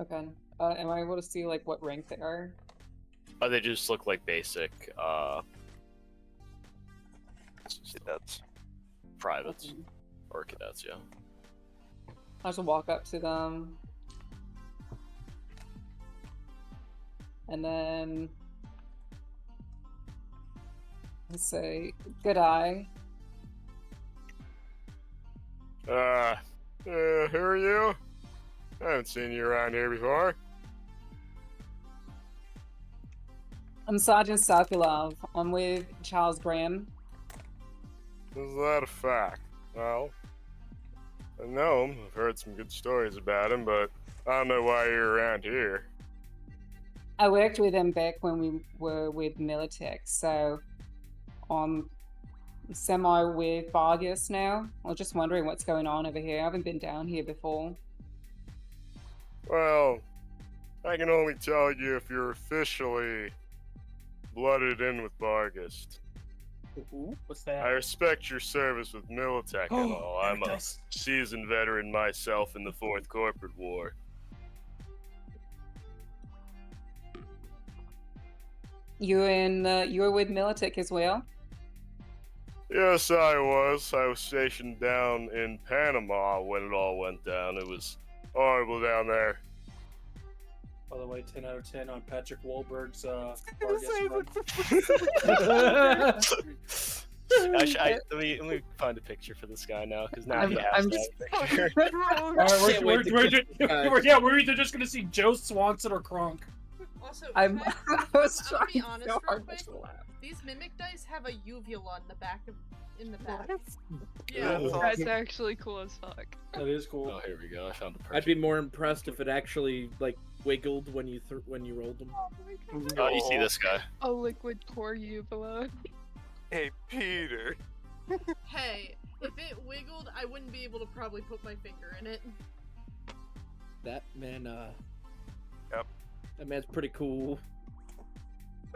Okay. Am I able to see like what rank they are? They just look like basic That's privates or cadets, yeah. I'll just walk up to them. And then I say, "Good eye." Who are you? I haven't seen you around here before. I'm Sergeant Sokolov. I'm with Charles Graham. Is that a fact? Well, I know him. I've heard some good stories about him, but I don't know why you're around here. I worked with him back when we were with Militech, so I'm semi with Vargas now. I was just wondering what's going on over here. I haven't been down here before. Well, I can only tell you if you're officially blooded in with Vargas. Ooh, what's I that? respect your service with Militech and all. I'm a Nice. seasoned veteran myself in the Fourth Corporate War. You were with Militech as well? Yes, I was. I was stationed down in Panama when it all went down. It was horrible down there. By the way, 10 out of 10 on Patrick Wahlberg's Vargas run. Let me find a picture for this guy now, because now I'm- he has I'm that just- picture. Can't wait to We're either just gonna see Joe Swanson or Kronk. Also, I'm can I was I'm gonna be trying honest so real hard quick. not to laugh. these mimic dice have a uvula in the back. Yeah, Ooh. That's actually cool as fuck. That is cool. Oh, here we go. I found a picture. I'd be more impressed if it actually like wiggled when you rolled them. Oh, you see this guy? A liquid core uvula. Hey, Peter. Hey, if it wiggled, I wouldn't be able to probably put my finger in it. That man, Yep. that man's pretty cool.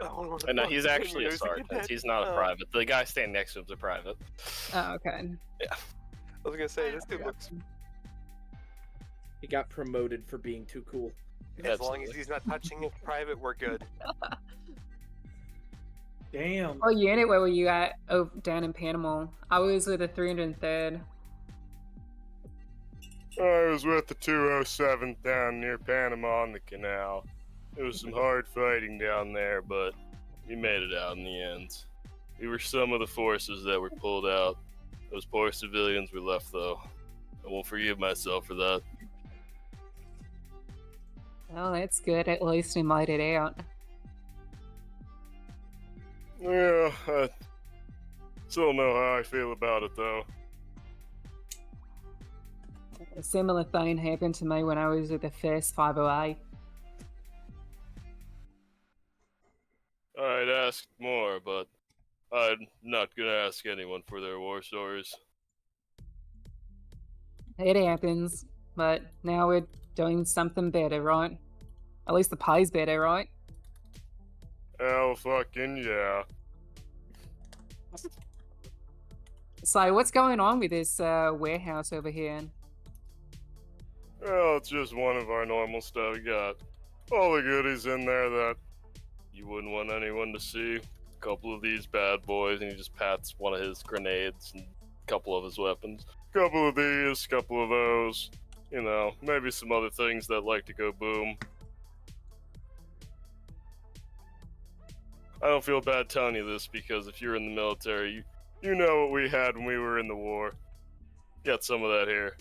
Oh, And no, he's fuck, actually a there's good sergeant. head. He's not a Oh. private. The guy standing next to him's a private. Oh, okay. I was gonna say, this dude looks. He got promoted for being too cool. As long as he's not touching his private, we're good. Damn. What unit where were you at? Oh, down in Panama. I was with the 303rd. I was with the 207th down near Panama on the canal. There was some hard fighting down there, but we made it out in the end. We were some of the forces that were pulled out. Those poor civilians were left, though. I won't forgive myself for that. Oh, that's good. At least we made it out. Yeah, I still know how I feel about it, though. A similar thing happened to me when I was with the first 508. I'd ask more, but I'm not gonna ask anyone for their war stories. It happens, but now we're doing something better, right? At least the pay's better, right? Hell fucking yeah. So, what's going on with this warehouse over here? Well, it's just one of our normal stuff. We got all the goodies in there that you wouldn't want anyone to see. A couple of these bad boys, and he just pats one of his grenades and a couple of his weapons. Couple of these, couple of those. You know, maybe some other things that like to go boom. I don't feel bad telling you this because if you're in the military, you know what we had when we were in the war. Got some of that here.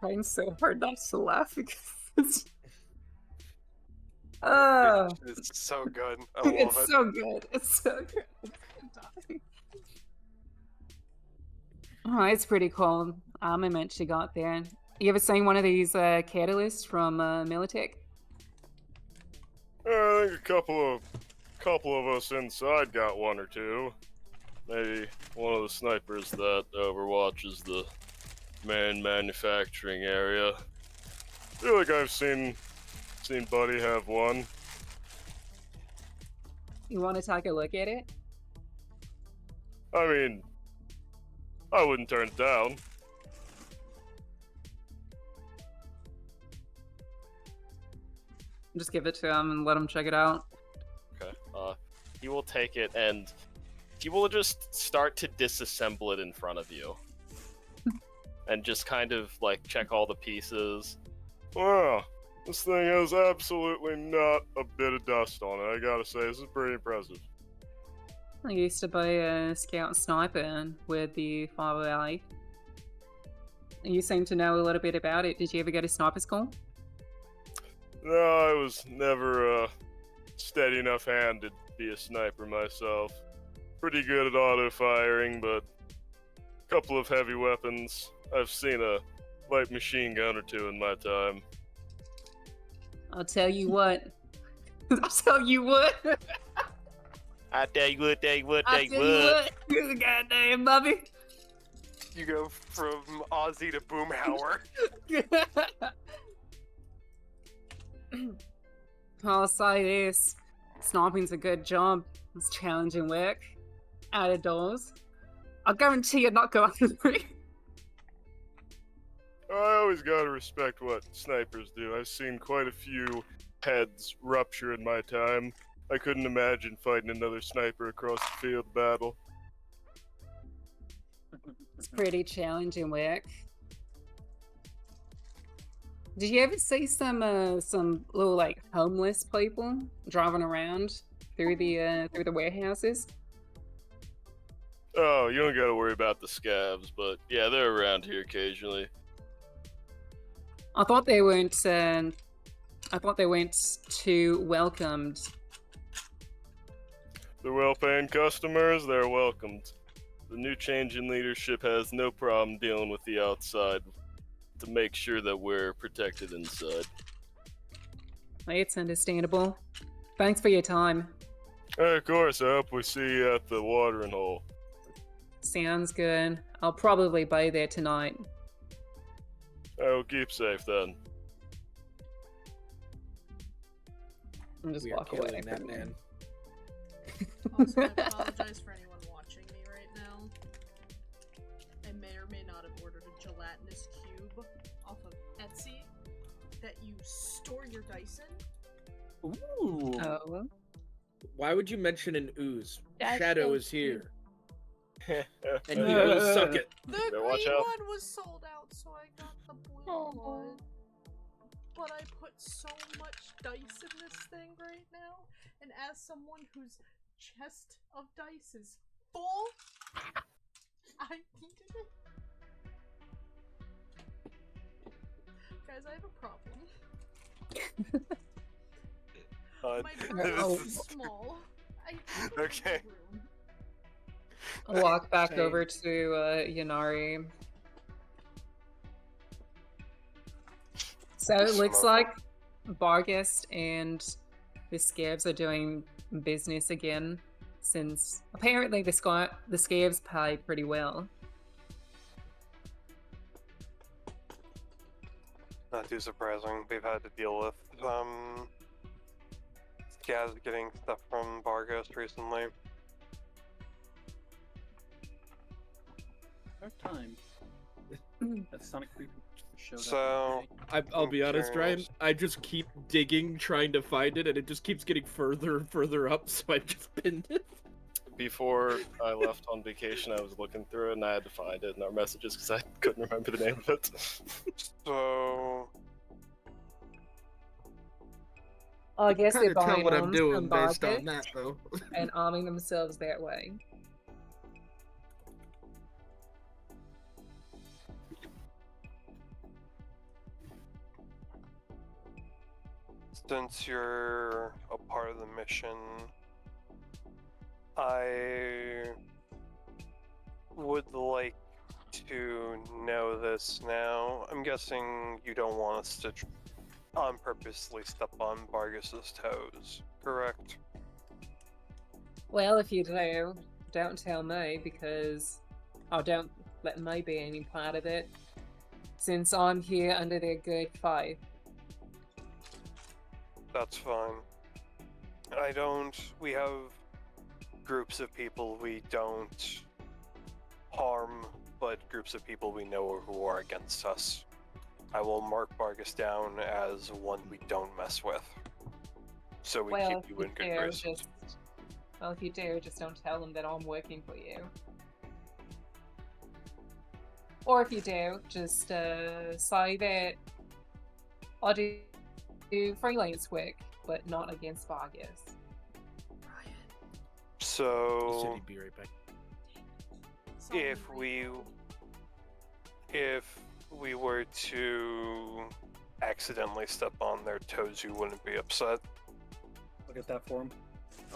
Trying so hard not to laugh because oh, It's so good. I love it's it. so good. It's so good. Oh, it's pretty cool. Armament she got there. You ever seen one of these catalysts from Militech? I think a couple of us inside got one or two. Maybe one of the snipers that overwatches the main manufacturing area. I feel like I've seen Buddy have one. You want to take a look at it? I mean, I wouldn't turn it down. Just give it to him and let him check it out. Okay. He will take it and he will just start to disassemble it in front of you. And just kind of like check all the pieces. Wow, this thing has absolutely not a bit of dust on it. I gotta say, this is pretty impressive. I used to be a scout sniper with the 508. You seem to know a little bit about it. Did you ever go to sniper school? No, I was never steady enough hand to be a sniper myself. Pretty good at auto firing, but Couple of heavy weapons. I've seen a light machine gun or two in my time. I'll tell you what. I'll tell you what. I tell you what, tell you what, I'll tell you what. You're the goddamn Bobby. You go from Ozzy to Boomhauer. I'll say this. Sniping's a good job. It's challenging work. Out of doors. I guarantee you're not going hungry. I always gotta respect what snipers do. I've seen quite a few heads rupture in my time. I couldn't imagine fighting another sniper across the field of battle. It's pretty challenging work. Did you ever see some little like homeless people driving around through the warehouses? Oh, you don't gotta worry about the scabs, but yeah, they're around here occasionally. I thought they weren't. I thought they weren't too welcomed. The well-paying customers, they're welcomed. The new change in leadership has no problem dealing with the outside to make sure that we're protected inside. It's understandable. Thanks for your time. Hey, of course, I hope we see you at the watering hole. Sounds good. I'll probably be there tonight. Oh, keep safe then. I'm just We are walk away. killing that man. Also, I apologize for anyone watching me right now. I may or may not have ordered a gelatinous cube off of Etsy that you store your dice in. Ooh. Oh. Why would you mention an ooze? That's Shadow so is here. Yeah, And you don't suck it. The Yeah, watch green out. one was sold out, so I got the blue one. But I put so much dice in this thing right now, and as someone whose chest of dice is full, I needed it. Guys, I have a problem. My room this is is- small. I have Okay. a room. I'll walk back Same. over to Yanari. So it looks Smoke. like Bargest and the Scabs are doing business again, since apparently the Scabs pay pretty well. Not too surprising. We've had to deal with Gaz getting stuff from Barghost recently. Our time. That Sonic Creeper showed up. So, I'll be honest, Ryan. curious. I just keep digging, trying to find it, and it just keeps getting further and further up, so I just pinned it. Before I left on vacation, I was looking through it and I had to find it in our messages because I couldn't remember the name of it. So, I guess Kind they're of tell buying what I'm arms doing from based Bargest on that, though. and arming themselves that way. since you're a part of the mission, I would like to know this now. I'm guessing you don't want us to on purposely step on Bargus's toes, correct? Well, if you do, don't tell me because or don't let me be any part of it, since I'm here under their good faith. That's fine. We have groups of people we don't harm, but groups of people we know who are against us. I will mark Bargus down as one we don't mess with. So we Well, keep you in good graces. If you do, just don't tell them that I'm working for you. Or if you do, just say that I do freelance work, but not against Vargas. Ryan. He said So he'd be right back. Solid if we were to accidentally step on their toes, you wouldn't be upset. I'll get that for him.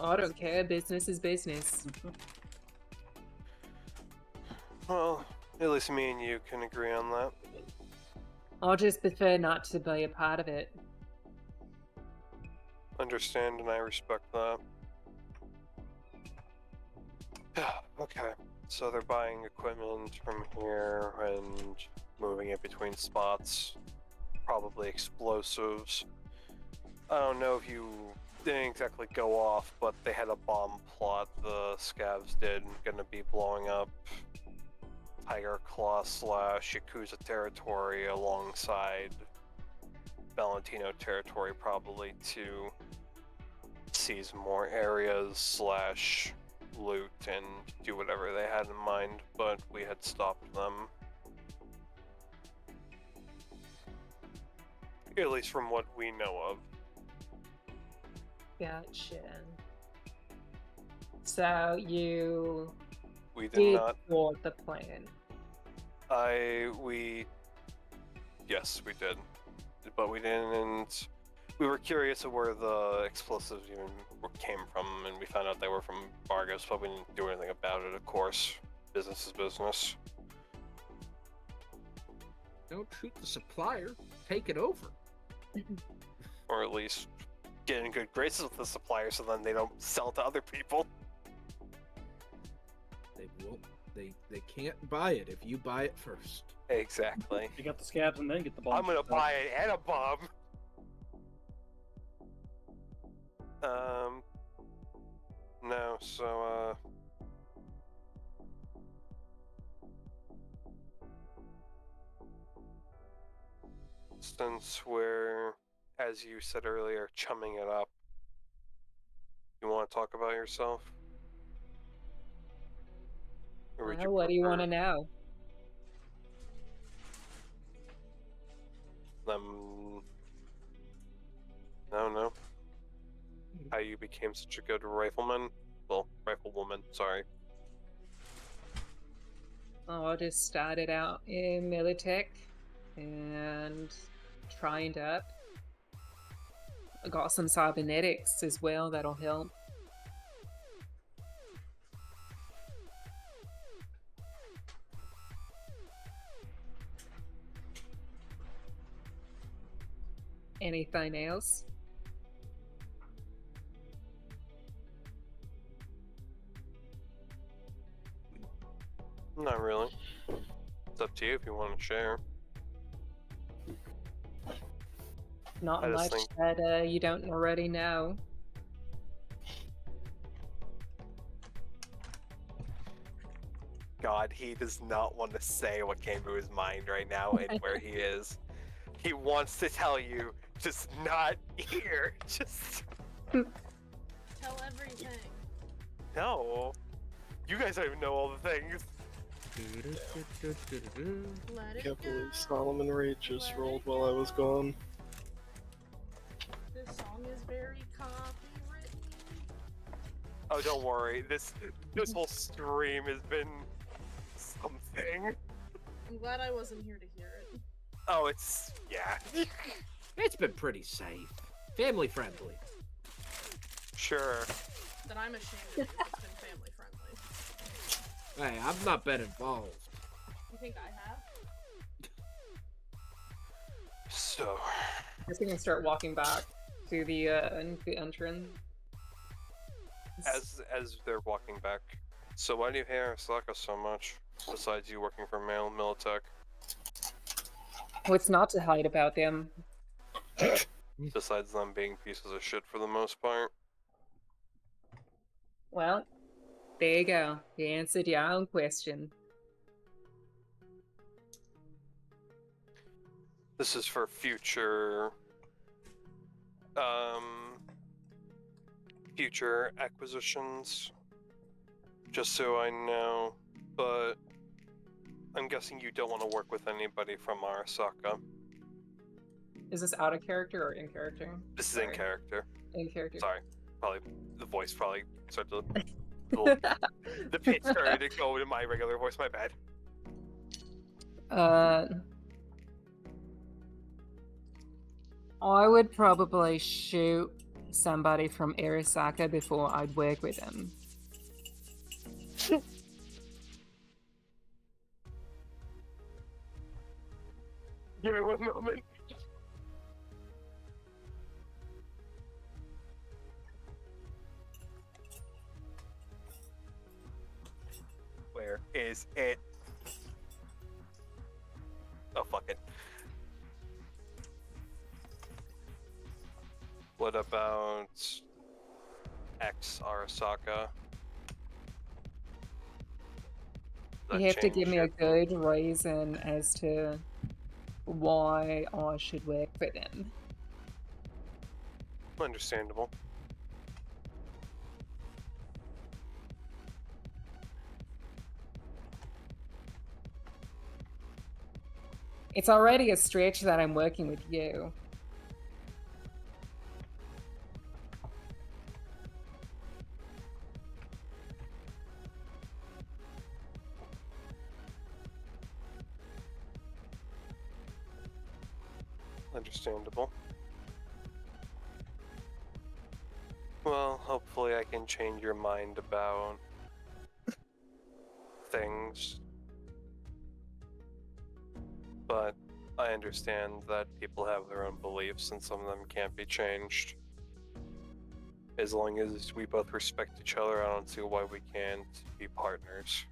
I don't care. Business is business. Well, At least me and you can agree on that. I'll just prefer not to be a part of it. Understand, and I respect that. Okay, so they're buying equipment from here and moving it between spots. Probably explosives. I don't know if you didn't exactly go off, but they had a bomb plot the scavs did, gonna be blowing up Tiger Claw / Yakuza territory alongside Valentino territory, probably to seize more areas / loot and do whatever they had in mind, but we had stopped them. At least from what we know of. Gotcha. So you We did did not. thwart the plan. Yes, we did. But we didn't. We were curious of where the explosives even came from, and we found out they were from Vargas, but we didn't do anything about it, of course. Business is business. Don't shoot the supplier. Take it over. Or at least get in good graces with the supplier so then they don't sell to other people. They won't. They can't buy it if you buy it first. Exactly. You got the scabs and then get the bomb. I'm gonna buy it and a bomb. No, so, since we're, as you said earlier, chumming it up, you want to talk about yourself? Or would Well, what do you want to prefer know? them? I don't know. How you became such a good rifleman? Well, riflewoman, sorry. Oh, I just started out in Militech and trained up. I got some cybernetics as well, that'll help. Anything else? Not really. It's up to you if you want to share. Not I just much think- that you don't already know. God, he does not want to say what came to his mind right now and where he is. He wants to tell you, just not here. Just Tell everything. no. You guys don't even know all the things. Let it Can't go. believe Solomon Rage just Let rolled it while I was go. gone. This song is very copywritten. Oh, don't worry. This whole stream has been something. I'm glad I wasn't here to hear it. Oh, it's yeah. It's been pretty safe. Family friendly. Sure. That I'm ashamed of it. It's been family friendly. Hey, I've not been involved. You think I have? So, I'm just gonna start walking back to the entrance. as they're walking back, so why do you hate Arasaka so much? Besides you working for Militech, What's not to hide about them? besides them being pieces of shit for the most part. Well, there you go. You answered your own question. This is for future, future acquisitions. Just so I know, but I'm guessing you don't want to work with anybody from Arasaka. Is this out of character or in character? This is in Sorry. character. In character. Sorry, probably the voice probably started to the pitch started to go to my regular voice. My bad. I would probably shoot somebody from Arasaka before I'd work with them. Give me one moment. Where is it? Oh, fuck it. What about X Arasaka? Does You that have to give change me your a good reason as to why I should work for them. Understandable. It's already a stretch that I'm working with you. Understandable. Well, hopefully I can change your mind about things. But I understand that people have their own beliefs and some of them can't be changed. As long as we both respect each other, I don't see why we can't be partners.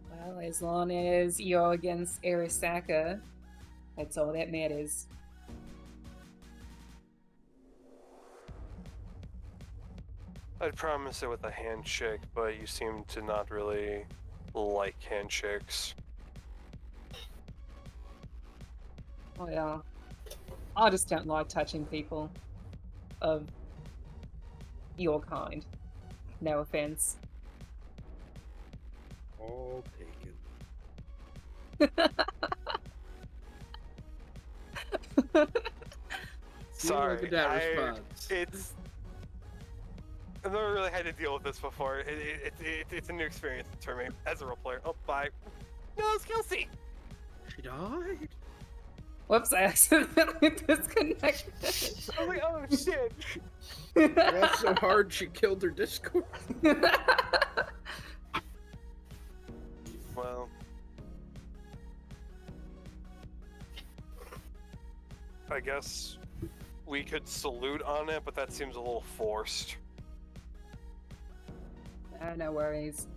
Well, as long as you're against Arasaka, that's all that matters. I'd promise it with a handshake, but you seem to not really like handshakes. Oh yeah. I just don't like touching people of your kind. No offense. All taken. Sorry, Look at that response. I've never really had to deal with this before. It's a new experience for me as a role player. Oh, bye. No, it's Kelsey! She died. Whoops, I accidentally disconnected. I was like, oh shit! That's so hard she killed her Discord. Well, I guess we could salute on it, but that seems a little forced. No worries.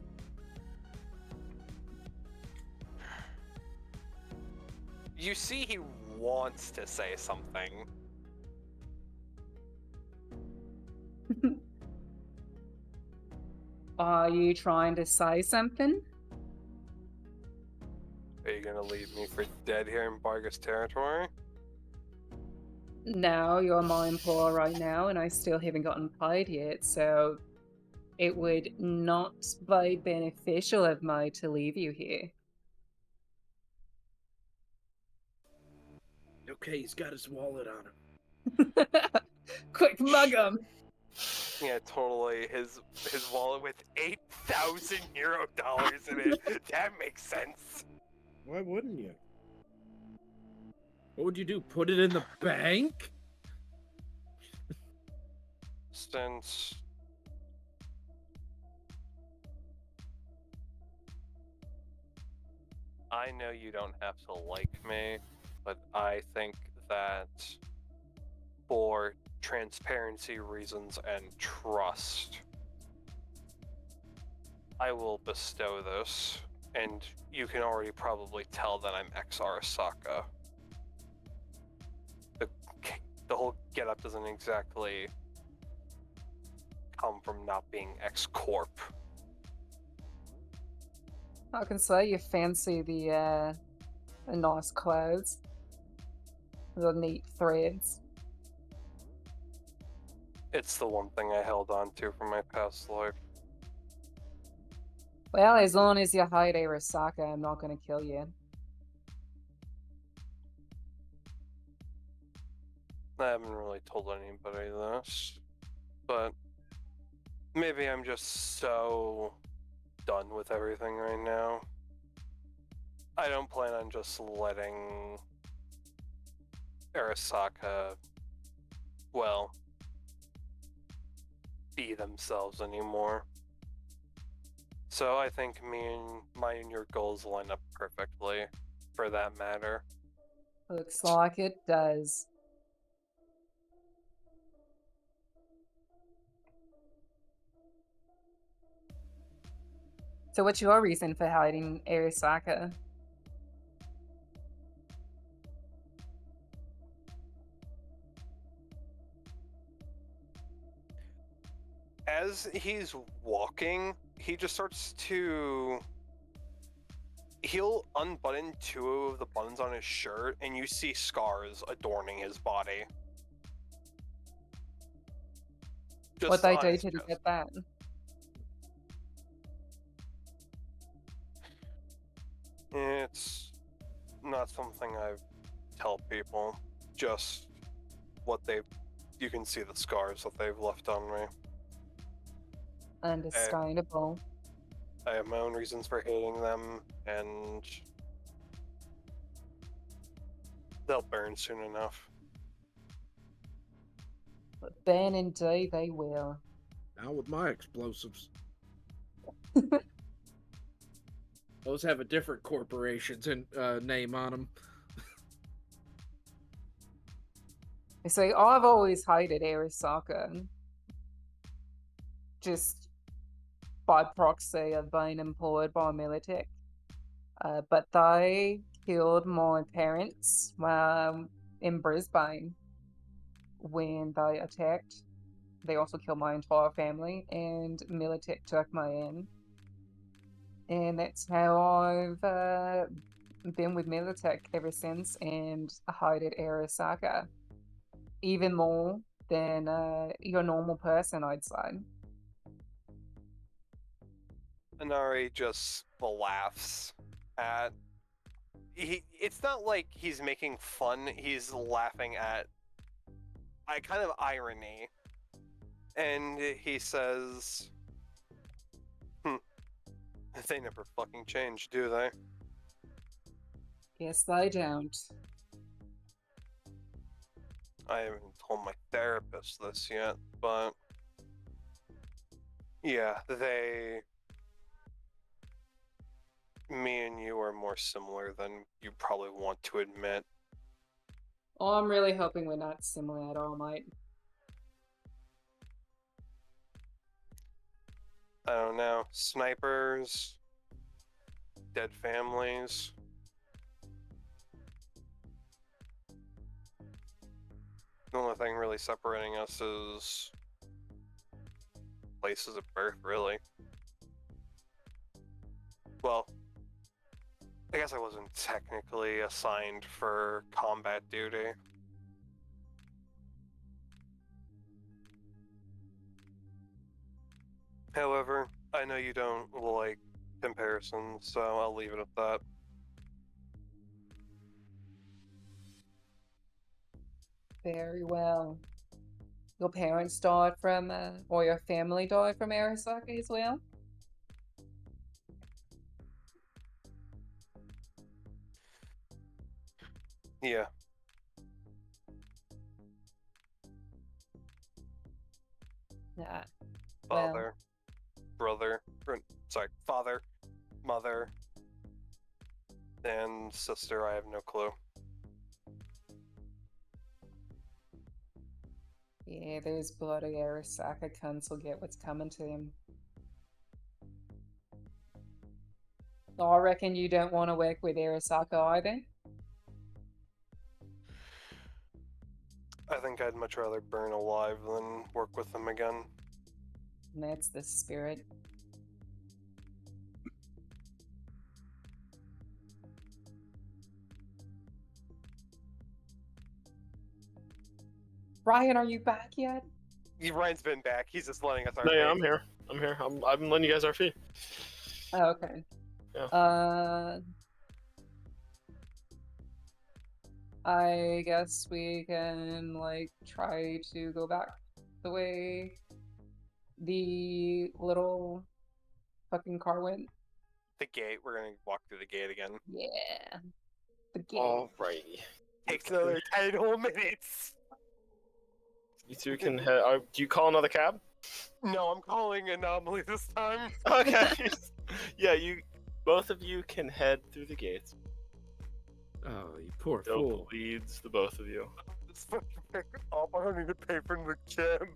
You see, he wants to say something. Are you trying to say something? Are you gonna leave me for dead here in Vargas territory? No, you're my employer right now, and I still haven't gotten paid yet, so it would not be beneficial of me to leave you here. Okay, he's got his wallet on him. Quick, mug him! Yeah, totally. His wallet with 8,000 euro dollars in it. That makes sense. Why wouldn't you? What would you do? Put it in the bank? Since I know you don't have to like me, but I think that for transparency reasons and trust, I will bestow this, and you can already probably tell that I'm ex Arasaka. The whole getup doesn't exactly come from not being ex Corp. I can say you fancy the nice clothes. The neat threads. It's the one thing I held on to from my past life. Well, as long as you hide Arasaka, I'm not gonna kill you. I haven't really told anybody this, but maybe I'm just so done with everything right now. I don't plan on just letting Arasaka, well, be themselves anymore. So I think mine and your goals line up perfectly, for that matter. Looks like it does. So what's your reason for hiding Arasaka? As he's walking, he just starts to... He'll unbutton 2 of the buttons on his shirt, and you see scars adorning his body. What they on do his to chest. get that? It's not something I tell people. Just what they... You can see the scars that they've left on me. Understandable. I have my own reasons for hating them, and they'll burn soon enough. But then indeed they will. Now with my explosives. Those have a different corporation's name on them. See, I've always hated Arasaka. Just by proxy of being employed by Militech. But they killed my parents in Brisbane when they attacked. They also killed my entire family, and Militech took me in. And that's how I've been with Militech ever since, and hated Arasaka. Even more than your normal person, I'd say. Inari just laughs at... It's not like he's making fun, he's laughing at kind of irony. And he says, they never fucking change, do they? Yes, they don't. I haven't told my therapist this yet, but yeah, me and you are more similar than you probably want to admit. Oh, I'm really hoping we're not similar at all, mate. I don't know, snipers, dead families. The only thing really separating us is places of birth, really. Well, I guess I wasn't technically assigned for combat duty. However, I know you don't like comparisons, so I'll leave it at that. Very well. Your parents died from, or your family died from Arasaka as well? Yeah. Yeah. Father, brother, father, mother, and sister, I have no clue. Yeah, those bloody Arasaka cunts will get what's coming to them. I reckon you don't want to work with Arasaka either. I think I'd much rather burn alive than work with them again. And that's the spirit. Ryan, are you back yet? Ryan's been back. He's just letting us. No, yeah, I'm here. I'm letting you guys RP. Oh, okay. Yeah. I guess we can, like, try to go back the way the little fucking car went. The gate. We're gonna walk through the gate again. Yeah. The gate. Alrighty. Takes another 10 whole minutes. You two can head. Do you call another cab? No, I'm calling Anomaly this time. Okay. Yeah, both of you can head through the gates. Oh, you poor Dope fool. leads the both of you. This fucking pick up. I don't need to pay for the gym.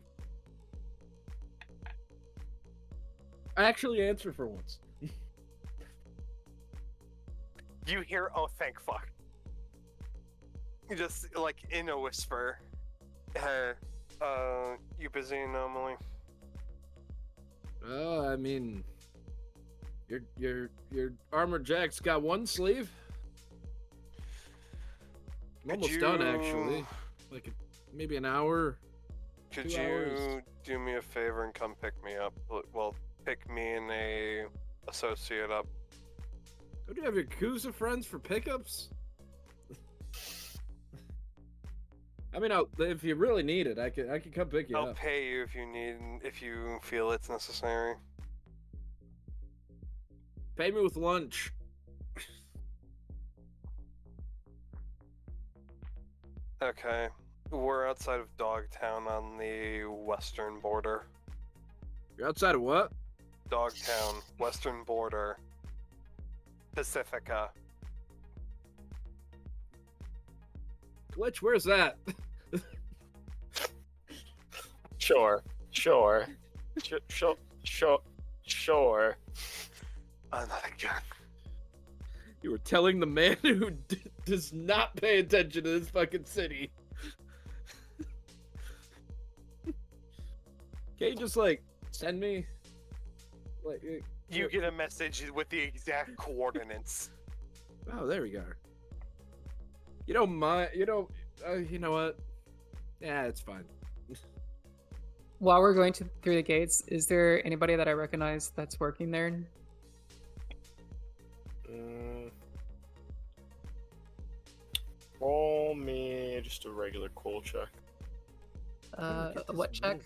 I actually answer for once. You hear, oh, thank fuck. You just, like, in a whisper. You busy, Anomaly? I mean, your armor jack's got one sleeve. I'm Could almost done, you- actually. Like, maybe an hour. Could 2 you hours. do me a favor and come pick me up? Well, pick me and a associate up. Don't you have Yakuza friends for pickups? I mean, if you really need it, I can come pick you I'll up. pay you if you feel it's necessary. Pay me with lunch. Okay. We're outside of Dogtown on the western border. You're outside of what? Dogtown, western border. Pacifica. Glitch, where's that? Sure. Not again. You were telling the man who does not pay attention to this fucking city. Can't you just, like, send me? Like, You get a message with the exact coordinates. oh, there we go. You don't mind, you know what? Yeah, it's fine. While we're going through the gates, is there anybody that I recognize that's working there? Roll me just a regular cool check. What check?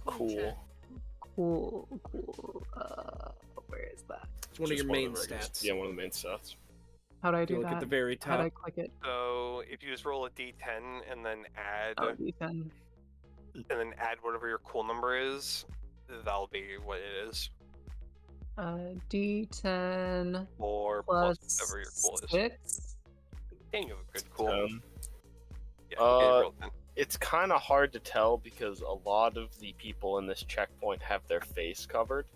Cool. Cool. Where is that? It's one of Just your main the regular- stats. Yeah, one of the main stats. How do I You do look that? at the very How do I top. click it? So if you just roll a d10 and then add Oh, D10. whatever your cool number is, that'll be what it is. D10 Or plus whatever your cool is. 6. Dang, you have a good cool. Um, Yeah, okay, roll 10. It's kind of hard to tell because a lot of the people in this checkpoint have their face covered.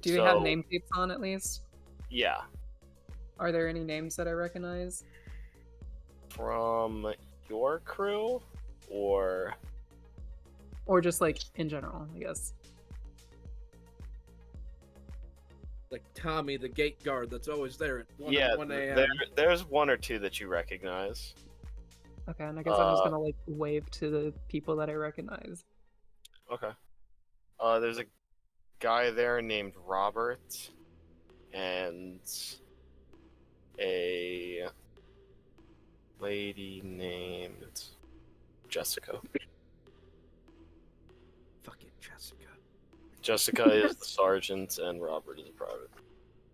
Do you have So- name tapes on at least? Yeah. Are there any names that I recognize? From your crew? Or... Or just like in general, I guess. Like Tommy, the gate guard that's always there at 1 yeah, 1 a.m. there's one or two that you recognize. Okay, and I guess I'm just gonna like wave to the people that I recognize. Okay. There's a guy there named Robert, and a lady named Jessica. Fucking Jessica. Jessica is the sergeant, and Robert is a private.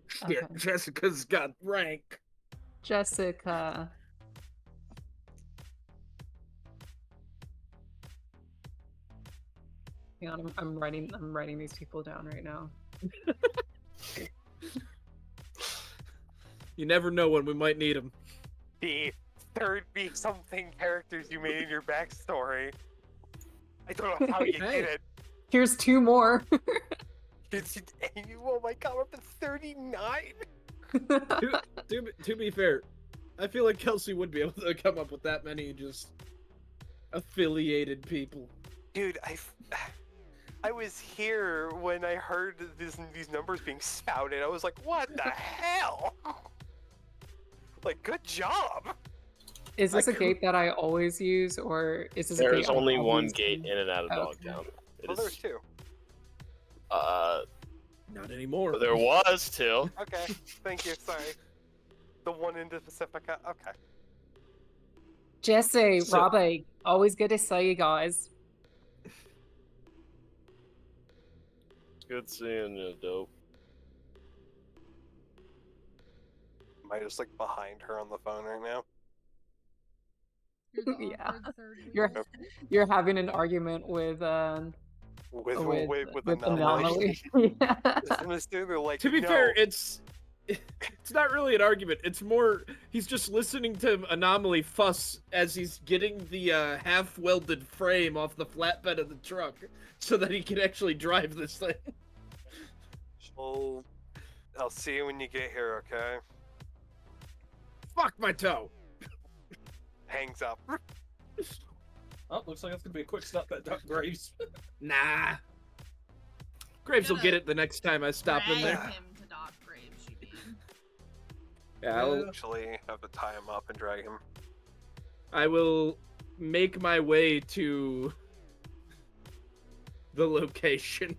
Shit, Okay. Jessica's got rank. Jessica. Hang on, I'm writing these people down right now. You never know when we might need them. The 30 something characters you made in your backstory. I don't know how you Hey. did it. Here's 2 more. Oh my god, we're up to 39? To be fair, I feel like Kelsey would be able to come up with that many just affiliated people. Dude, I was here when I heard these numbers being spouted. I was like, what the hell? Like, good job. Is this I a gate that I always use, or is this a There's gate I've only one always gate used? in and out of Oh, okay. Dogtown. It Well, there's is, 2. Not anymore. there was 2. Okay, thank you, sorry. The one into Pacifica, okay. Jesse, So- Robbie, always good to see you guys. Good seeing you, dope. Am I just like behind her on the phone right now? You're the Yeah. awkward third You're wheel. you're having an argument with With with anomaly. anomaly. Yeah. I'm assuming they're like, To be no. fair, it's It's not really an argument. It's more he's just listening to Anomaly fuss as he's getting the half-welded frame off the flatbed of the truck so that he can actually drive this thing. Well, I'll see you when you get here, okay? Fuck my toe. Hangs up. Oh, looks like that's gonna be a quick stop at Doc Graves. Nah. Graves will get it the next time I stop in Drag there. him to Doc Graves, you mean? Yeah, I'll, Actually, have to tie him up and drag him. I will make my way to the location.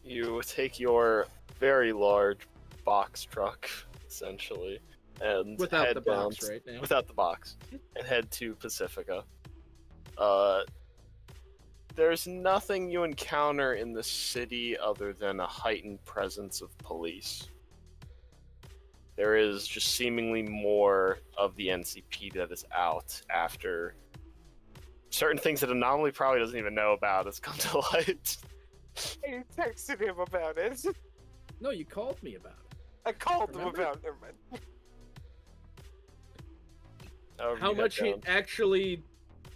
You take your very large box truck, essentially, and Without head the down box right now. without the box, and head to Pacifica. There's nothing you encounter in the city other than a heightened presence of police. There is just seemingly more of the NCP that is out after certain things that Anomaly probably doesn't even know about has come to light. I texted him about it. No, you called me about it. I called him Remember? about it. Never mind. However How you head much down. it actually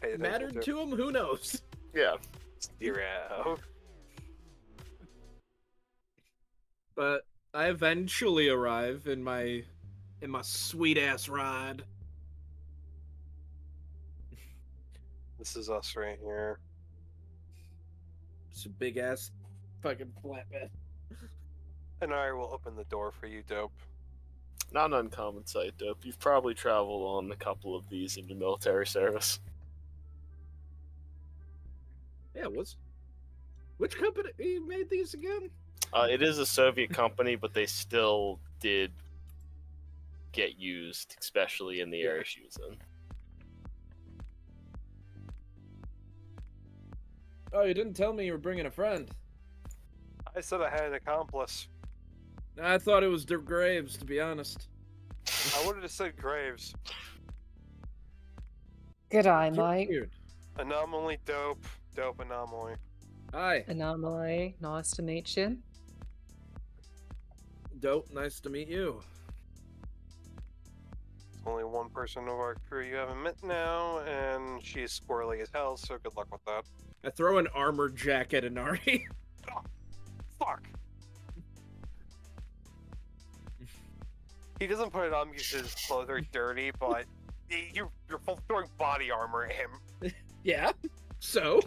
Pay attention mattered to him, who knows? Yeah. 0. But I eventually arrive in my sweet ass ride. This is us right here. It's a big ass fucking flatbed. And I will open the door for you, Dope. Not an uncommon sight, Dope. You've probably traveled on a couple of these in your military service. Yeah, which company made these again? It is a Soviet company, but they still did get used, especially in the area she was in. Oh, you didn't tell me you were bringing a friend. I said I had an accomplice. I thought it was Dirk Graves, to be honest. I would have just said Graves. G'day, mate. Weird. Anomaly, Dope. Dope Anomaly. Hi, Anomaly, nice to meet you. Dope. Nice to meet you. Only one person of our crew you haven't met now, and she's squirrely as hell, so good luck with that. I throw an armor jacket at Inari. Oh, fuck! He doesn't put it on because his clothes are dirty, but you're throwing body armor at him. Yeah. So,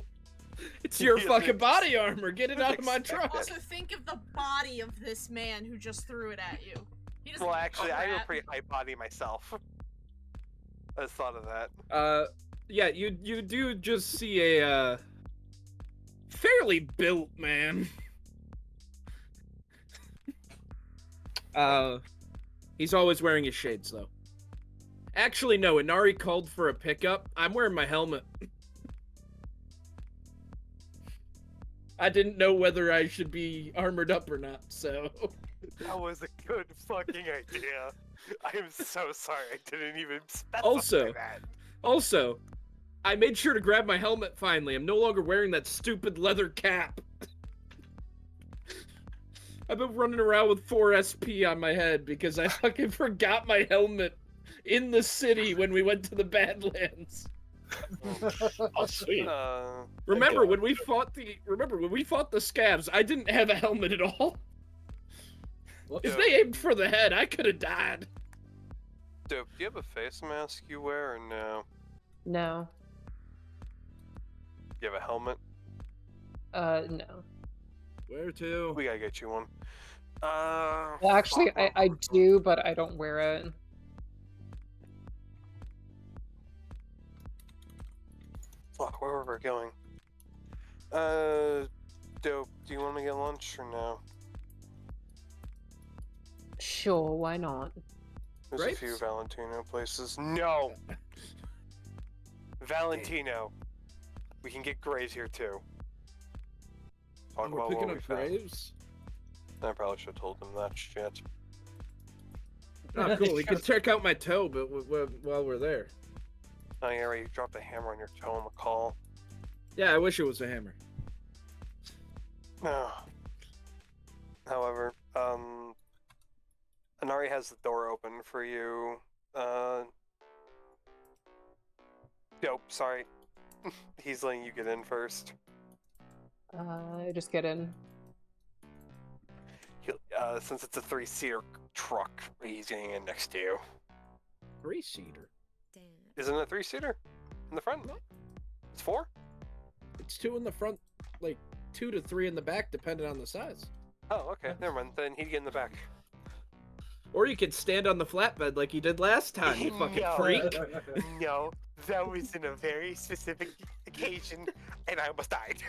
it's your Yes, fucking it's- body armor. Get it out of my Expect truck. Also, think of the body of this man who just threw it at you. He doesn't Well, give a actually, I have a crap. pretty high body myself. I just thought of that. Yeah, you do just see a fairly built man. He's always wearing his shades though. Actually, no, Inari called for a pickup. I'm wearing my helmet. I didn't know whether I should be armored up or not, so That was a good fucking idea. I am so sorry I didn't even specify Also- that. also, I made sure to grab my helmet finally. I'm no longer wearing that stupid leather cap. I've been running around with 4 SP on my head because I fucking forgot my helmet in the city when we went to the Badlands. Oh, sweet. Remember Okay. when we fought the scabs, I didn't have a helmet at all. If they aimed for the head, I could have died. Dope, do you have a face mask you wear or no? No. Do you have a helmet? No. Where to? We gotta get you one. Well, actually, I do, but I don't wear it. Fuck, where were we going? Dope, do you want to get lunch or no? Sure, why not? There's a few Grapes? Valentino places. No! Valentino. We can get Graves here too. Talk We're about picking what we up found. Graves. I probably should have told them that shit. Oh, cool. We can check out my toe, but while we're there. Oh yeah, right, you dropped a hammer on your toe on the call. Yeah, I wish it was a hammer. No. However, Inari has the door open for you. Nope, sorry. He's letting you get in first. Just get in. Since it's a 3-seater truck, he's getting in next to you. 3-seater. Isn't it a 3-seater? In the front? It's 4? It's 2 in the front, like 2 to 3 in the back, depending on the size. Oh, okay. Never mind. Then he'd get in the back. Or you could stand on the flatbed like you did last time, you fucking No. freak. No, that was in a very specific occasion, and I almost died.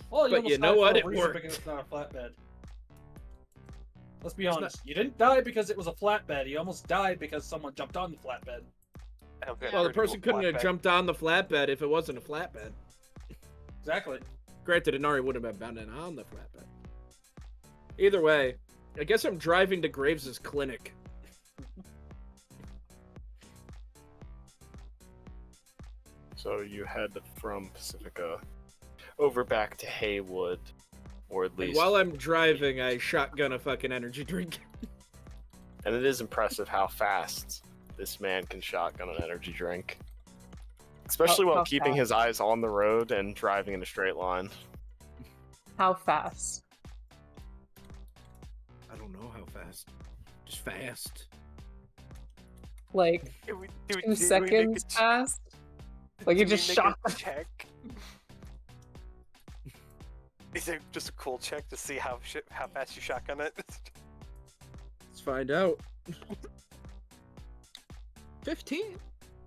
Well, But almost you know died for what? a It reason worked. Because it's not a flatbed. Let's be It's honest. You didn't die because it was a flatbed. You almost died because someone jumped on the flatbed. Okay, Well, the pretty person cool couldn't have flatbed. jumped on the flatbed if it wasn't a flatbed. Exactly. Granted, Inari would have been on the flatbed. Either way, I guess I'm driving to Graves' clinic. So you head from Pacifica over back to Haywood, or at And least. while I'm driving, I shotgun a fucking energy drink. And it is impressive how fast this man can shotgun an energy drink. Especially while How keeping fast? his eyes on the road and driving in a straight line. How fast? I don't know how fast. Just fast. Like Do we 2 make a seconds check? past? Like you Do we just make shot. a check? Is it just a cool check to see how fast you shotgun it? Let's find out. 15.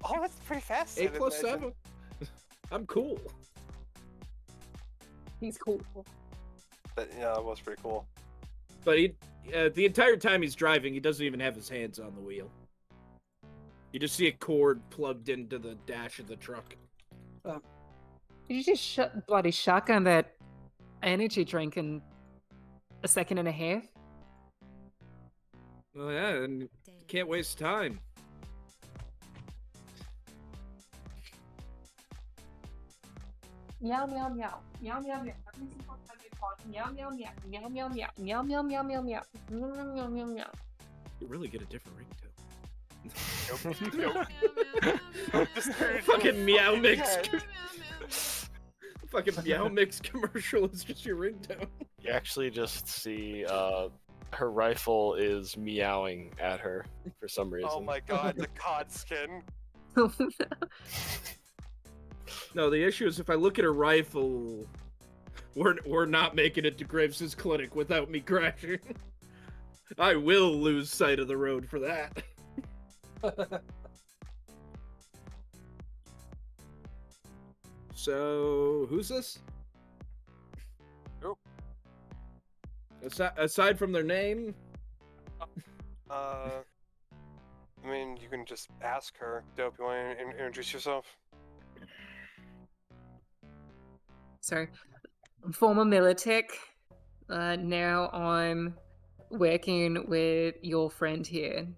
Oh, that's pretty fast. 8 I'd plus imagine. 7. I'm cool. He's cool. But, yeah, that was pretty cool. But he, the entire time he's driving, he doesn't even have his hands on the wheel. You just see a cord plugged into the dash of the truck. Did you just bloody shotgun that energy drink in a second and a half? Oh yeah, and you can't waste time. Meow meow meow. Meow meow meow. Every single time you talk, meow meow meow. Meow meow meow. Meow meow meow meow meow. Meow meow meow meow. You really get a different ringtone. Fucking Meow Mix. Fucking Meow Mix commercial is just your ringtone. You actually just see her rifle is meowing at her for some reason. Oh my god, the cod skin. No, the issue is if I look at her rifle, we're not making it to Graves' clinic without me crashing. I will lose sight of the road for that. So, who's this? Who? Aside from their name, I mean, you can just ask her. Dope, you want to introduce yourself? Sorry. I'm former Militech. Now I'm working with your friend here.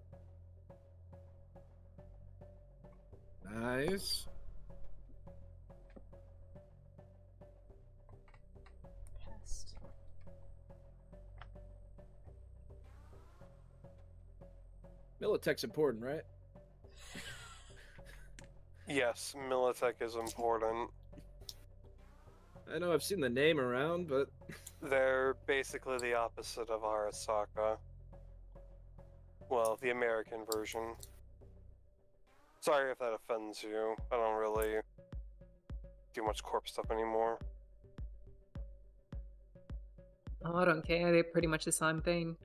nice. Pest. Militech's important, right? Yes, Militech is important. I know I've seen the name around, but They're basically the opposite of Arasaka. Well, the American version. Sorry if that offends you. I don't really do much corp stuff anymore. Oh, I don't care. They're pretty much the same thing.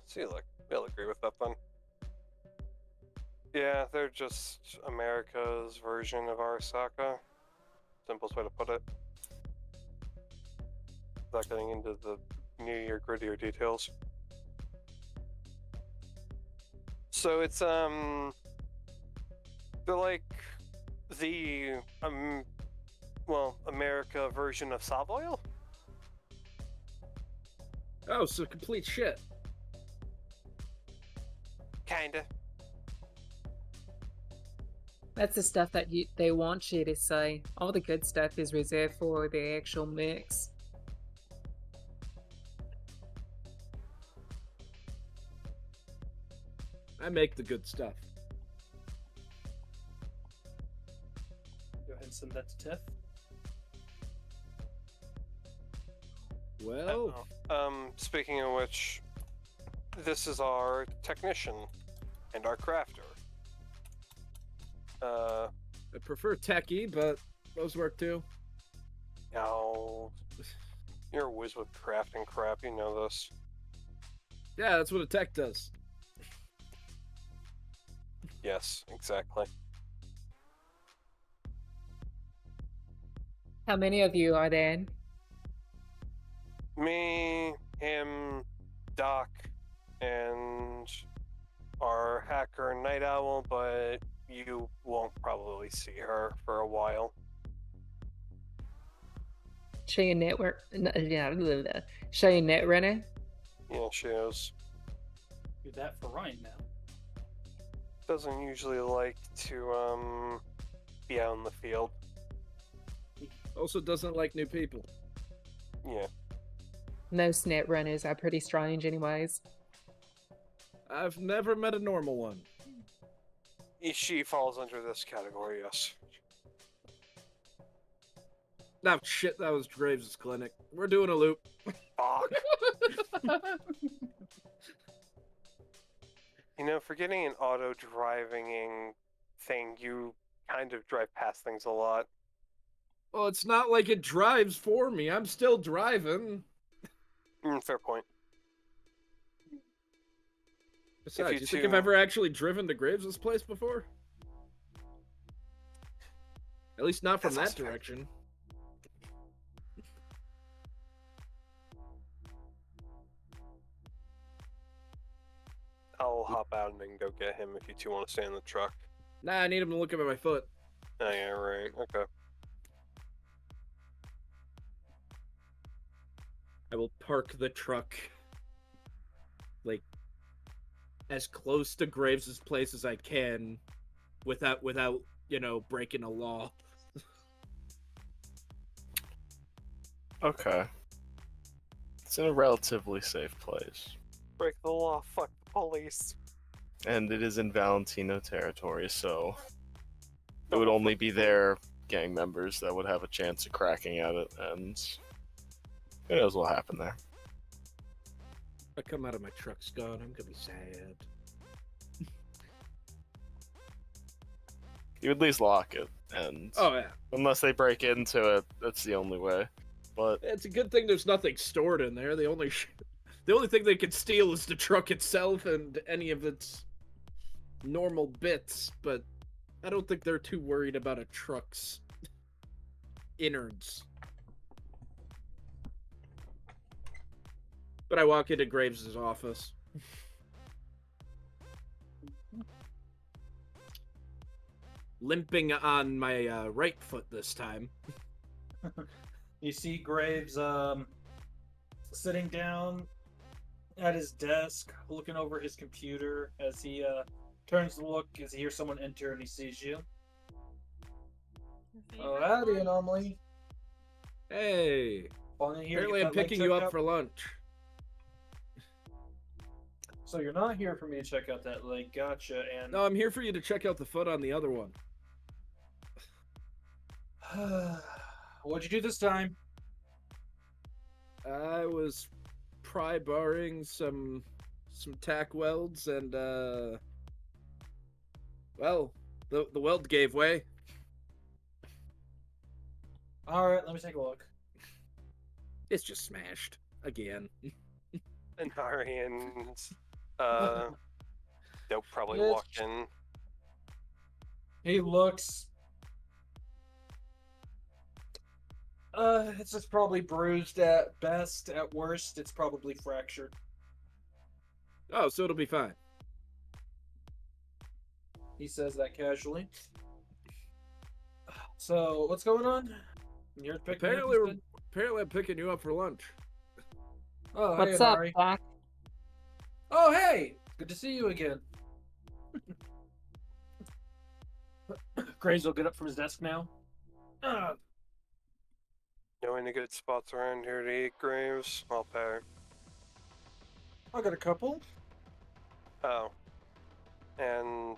See, look, we'll agree with that then. Yeah, they're just America's version of Arasaka. Simplest way to put it. Without getting into the near grittier details. So it's they're like the America version of Savoil. oh, so complete shit. Kinda. That's the stuff that they want you to say. All the good stuff is reserved for the actual mix. I make the good stuff. Go ahead and send that to Tiff. Well, Speaking of which, this is our technician and our crafter. I prefer techie, but those work too. Now, you're a whiz with crafting crap, you know this. Yeah, that's what a tech does. Yes, exactly. How many of you are there? Me, him, Doc, and our hacker Night Owl, but you won't probably see her for a while. She a network? Yeah, blah, blah, blah. She a net runner? Yeah, she is. Do that for Ryan now. Doesn't usually like to be out in the field. Also doesn't like new people. Yeah. Most net runners are pretty strange, anyways. I've never met a normal one. She falls under this category, yes. No, shit, that was Graves' clinic. We're doing a loop. Fuck. You know, for getting an auto-driving thing, you kind of drive past things a lot. Well, it's not like it drives for me. I'm still driving. Fair point. Besides, you you think two- I've ever actually driven to Graves' place before? At least not from That's that also fair. direction. I'll hop out and then go get him if you two want to stay in the truck. Nah, I need him to look at my foot. Oh, yeah, right. Okay. I will park the truck, like, as close to Graves' place as I can, without you know, breaking a law. Okay. It's in a relatively safe place. Break the law, fuck the police. And it is in Valentino territory, so it would only be their gang members that would have a chance of cracking at it, and who knows what happened there. If I come out of my truck's gone, I'm gonna be sad. You would at least lock it, and Oh yeah, unless they break into it, that's the only way. But it's a good thing there's nothing stored in there. The only thing they can steal is the truck itself and any of its normal bits. But I don't think they're too worried about a truck's innards. But I walk into Graves' office. Limping on my right foot this time. You see Graves sitting down at his desk, looking over his computer as he turns to look as he hears someone enter and he sees you. Oh, howdy, Anomaly. Hey, Falling in here to apparently get I'm that leg picking you checked up out? for lunch. So you're not here for me to check out that leg, gotcha, and... No, I'm here for you to check out the foot on the other one. What'd you do this time? I was pry barring some tack welds and well, the weld gave way. Alright, let me take a look. It's just smashed again. And Arian's, they'll probably Yes. walk in. He looks... it's just probably bruised at best. At worst, it's probably fractured. Oh, so it'll be fine. He says that casually. So, what's going on? You're picking me up instead? Apparently I'm picking you up for lunch. Oh, What's hey, up, Mari. Doc? Oh, hey! Good to see you again. Graves will get up from his desk now. Know any good spots around here to eat, Graves? I'll pay. I got a couple. Oh. And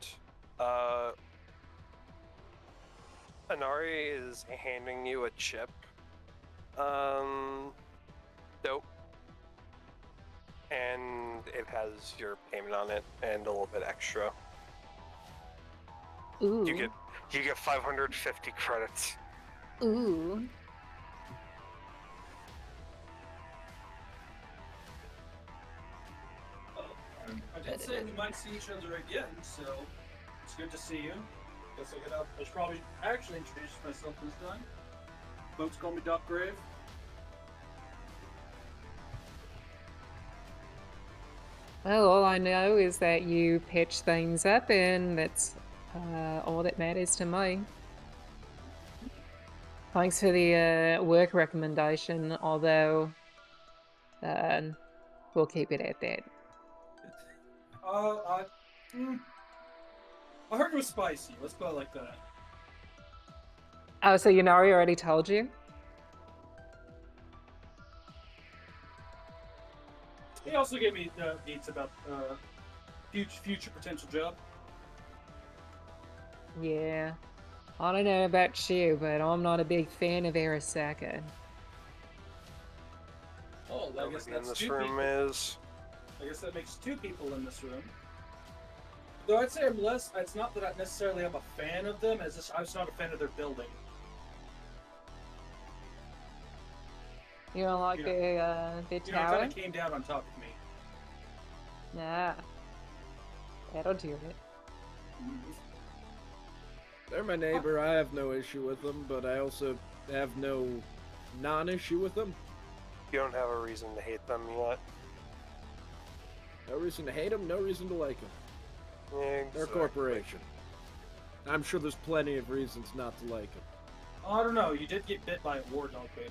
Anari is handing you a chip. Dope. And it has your payment on it and a little bit extra. Ooh. You get 550 credits. Ooh. I did say we might see each other again, so it's good to see you. Guess I should probably actually introduce myself this time. Folks call me Doc Grave. Well, all I know is that you pitch things up, and that's all that matters to me. Thanks for the work recommendation, although we'll keep it at that. I heard it was spicy. Let's put it like that. Oh, so Yunari already told you? He also gave me deets about future potential job. Yeah. I don't know about you, but I'm not a big fan of Arasaka. Oh, I guess Nobody in that's this two room people. is. I guess that makes two people in this room. Though I'd say I'm less. It's not that I necessarily am a fan of them, as just, I'm just not a fan of their building. You don't like their You know, it tower? kind of came down on top of me. Nah. That'll do it. They're my neighbor. I have no issue with them, but I also have no non-issue with them. You don't have a reason to hate them yet. No reason to hate them, no reason to like them. They're a Exactly. corporation. I'm sure there's plenty of reasons not to like them. I don't know. You did get bit by a war dog, babe.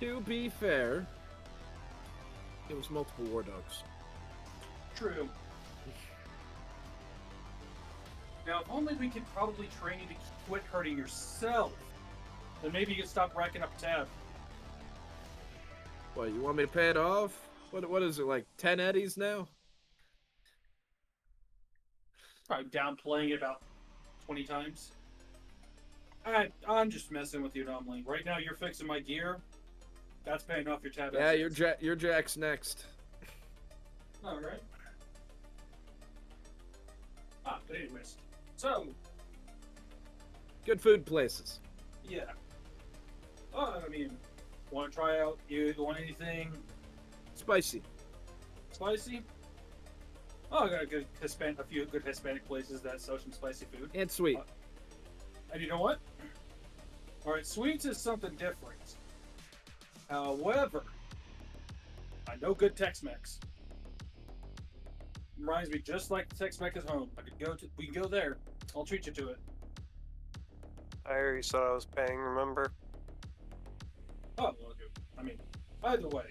To be fair, it was multiple war dogs. True. Now, if only we could probably train you to quit hurting yourself, then maybe you could stop racking up tab. What, you want me to pay it off? What is it, like 10 eddies now? Probably downplaying it about 20 times. I'm just messing with you, Anomaly. Right now, you're fixing my gear. That's paying off your tab. Yeah, your Jack's next. All right. But anyways, so Good food places. yeah. I mean, want to try out? You want anything Spicy. spicy? Oh, I got a few good Hispanic places that sell some spicy food. And sweet. And you know what? All right, sweets is something different. However, I know good Tex-Mex. Reminds me just like the Tex-Mex at home. We can go there. I'll treat you to it. I already said I was paying, remember? Oh, well, I mean, either way.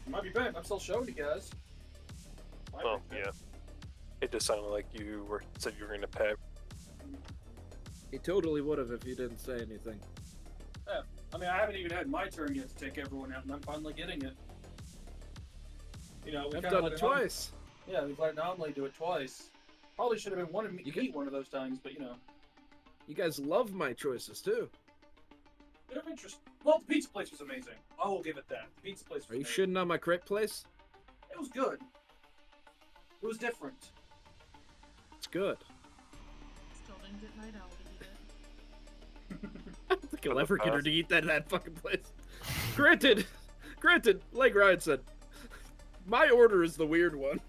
I might be bad. I'm still showing you guys. Well, yeah. It just sounded like you said you were going to pay. He totally would have if you didn't say anything. Yeah. I mean, I haven't even had my turn yet to take everyone out, and I'm finally getting it. You know, I've done it twice. Yeah, we've let Anomaly do it twice. Probably should have been one of me eat one of those times, but you know. You guys love my choices too. Bit of interest. Well, the pizza place was amazing. I will give it that. The pizza place was Are you amazing. shitting on my crepe place? It was good. It was different. It's good. Still didn't get Night Owl to eat it. I don't think I'll ever get her to eat that fucking place. Granted, like Ryan said, my order is the weird one.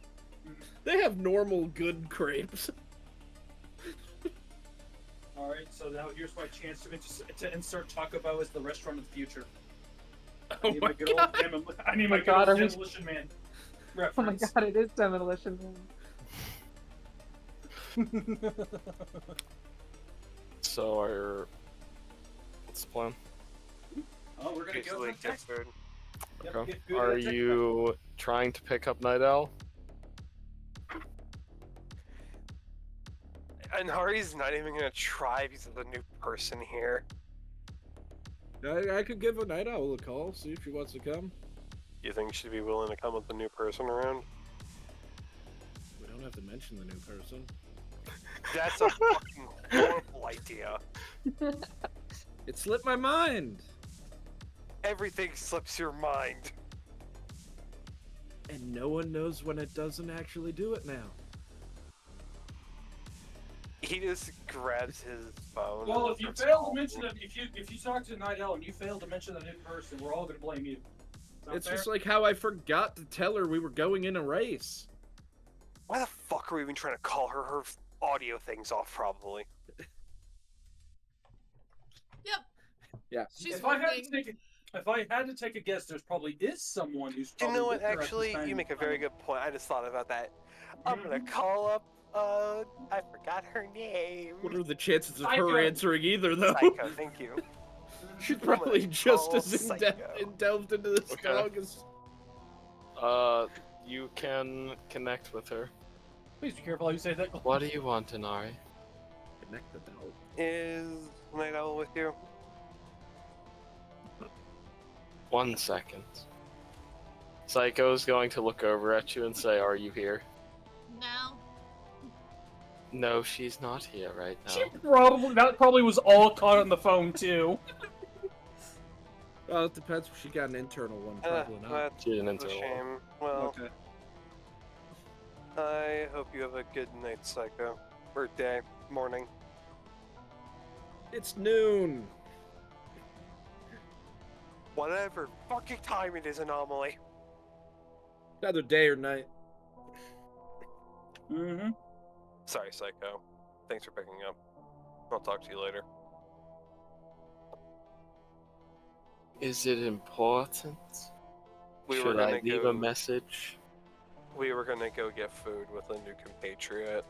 They have normal good crepes. Alright, so now here's my chance to insert Taco Bell as the restaurant of the future. Oh my god. I need my good God, old are we- Demolition Man Oh my reference. god, it is Demolition Man. So, what's the plan? Oh, we're gonna go Usually to get food. Yep, Okay. get food Are at the- you trying to pick up Night Owl? And Hari's not even going to try because of the new person here. I could give a Night Owl a call, see if she wants to come. You think she'd be willing to come with the new person around? We don't have to mention the new person. That's a fucking horrible idea. It slipped my mind. Everything slips your mind. And no one knows when it doesn't actually do it now. He just grabs his phone. Well, and if you starts fail to calling. mention it, if you talk to Night Owl and you fail to mention the new person, we're all gonna blame you. Sound It's fair? just like how I forgot to tell her we were going in a race. Why the fuck are we even trying to call her? Her audio thing's off, probably. Yep. Yeah. She's If I working. had to take a guess, there's probably is someone who's. You Probably know what? with her at this Actually, time you make a in very time. good point. I just thought about that. I'm gonna call up. I forgot her name. What are the chances of Psycho. her answering either, though? Psycho. Thank you. She's I'm gonna probably just call as Psycho. delved into this Okay. dog as. You can connect with her. Please be careful how you say that. What do you want, Inari? Connect the dog. Is Night Owl with you? 1 second. Psycho's going to look over at you and say, "Are you here?" No. No, she's not here right now. That probably was all caught on the phone too. Well, it depends if she got an internal one. Probably not. That's She didn't a enter one. shame. Well, Okay. I hope you have a good night, Psycho. Or day, morning. It's noon. Whatever fucking time it is, Anomaly. Either day or night. Mm-hmm. Sorry, Psycho. Thanks for picking up. I'll talk to you later. Is it important? We were Should gonna I leave go- a message? We were gonna go get food with a new compatriot.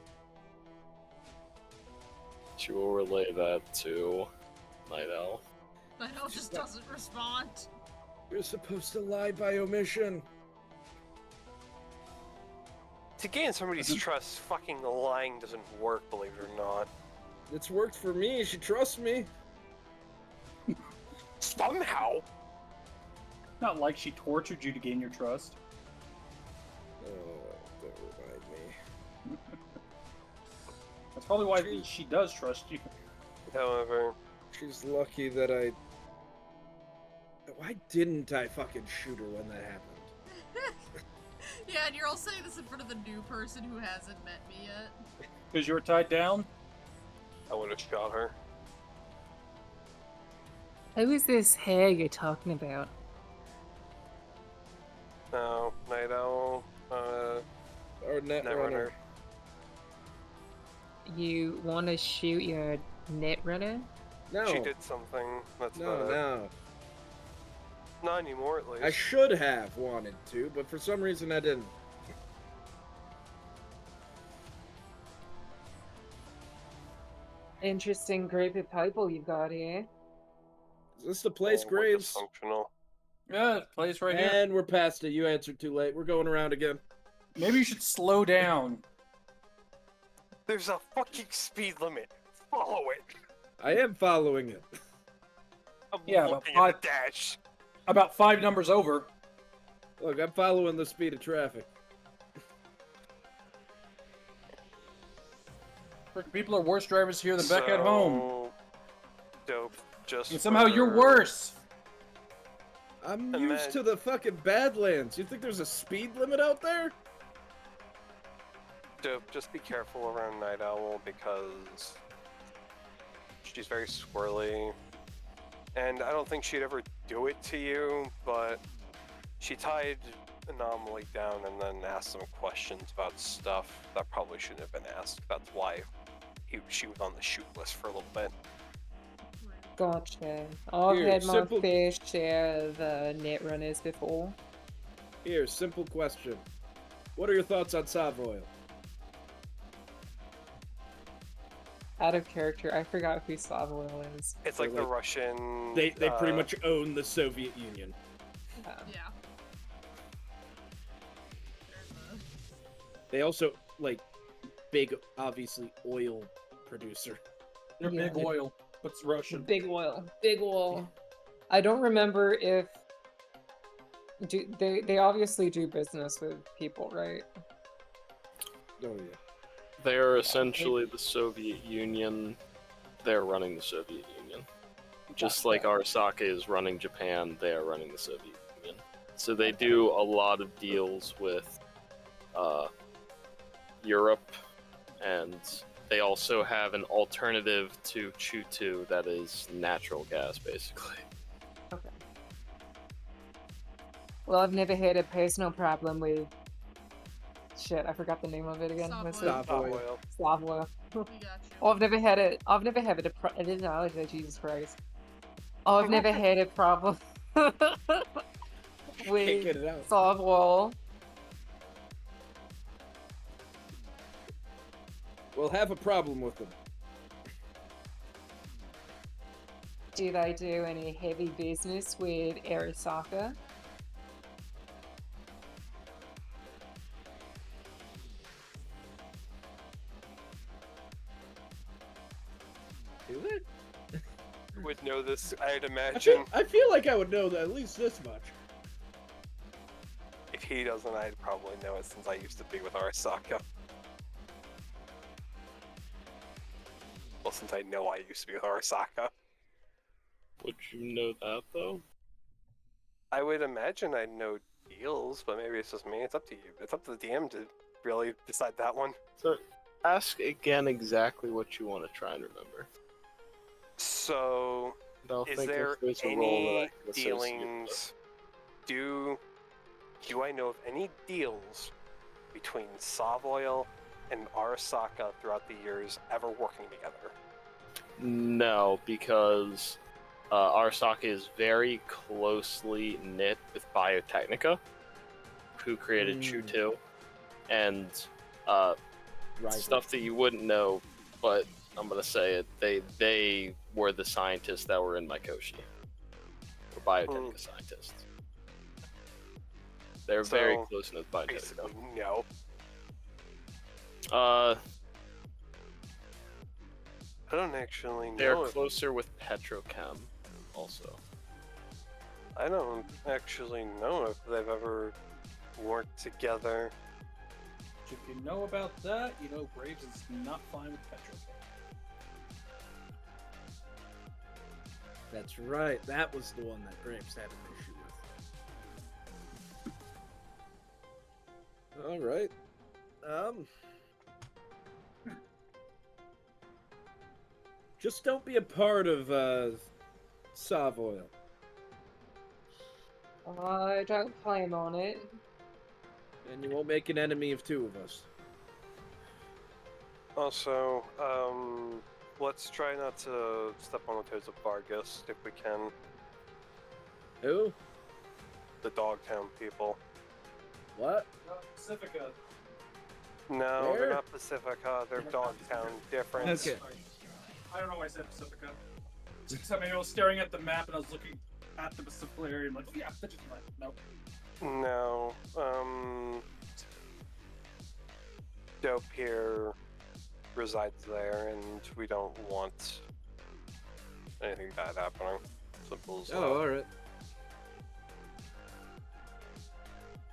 She will relay that to Night Owl. Night Owl just doesn't respond. You're supposed to lie by omission. To gain somebody's trust, fucking lying doesn't work, believe it or not. It's worked for me. She trusts me. Somehow! Not like she tortured you to gain your trust. Oh, don't remind me. That's probably why she does trust you. However, She's lucky that I. Why didn't I fucking shoot her when that happened? Yeah, and you're all saying this in front of the new person who hasn't met me yet. Because you were tied down? I would have shot her. Who is this hair you're talking about? No, Night Owl, Or Netrunner. Netrunner. You want to shoot your Netrunner? No. She did something. That's No, about it. no. Not anymore, at least. I should have wanted to, but for some reason I didn't. Interesting group of people you've got here. Is this the place, We're Graves? dysfunctional. Yeah, place right here. And we're past it. You answered too late. We're going around again. Maybe you should slow down. There's a fucking speed limit. Follow it. I am following it. I'm Yeah, but looking at the dash. About 5 numbers over. Look, I'm following the speed of traffic. Freaking people are worse drivers here than back at home. So, Dope. Just And somehow you're for- worse. I'm And used then- to the fucking Badlands. You think there's a speed limit out there? Dope. Just be careful around Night Owl because she's very swirly. And I don't think she'd ever do it to you, but she tied Anomaly down and then asked some questions about stuff that probably shouldn't have been asked. That's why she was on the shoot list for a little bit. Gotcha. I've Here, had my simple- fair share of Netrunners before. Here, simple question. What are your thoughts on Savoil? Out of character, I forgot who Savoil is. It's So, like the like, Russian. They pretty much own the Soviet Union. Yeah. They also, like, big, obviously, oil producer. They're Yeah. big oil. What's Russian? Big oil. Big oil. I don't remember if they obviously do business with people, right? Oh yeah. They are essentially the Soviet Union. They're running the Soviet Union. Just like Arasaka is running Japan, they are running the Soviet Union. So they do a lot of deals with Europe, and they also have an alternative to Chutu that is natural gas, basically. Okay. Well, I've never had a personal problem with. Shit, I forgot the name of it again. What's it? Oil. Savoy. We got you. Oh, I've never had it. I've never had it. I didn't know. Jesus Christ. Oh, I've never had a problem Can't with get it out. Savoy. We'll have a problem with them. Do they do any heavy business with Arasaka? Do they? Would know this, I'd I imagine. feel like I would know that at least this much. If he doesn't, I'd probably know it since I used to be with Arasaka. Well, since I know I used to be with Arasaka. Would you know that, though? I would imagine I'd know deals, but maybe it's just me. It's up to you. It's up to the DM to really decide that one. So, ask again exactly what you want to try and remember. So, I'll is think there if there's a role that I any can associate with. dealings? Do I know of any deals between Savoil and Arasaka throughout the years ever working together? No, because Arasaka is very closely knit with Biotechnica, who created Chutu, and stuff that you wouldn't know, but I'm gonna say it. They were the scientists that were in Mikoshi, or Biotechnica scientists. They're very close knit with Biotechnica. Basically, no. Uh, I don't actually know. they're closer with Petrochem, also. I don't actually know if they've ever worked together. If you know about that, you know Graves is not fine with Petrochem. That's right. That was the one that Graves had an issue with. All right. Just don't be a part of Savoil. I don't plan on it. And you won't make an enemy of two of us. Also, let's try not to step on the toes of Vargas if we can. Who? The Dogtown people. What? Pacifica. No, Where? they're not Pacifica. They're Dogtown. Different. Okay. I don't know why I said Pacifica. Except I was staring at the map and I was looking at the Pacific area and I'm like, yeah, that's just like, nope. No. Dope here resides there, and we don't want anything bad happening. Simple as that. Oh, all right.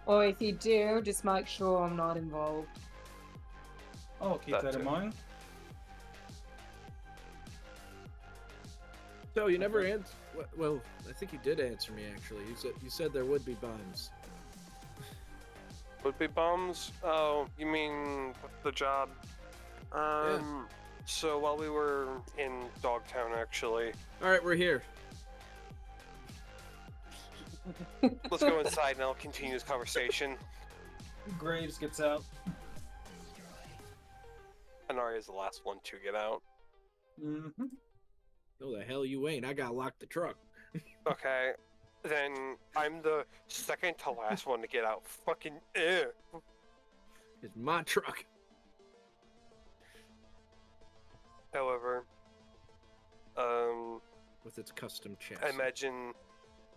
Or if you do, just make sure I'm not involved. Oh, keep That that in too. mind. So you never answered. Well, I think you did answer me actually. You said there would be bombs. Would be bombs? Oh, you mean the job? So while we were in Dogtown, actually, All right, we're here. let's go inside and I'll continue this conversation. Graves gets out. Anaria is the last one to get out. Mm-hmm. No, the hell you ain't. I got locked the truck. Okay, then I'm the second to last one to get out. Fucking It's my truck. However, With its custom chassis. I imagine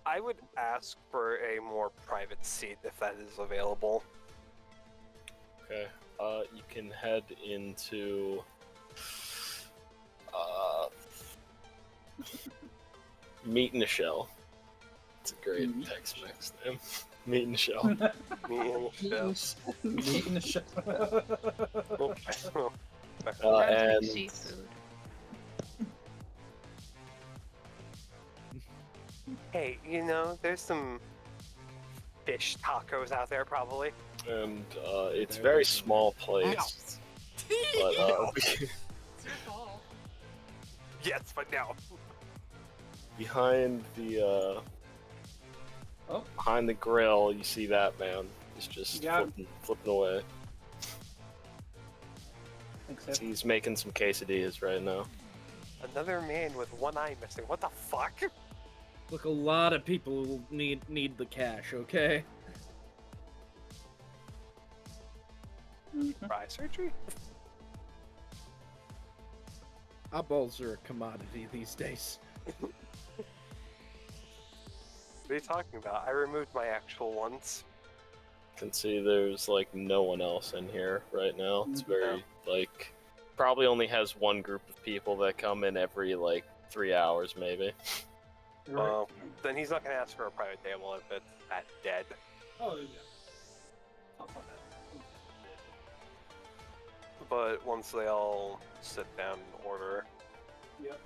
I would ask for a more private seat if that is available. Okay. You can head into Meet in a Shell. It's a great Tex-Mex name. Meat and shell. Me and Chef. Meat in the shell. Sounds like And seafood. Hey, you know, there's some fish tacos out there probably. it's a very small place. But It's your fault. Yes, but no. behind the behind the grill, you see that man. He's just Yeah. flipping away. Except He's making some quesadillas right now. Another man with one eye missing. What the fuck? Look, a lot of people need the cash, okay? Eye surgery? Eyeballs are a commodity these days. What are you talking about? I removed my actual ones. Can see there's like no one else in here right now. It's very like probably only has one group of people that come in every like 3 hours maybe. Well, then he's not gonna ask for a private table if it's that dead. oh yeah. I'll find out. But once they all sit down and order, Yep.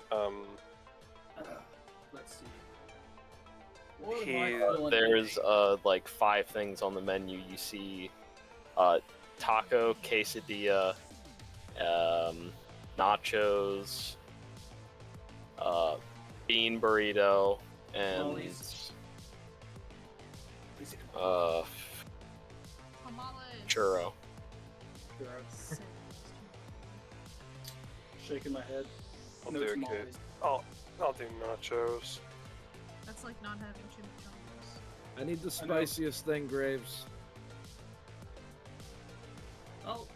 Let's see. What am I feeling There's today? like 5 things on the menu. You see taco, quesadilla, nachos, bean burrito, and Tamales. Tamales. churro. Gross. Shaking my head. I'll No do a tamales. kid. I'll do nachos. That's like not having chimichangas. I need the I know. spiciest thing, Graves. Oh.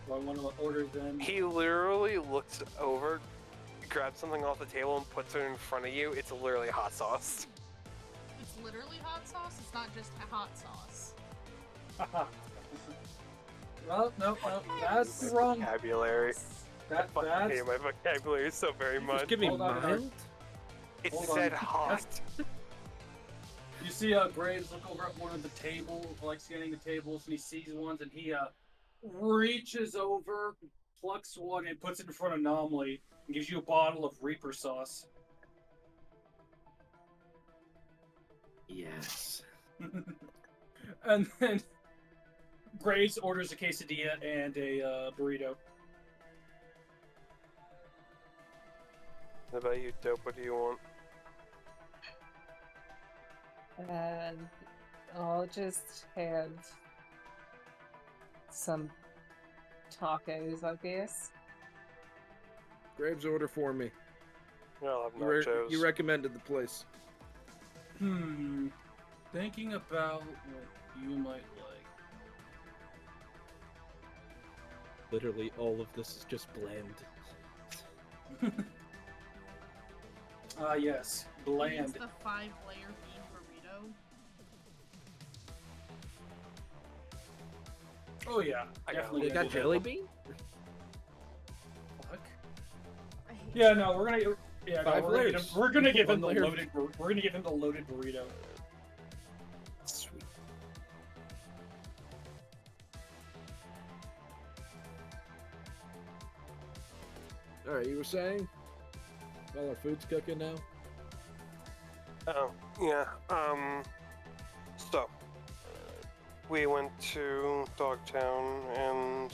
Do I want to order then? He literally looks over, grabs something off the table, and puts it in front of you. It's literally hot sauce. It's literally hot sauce. It's not just a hot sauce. Well, no, that's My wrong. vocabulary. That's Fucking hate my vocabulary so very much. Just give me Hold on, mild. It hold said on. hot. You see Graves look over at one of the tables, like scanning the tables, and he sees ones, and he reaches over, plucks one, and puts it in front of Nomley, and gives you a bottle of Reaper sauce. Yes. And then Graves orders a quesadilla and a burrito. What about you, Dope? What do you want? And I'll just have some tacos, I guess. Graves, order for me. I'll have You, re- nachos. you recommended the place. Thinking about what you might like. Literally, all of this is just bland. Yes, It's bland. the 5-layer bean burrito. Oh yeah, I got definitely. They gonna got do that. jelly bean? Fuck. I hate Yeah, no, we're gonna. Yeah, no, 5 we're gonna, layers. we're gonna give him the One layer. loaded. We're gonna give him the loaded burrito. Sweet. Alright, you were saying? While our food's cooking now? Oh, yeah. So we went to Dogtown, and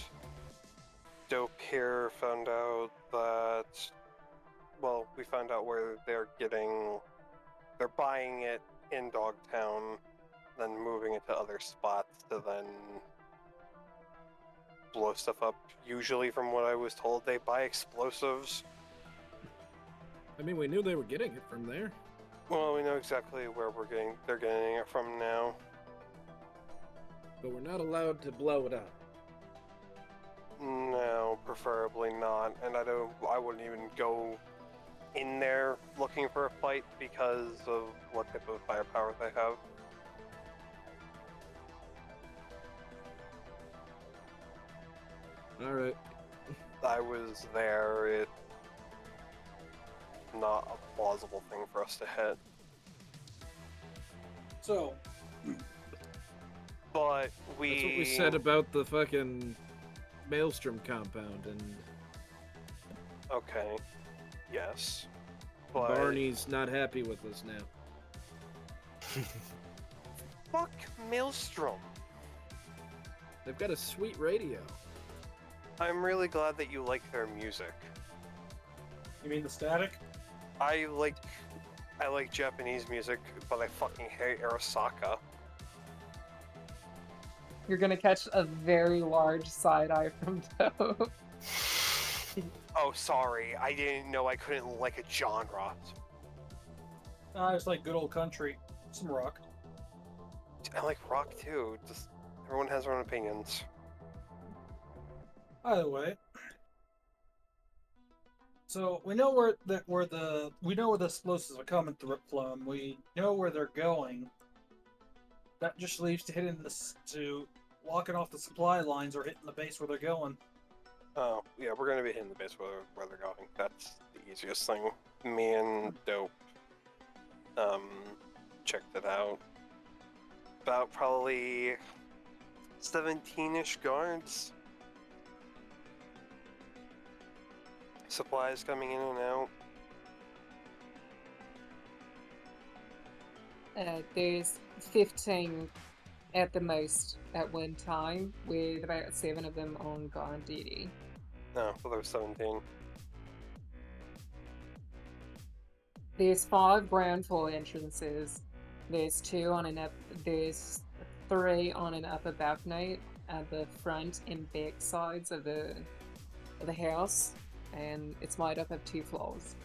Dope here found out that, well, we found out where they're buying it in Dogtown, then moving it to other spots to then blow stuff up. Usually, from what I was told, they buy explosives. I mean, we knew they were getting it from there. Well, we know exactly where they're getting it from now. But we're not allowed to blow it up. No, preferably not. And I wouldn't even go in there looking for a fight because of what type of firepower they have. Alright. I was there. It's not a plausible thing for us to hit. So, But That's what we said about the fucking Maelstrom compound, and Okay. Yes. But Barney's not happy with us now. fuck Maelstrom. They've got a sweet radio. I'm really glad that you like their music. You mean the static? I like Japanese music, but I fucking hate Arasaka. You're gonna catch a very large side eye from Doe. Oh, sorry. I didn't know I couldn't like a genre. It's like good old country. Some rock. I like rock too. Just everyone has their own opinions. Either way. So we know where the explosives are coming from. We know where they're going. That just leaves to hitting to blocking off the supply lines or hitting the base where they're going. Oh, yeah, we're gonna be hitting the base where they're going. That's the easiest thing. Me and Dope, checked it out. About probably 17-ish guards. Supplies coming in and out. There's 15 at the most at one time, with about 7 of them on guard duty. No, well, there's 17. There's 5 ground floor entrances. There's 2 on there's 3 on an upper balcony at the front and back sides of the house, and it's made up of 2 floors.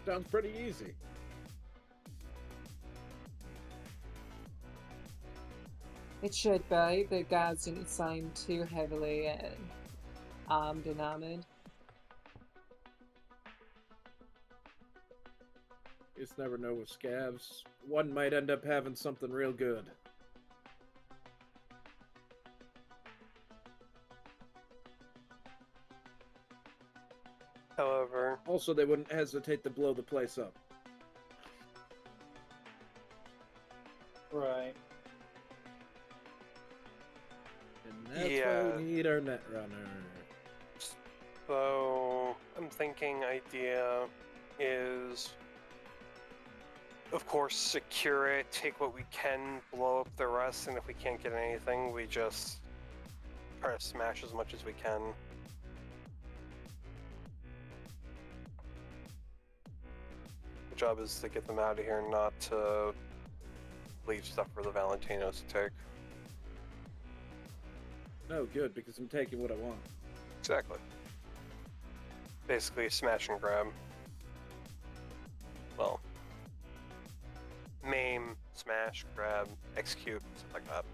Sounds pretty easy. It should be. The guards didn't seem too heavily armed and armored. You just never know with scavs. One might end up having something real good. However, Also, they wouldn't hesitate to blow the place up. Right. And that's Yeah. why we need our Netrunner. so I'm thinking idea is, of course, secure it, take what we can, blow up the rest, and if we can't get anything, we just try to smash as much as we can. The job is to get them out of here, not to leave stuff for the Valentinos to take. No, good, because I'm taking what I want. Exactly. Basically, smash and grab. Well, maim, smash, grab, execute, stuff like that.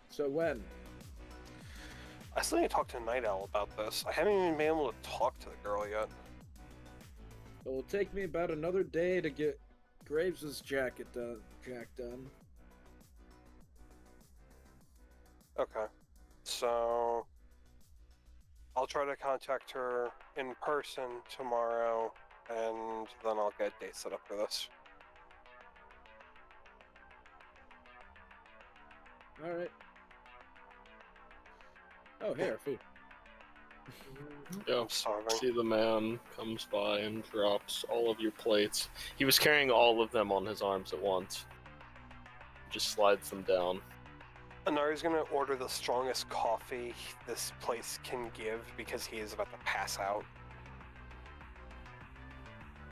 So when? I still need to talk to Night Owl about this. I haven't even been able to talk to the girl yet. It will take me about another day to get Graves' jack done. Okay. So, I'll try to contact her in person tomorrow, and then I'll get a date set up for this. Alright. Oh, here, food. Yeah. I'm starving. See the man comes by and drops all of your plates. He was carrying all of them on his arms at once. Just slides them down. Anari's gonna order the strongest coffee this place can give because he is about to pass out.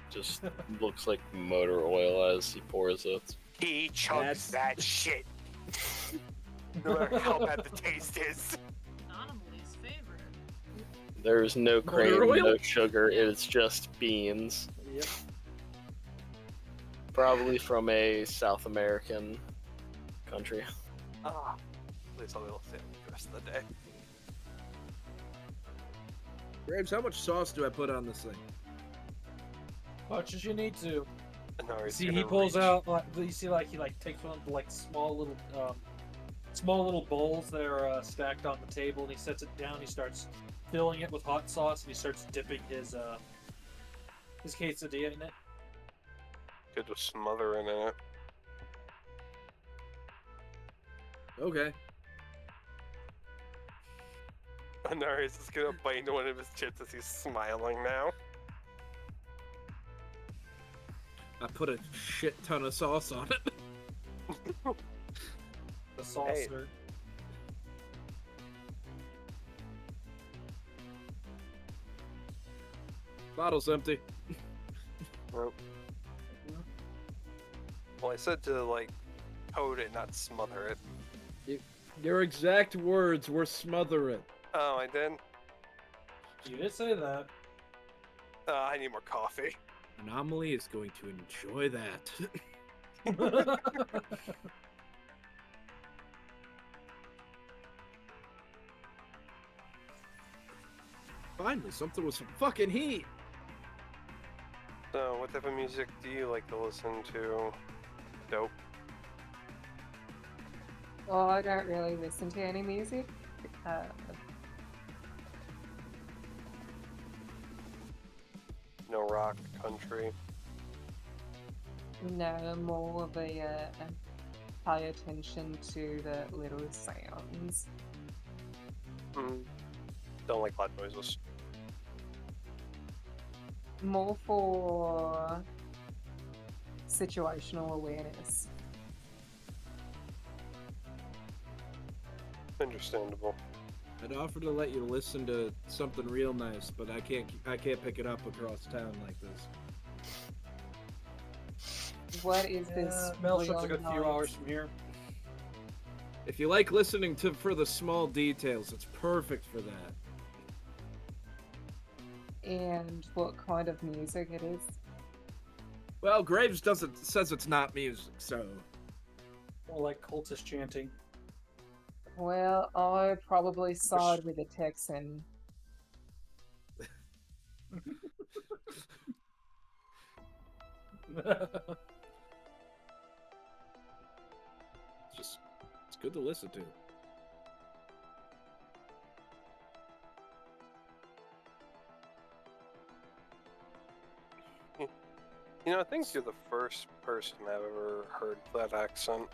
Just looks like motor oil as he pours it. He chugs that shit. No matter how bad the taste is. Anomaly's favorite. There's no cream, Motor oil? no sugar, it's just beans. Yep. Probably from a South American country. Ah, at least I'll be able to sit the rest of the day. Graves, how much sauce do I put on this thing? Much as you need to. Anari's See, gonna he pulls reach. out. You see, like he takes one of the small little bowls that are stacked on the table, and he sets it down. He starts filling it with hot sauce, and he starts dipping his quesadilla in it. Good to smother in it. Okay. Anarius is gonna bite into one of his chips as he's smiling now. I put a shit ton of sauce on it. The saucer. Bottle's empty. Well, I said to, like, coat it, not smother it. Your exact words were smother it. Oh, I did? You did say that. I need more coffee. Anomaly is going to enjoy that. Finally, something with some fucking heat. So, what type of music do you like to listen to? Dope. Well, I don't really listen to any music. No rock, country. No, more of a pay attention to the little sounds. Don't like loud noises. More for situational awareness. Understandable. I'd offer to let you listen to something real nice, but I can't pick it up across town like this. What is this? Maelstrom's a real good few nice? hours from here. If you like listening for the small details, it's perfect for that. And what kind of music it is? Well, Graves says it's not music, so More like cultist chanting. Well, I probably side with a Texan. it's good to listen to. You know, I think you're the first person I've ever heard that accent.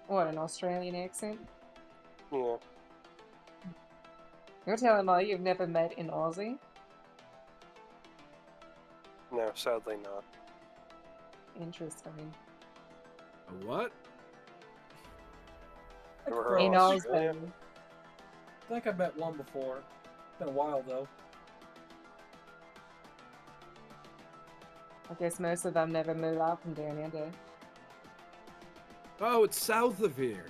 What, an Australian accent? Yeah. You're telling me you've never met an Aussie? No, sadly not. Interesting. A what? Ever heard An of Aussie. Australia? I think I met one before. Been a while though. I guess most of them never move out from down under. Oh, it's south of here.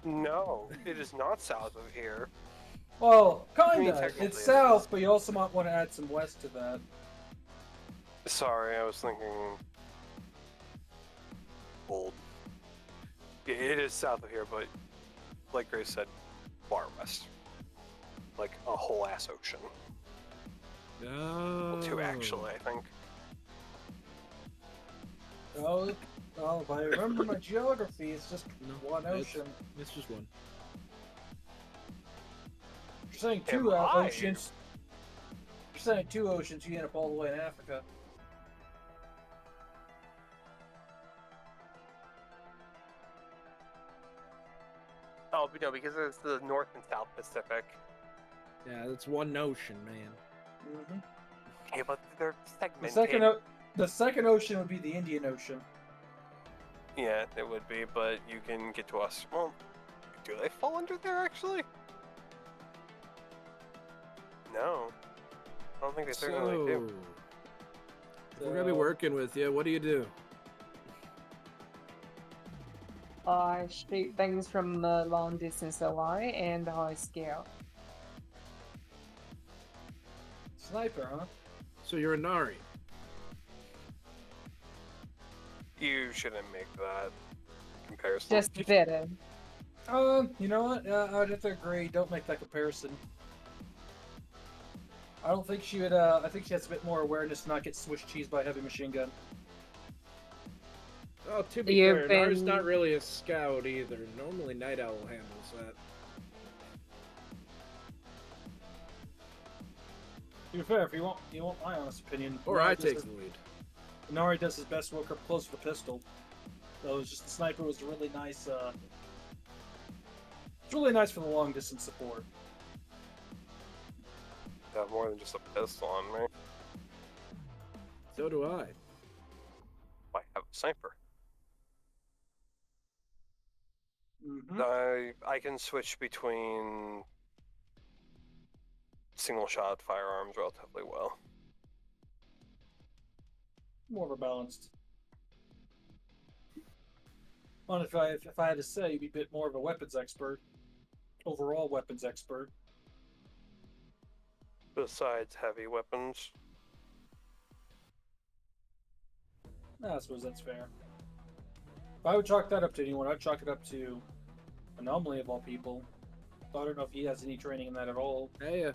No, it is not south of here. Well, I mean, kinda. technically It's it south, is. but you also might want to add some west to that. Sorry, I was thinking old. Yeah, it is south of here, but like Grace said, far west. Like a whole ass ocean. No. Well, two actually, I think. Oh, well, if I remember my geography, it's just No, one it's- ocean. It's just one. You're saying Am two I? oceans. You're saying two oceans, you end up all the way in Africa. Oh, but no, because it's the North and South Pacific. Yeah, it's one ocean, man. Mm-hmm. Okay, but they're The segmented. the second ocean would be the Indian Ocean. Yeah, it would be, but you can get to us. Well, do they fall under there actually? No. I don't think they certainly do. If we're gonna be working with you, what do you do? I shoot things from a long distance away and I scout. Sniper, huh? So you're a Nari. You shouldn't make that comparison. Just better. You know what? I'd have to agree. Don't make that comparison. I don't think she would. I think she has a bit more awareness to not get Swiss cheese by a heavy machine gun. Oh, to be You've fair, Nari's been- not really a scout either. Normally, Night Owl handles that. To be fair, if you want my honest opinion, Or I take the lead. Nari does his best work up close with the pistol. So it was just the sniper was really nice. It's really nice for the long distance support. Got more than just a pistol on me. So do I. I have a sniper. Mm-hmm. I can switch between single shot firearms relatively well. More of a balanced. Well, if I had to say, you'd be a bit more of a weapons expert, overall weapons expert. Besides heavy weapons. I suppose that's fair. If I would chalk that up to anyone, I'd chalk it up to Anomaly of all people. So I don't know if he has any training in that at all. Hey,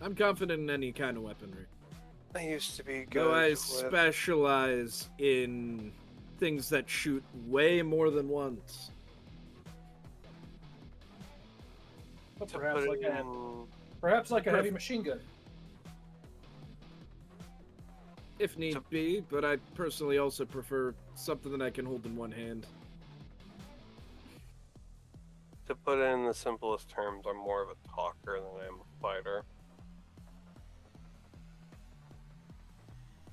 I'm confident in any kind of weaponry. I used to be good. Though I with... specialize in things that shoot way more than once. But to perhaps put like it a in- perhaps like a heavy machine gun. If need be, but I personally also prefer something that I can hold in one hand. To put it in the simplest terms, I'm more of a talker than I am a fighter.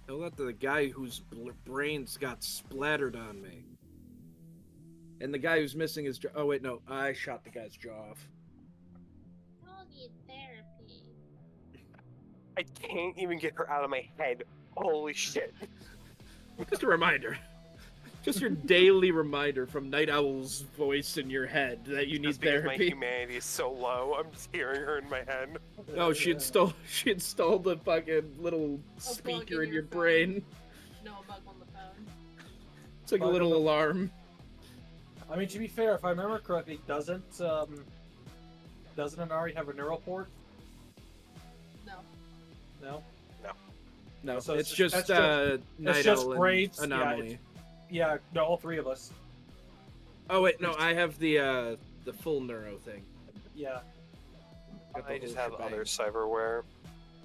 Don't let the guy whose brains got splattered on me. And the guy who's missing his jaw. Oh, wait, no. I shot the guy's jaw off. You'll need therapy. I can't even get her out of my head. Holy shit. Just a reminder. Just your daily reminder from Night Owl's voice in your head that you need Just because my therapy. humanity is so low, I'm just hearing her in my head. Oh, she installed the fucking little speaker in your brain. No, a bug on the phone. It's like a little alarm. I mean, to be fair, if I remember correctly, doesn't Inari have a neural port? No. No. No, So it's just that's Night just Owl and Graves. Anomaly. Yeah, no, all three of us. Oh wait, no, I have the full neuro thing. Yeah. Got the I just whole have shebang. other cyberware.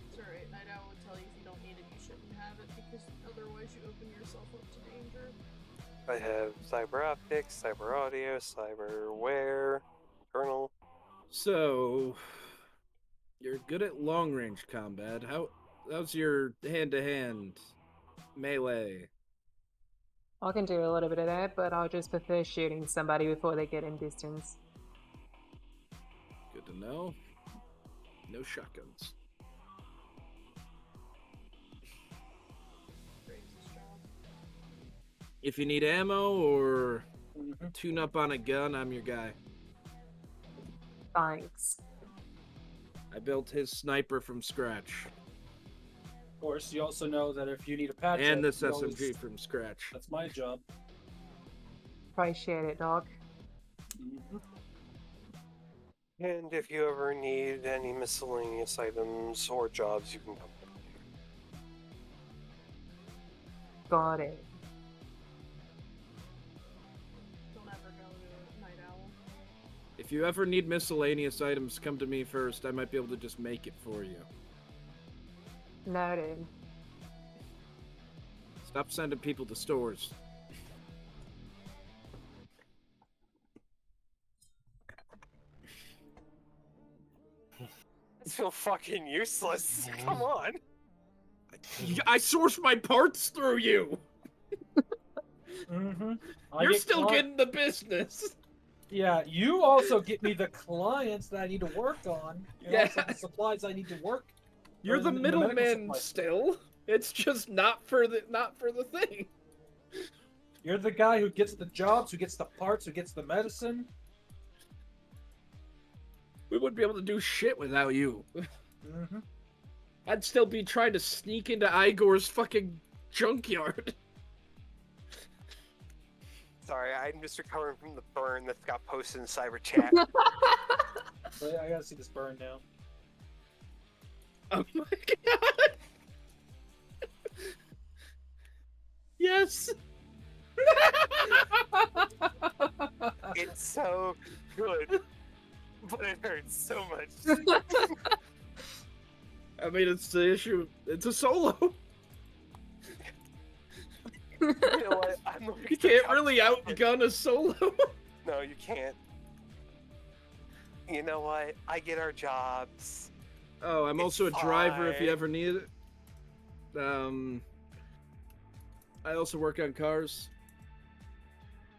It's alright, Night Owl would tell you if you don't need it, you shouldn't have it, because otherwise you open yourself up to danger. I have cyber optics, cyber audio, cyberware, kernel. So, you're good at long range combat. How's your hand-to-hand melee? I can do a little bit of that, but I'll just prefer shooting somebody before they get in distance. Good to know. No shotguns. If you need ammo or tune up on a gun, I'm your guy. Thanks. I built his sniper from scratch. Of course, you also know that if you need a patch, And this SMG from scratch. That's my job. Appreciate it, dog. And if you ever need any miscellaneous items or jobs, you can come to me. Got it. Don't ever go to Night Owl. If you ever need miscellaneous items, come to me first. I might be able to just make it for you. Noted. Stop sending people to stores. I feel fucking useless. Come on. I source my parts through you. You're still getting the business. Yeah, you also get me the clients that I need to work on. And Yeah. also the supplies I need to work. You're the medical middleman supplies. still. It's just not for the thing. You're the guy who gets the jobs, who gets the parts, who gets the medicine. We wouldn't be able to do shit without you. I'd still be trying to sneak into Igor's fucking junkyard. Sorry, I'm just recovering from the burn that got posted in cyber chat. But I gotta see this burn now. Oh my god! Yes! It's so good. but it hurts so much. I mean, it's the issue. It's a solo. You know what? I'm the You can't really outgun a solo. No, you can't. You know what? I get our jobs. Oh, I'm also a It's driver if you fine. ever need it. I also work on cars.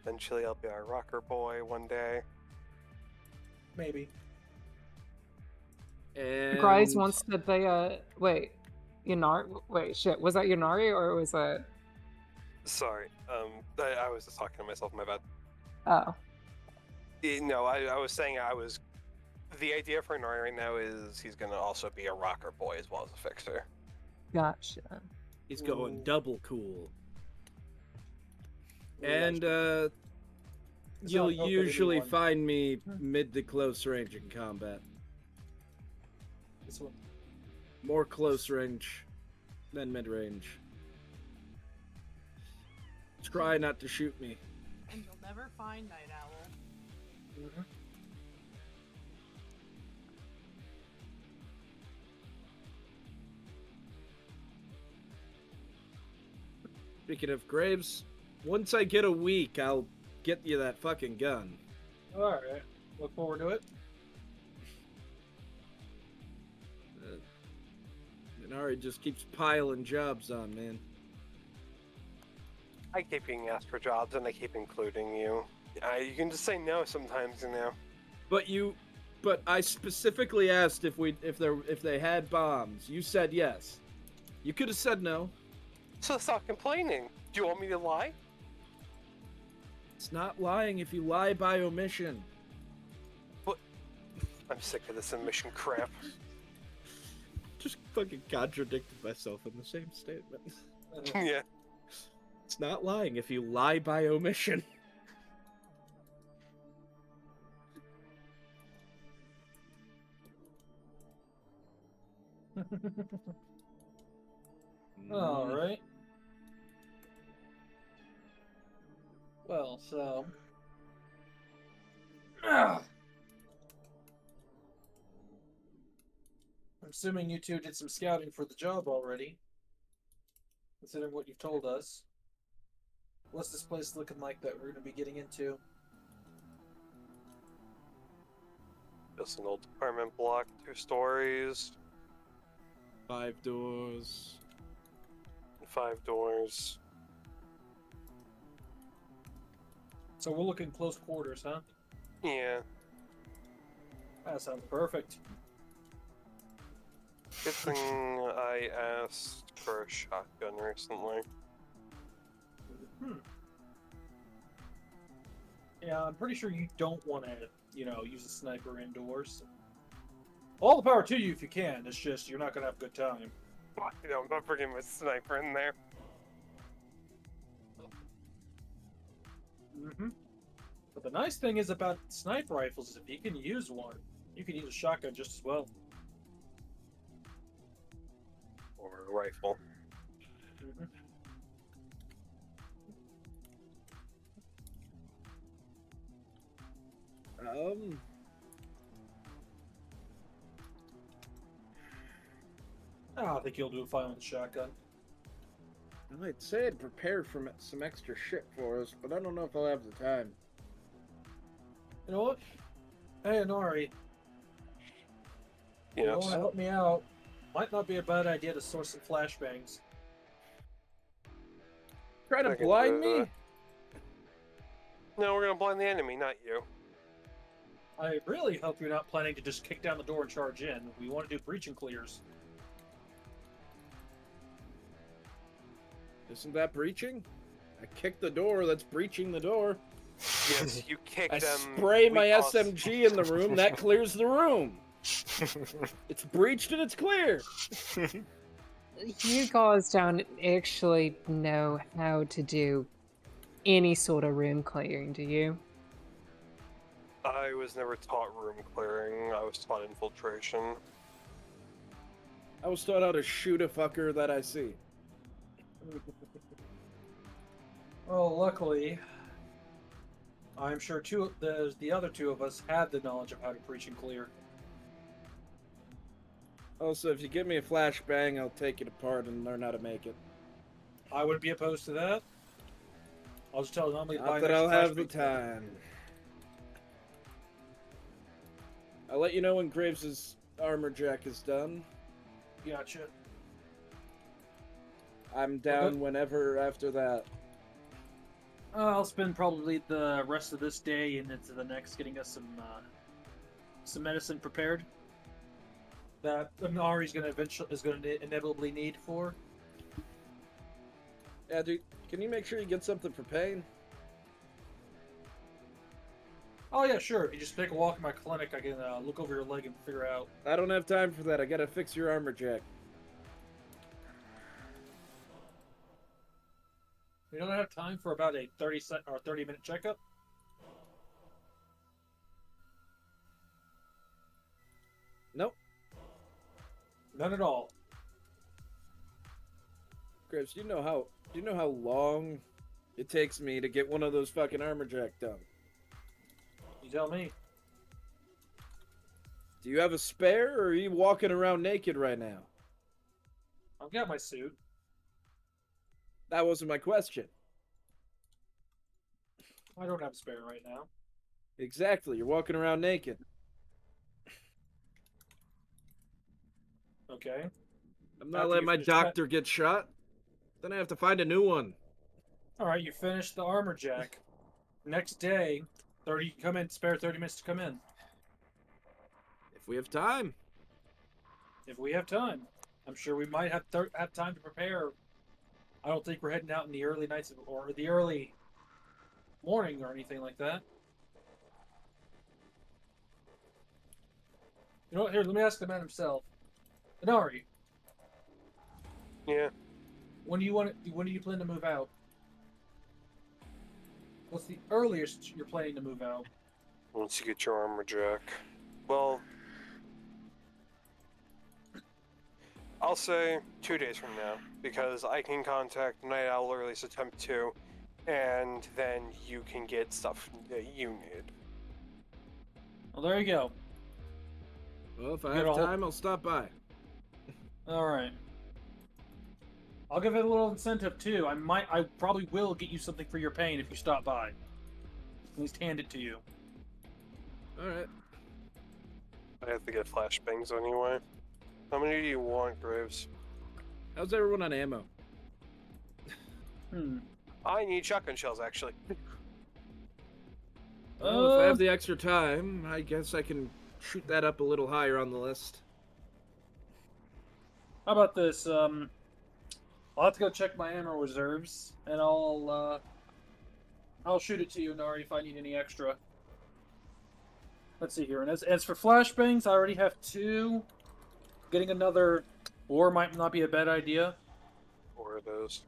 Eventually, I'll be our rocker boy one day. Maybe. And Grice wants to be a wait, Yanari. Wait, shit. Was that Yanari or was that? Sorry, I was just talking to myself. My bad. Oh, No, I was saying I was. The idea for Nori right now is he's gonna also be a rocker boy as well as a fixer. gotcha. he's going double cool. Ooh, And that's- you'll not open usually anyone. find me mid to close range in combat. This one. More close range than mid range. Try not to shoot me. And you'll never find Night Owl. Mm-hmm. Speaking of Graves, once I get a week, I'll get you that fucking gun. Alright. Look forward to it. Minari just keeps piling jobs on, man. I keep being asked for jobs, and I keep including you. You can just say no sometimes, you know. But I specifically asked if they had bombs. You said yes. You could have said no. So stop complaining. Do you want me to lie? It's not lying if you lie by omission. I'm sick of this omission crap. Just fucking contradicted myself in the same statement. Yeah. It's not lying if you lie by omission. Alright. Well, so. I'm assuming you two did some scouting for the job already. Considering what you've told us. What's this place looking like that we're going to be getting into? Just an old apartment block, 2 stories, 5 doors. 5 doors. So we're looking close quarters, huh? Yeah. That sounds perfect. Good thing I asked for a shotgun recently. Yeah, I'm pretty sure you don't want to, use a sniper indoors. All the power to you if you can. It's just you're not gonna have a good time. You know, I'm not bringing my sniper in there. Mm-hmm. But the nice thing is about sniper rifles is if you can use one, you can use a shotgun just as well. Or a rifle. Mm-hmm. I think you'll do fine with the shotgun. I'd say I'd prepared for some extra shit for us, but I don't know if I'll have the time. You know what? Hey, Anari, you Yes. want to help me out? Might not be a bad idea to source some flashbangs. Try to I can blind do me? that. No, we're gonna blind the enemy, not you. I really hope you're not planning to just kick down the door and charge in. We want to do breach and clears. Isn't that breaching? I kicked the door, that's breaching the door. Yes, you kicked I them. spray we my also- SMG in the room, that clears the room. It's breached and it's clear. You guys don't actually know how to do any sort of room clearing, do you? I was never taught room clearing. I was taught infiltration. I was taught how to shoot a fucker that I see. Well, luckily, I'm sure the other two of us have the knowledge of how to preach and clear. Also, if you give me a flashbang, I'll take it apart and learn how to make it. I wouldn't be opposed to that. I'll just tell Anomaly to buy Not an that extra I'll have the flashbang for it. time. I'll let you know when Graves' armor jack is done. Gotcha. I'm down Okay. whenever after that. I'll spend probably the rest of this day and into the next getting us some medicine prepared. That Nari's gonna inevitably need for. Yeah, dude, can you make sure you get something for pain? Oh yeah, sure. If you just take a walk in my clinic, I can look over your leg and figure out. I don't have time for that. I gotta fix your armor jack. We don't have time for about a 30-minute checkup. Nope. None at all. Graves, do you know how long it takes me to get one of those fucking armor jack done? You tell me. Do you have a spare, or are you walking around naked right now? I've got my suit. That wasn't my question. I don't have a spare right now. Exactly, you're walking around naked. Okay. I'm not After letting you my finish that- doctor get shot. Then I have to find a new one. All right, you finished the armor jack. Next day, spare 30 minutes to come in. If we have time. If we have time. I'm sure we might have time to prepare. I don't think we're heading out in the early nights or the early morning or anything like that. You know what? Here, let me ask the man himself. Inari, Yeah. when do you plan to move out? What's the earliest you're planning to move out? Once you get your armor jack. Well, I'll say 2 days from now, because I can contact Night Owl or at least attempt to, and then you can get stuff that you need. Well, there you go. Well, if I Get have a whole- time, I'll stop by. All right. I'll give it a little incentive too. I probably will get you something for your pain if you stop by. At least hand it to you. Alright. I have to get flashbangs anyway. How many do you want, Graves? How's everyone on ammo? I need shotgun shells, actually. Well, if I have the extra time, I guess I can shoot that up a little higher on the list. How about this? I'll have to go check my ammo reserves, and I'll shoot it to you, Nari, if I need any extra. Let's see here. And as for flashbangs, I already have 2. Getting another 4 might not be a bad idea. 4 of those.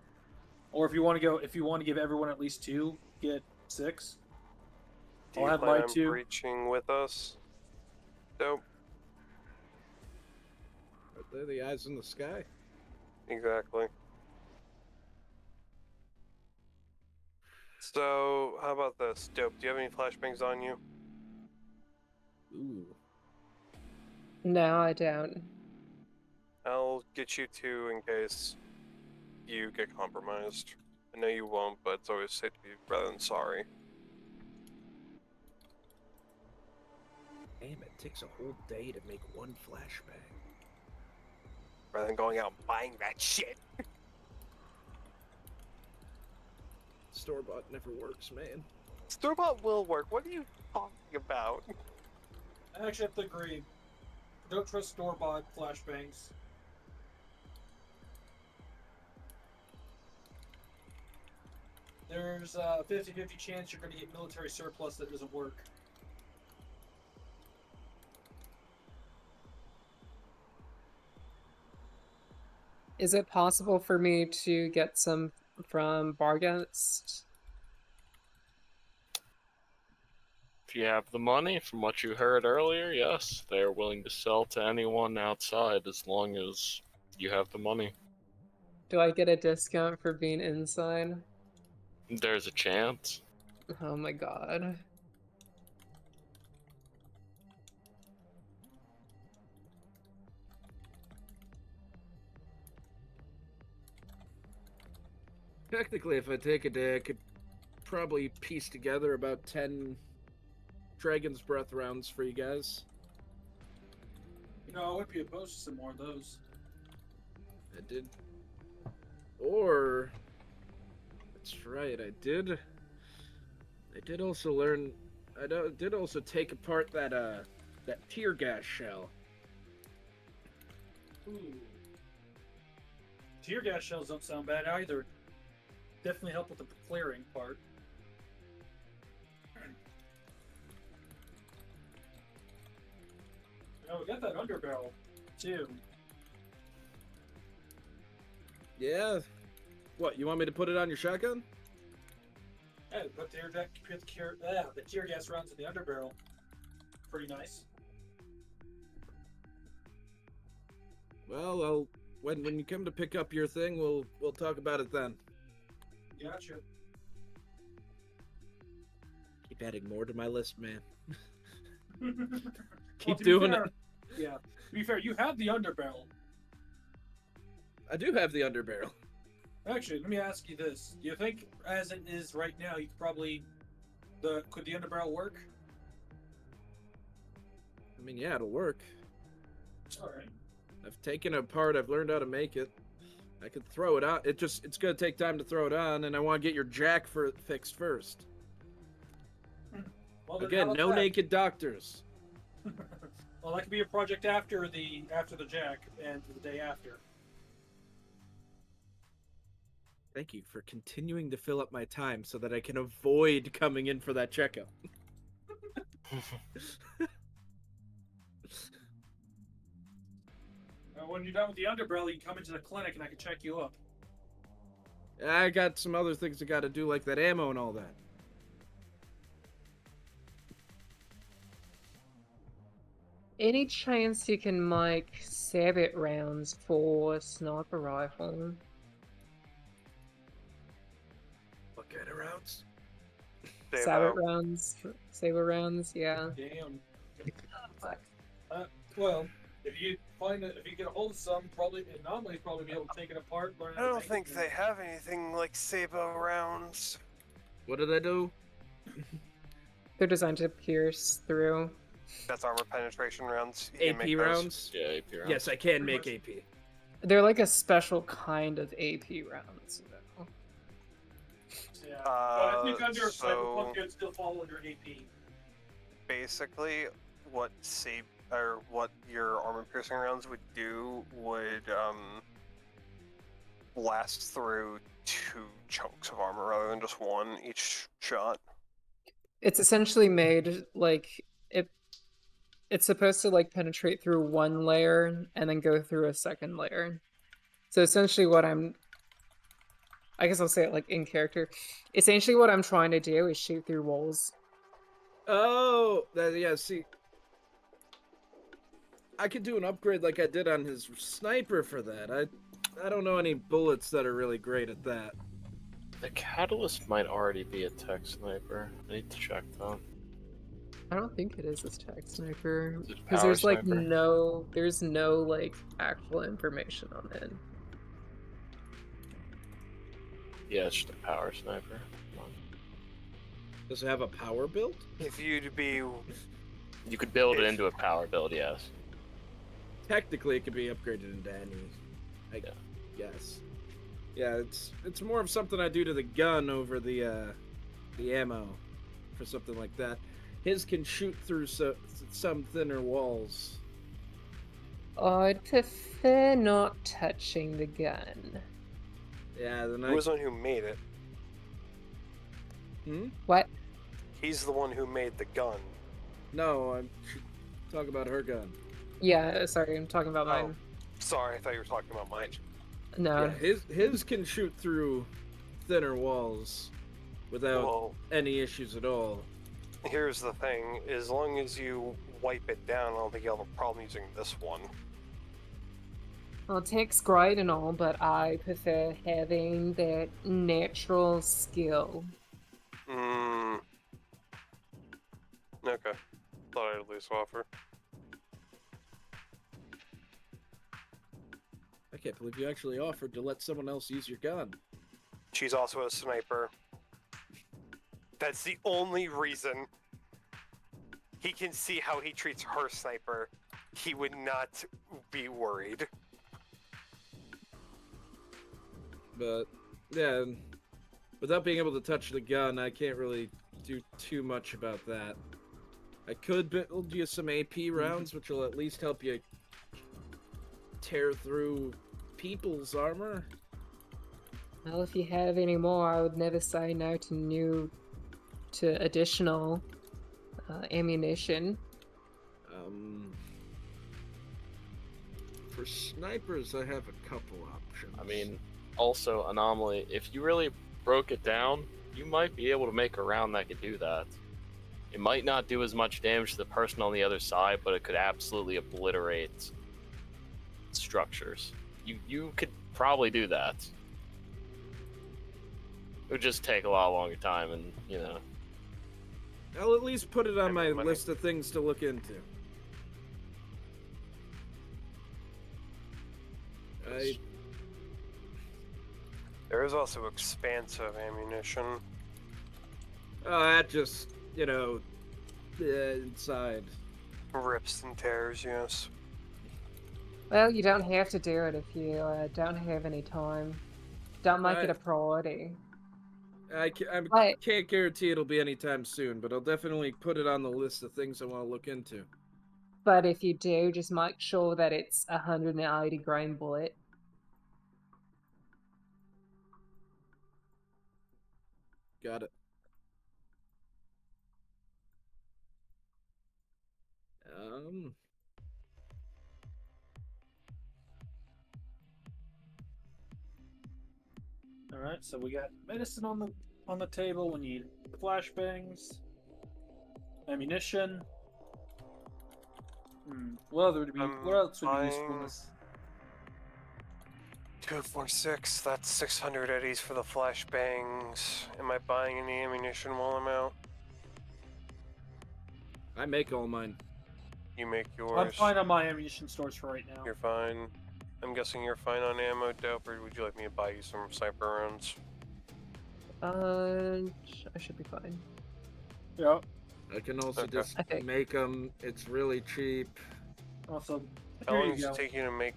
Or if you want to give everyone at least 2, get 6. Do I'll you have plan my on 2. breaching with us? Nope. Are they the eyes in the sky? Exactly. So, how about this? Dope, do you have any flashbangs on you? Ooh. No, I don't. I'll get you 2 in case you get compromised. I know you won't, but it's always safe to be rather than sorry. Damn, it takes a whole day to make one flashbang. Rather than going out and buying that shit. Store-bought never works, man. Store-bought will work. What are you talking about? I actually have to agree. Don't trust store-bought flashbangs. There's a 50-50 chance you're going to get military surplus that doesn't work. Is it possible for me to get some from Barghest? If you have the money, from what you heard earlier, yes, they're willing to sell to anyone outside as long as you have the money. Do I get a discount for being inside? There's a chance. Oh my god. Technically, if I take a day, I could probably piece together about 10 Dragon's Breath rounds for you guys. You know, I would be opposed to some more of those. I did. Or... That's right, I did also learn... did also take apart that tear gas shell. Ooh. Tear gas shells don't sound bad either. Definitely help with the clearing part. Oh, we got that underbarrel, too. Yeah? What, you want me to put it on your shotgun? Yeah, put the tear gas rounds in the underbarrel. Pretty nice. Well, when you come to pick up your thing, we'll talk about it then. Gotcha. Keep adding more to my list, man. Well, Keep doing fair, it. Yeah. To be fair, you have the underbarrel. I do have the underbarrel. Actually, let me ask you this: do you think, as it is right now, you probably could the underbarrel work? I mean, yeah, it'll work. All right. I've taken it apart. I've learned how to make it. I could throw it out. It's gonna take time to throw it on, and I want to get your jack fixed first. Well, then Again, how no about that? naked doctors. Well, that could be a project after the jack and the day after. Thank you for continuing to fill up my time so that I can avoid coming in for that checkup. When you're done with the underbarrel, you can come into the clinic and I can check you up. I got some other things I got to do, like that ammo and all that. Any chance you can make sabot rounds for sniper rifle? What kind of rounds? Sabot rounds? Saber rounds, yeah. Damn. Fuck. Well, if you get a hold of some, anomaly probably be able to take it apart. Learn I how to don't make think it. they have anything like Sabo rounds. What do they do? They're designed to pierce through. That's armor penetration rounds. You can AP make those. rounds? Yeah, AP rounds. Yes, I can Pretty make AP. They're like a special kind of AP rounds. Though. Yeah. But I think under So- Cyberpunk, it'd still fall under AP. Basically, what your armor piercing rounds would do would blast through 2 chunks of armor rather than just one each shot. It's essentially made like it's supposed to like penetrate through one layer and then go through a second layer. So essentially I guess I'll say it like in character. Essentially what I'm trying to do is shoot through walls. Oh, yeah, see. I could do an upgrade like I did on his sniper for that. I don't know any bullets that are really great at that. The catalyst might already be a tech sniper. I need to check that. I don't think it is this tech sniper Is it because power there's like sniper? there's no like actual information on it. Yeah, it's just a power sniper. Come on. Does it have a power build? If you'd be You could build it into a power build, yes. Technically, it could be upgraded into any. I guess. Yeah, it's more of something I do to the gun over the ammo, for something like that. His can shoot through some thinner walls. I'd prefer not touching the gun. Yeah, then who was the one who made it? What? He's the one who made the gun. No, I'm talking about her gun. Yeah, sorry, I'm talking about Oh. mine. Sorry, I thought you were talking about mine. No. Yeah, his can shoot through thinner walls without Well, any issues at all. here's the thing. As long as you wipe it down, I don't think you'll have a problem using this one. Well, tech's great and all, but I prefer having that natural skill. Mm, Okay. Thought I'd at least offer. I can't believe you actually offered to let someone else use your gun. She's also a sniper. That's the only reason he can see how he treats her sniper. He would not be worried. But, yeah, without being able to touch the gun, I can't really do too much about that. I could build you some AP rounds, which will at least help you tear through people's armor. Well, if you have any more, I would never say no to additional ammunition. For snipers, I have a couple options. I mean, also, Anomaly, if you really broke it down, you might be able to make a round that could do that. It might not do as much damage to the person on the other side, but it could absolutely obliterate structures. You could probably do that. It would just take a lot longer time, and, you know. I'll at least put it on my money. list of things to look into. There is also expansive ammunition. That just, inside. Rips and tears, yes. Well, you don't have to do it if you don't have any time. Don't make it a priority. I can't guarantee it'll be anytime soon, but I'll definitely put it on the list of things I want to look into. But if you do, just make sure that it's a 180 grain bullet. Got it. All right, so we got medicine on the table. We need flashbangs, ammunition. What else would be usefulness? 246, that's 600 eddies for the flashbangs. Am I buying any ammunition while I'm out? I make all mine. You make yours. I'm fine on my ammunition stores for right now. You're fine. I'm guessing you're fine on ammo, Dope, or would you like me to buy you some sniper rounds? I should be fine. Yeah. I can also just make them. It's really cheap. Awesome. How long does it take you to make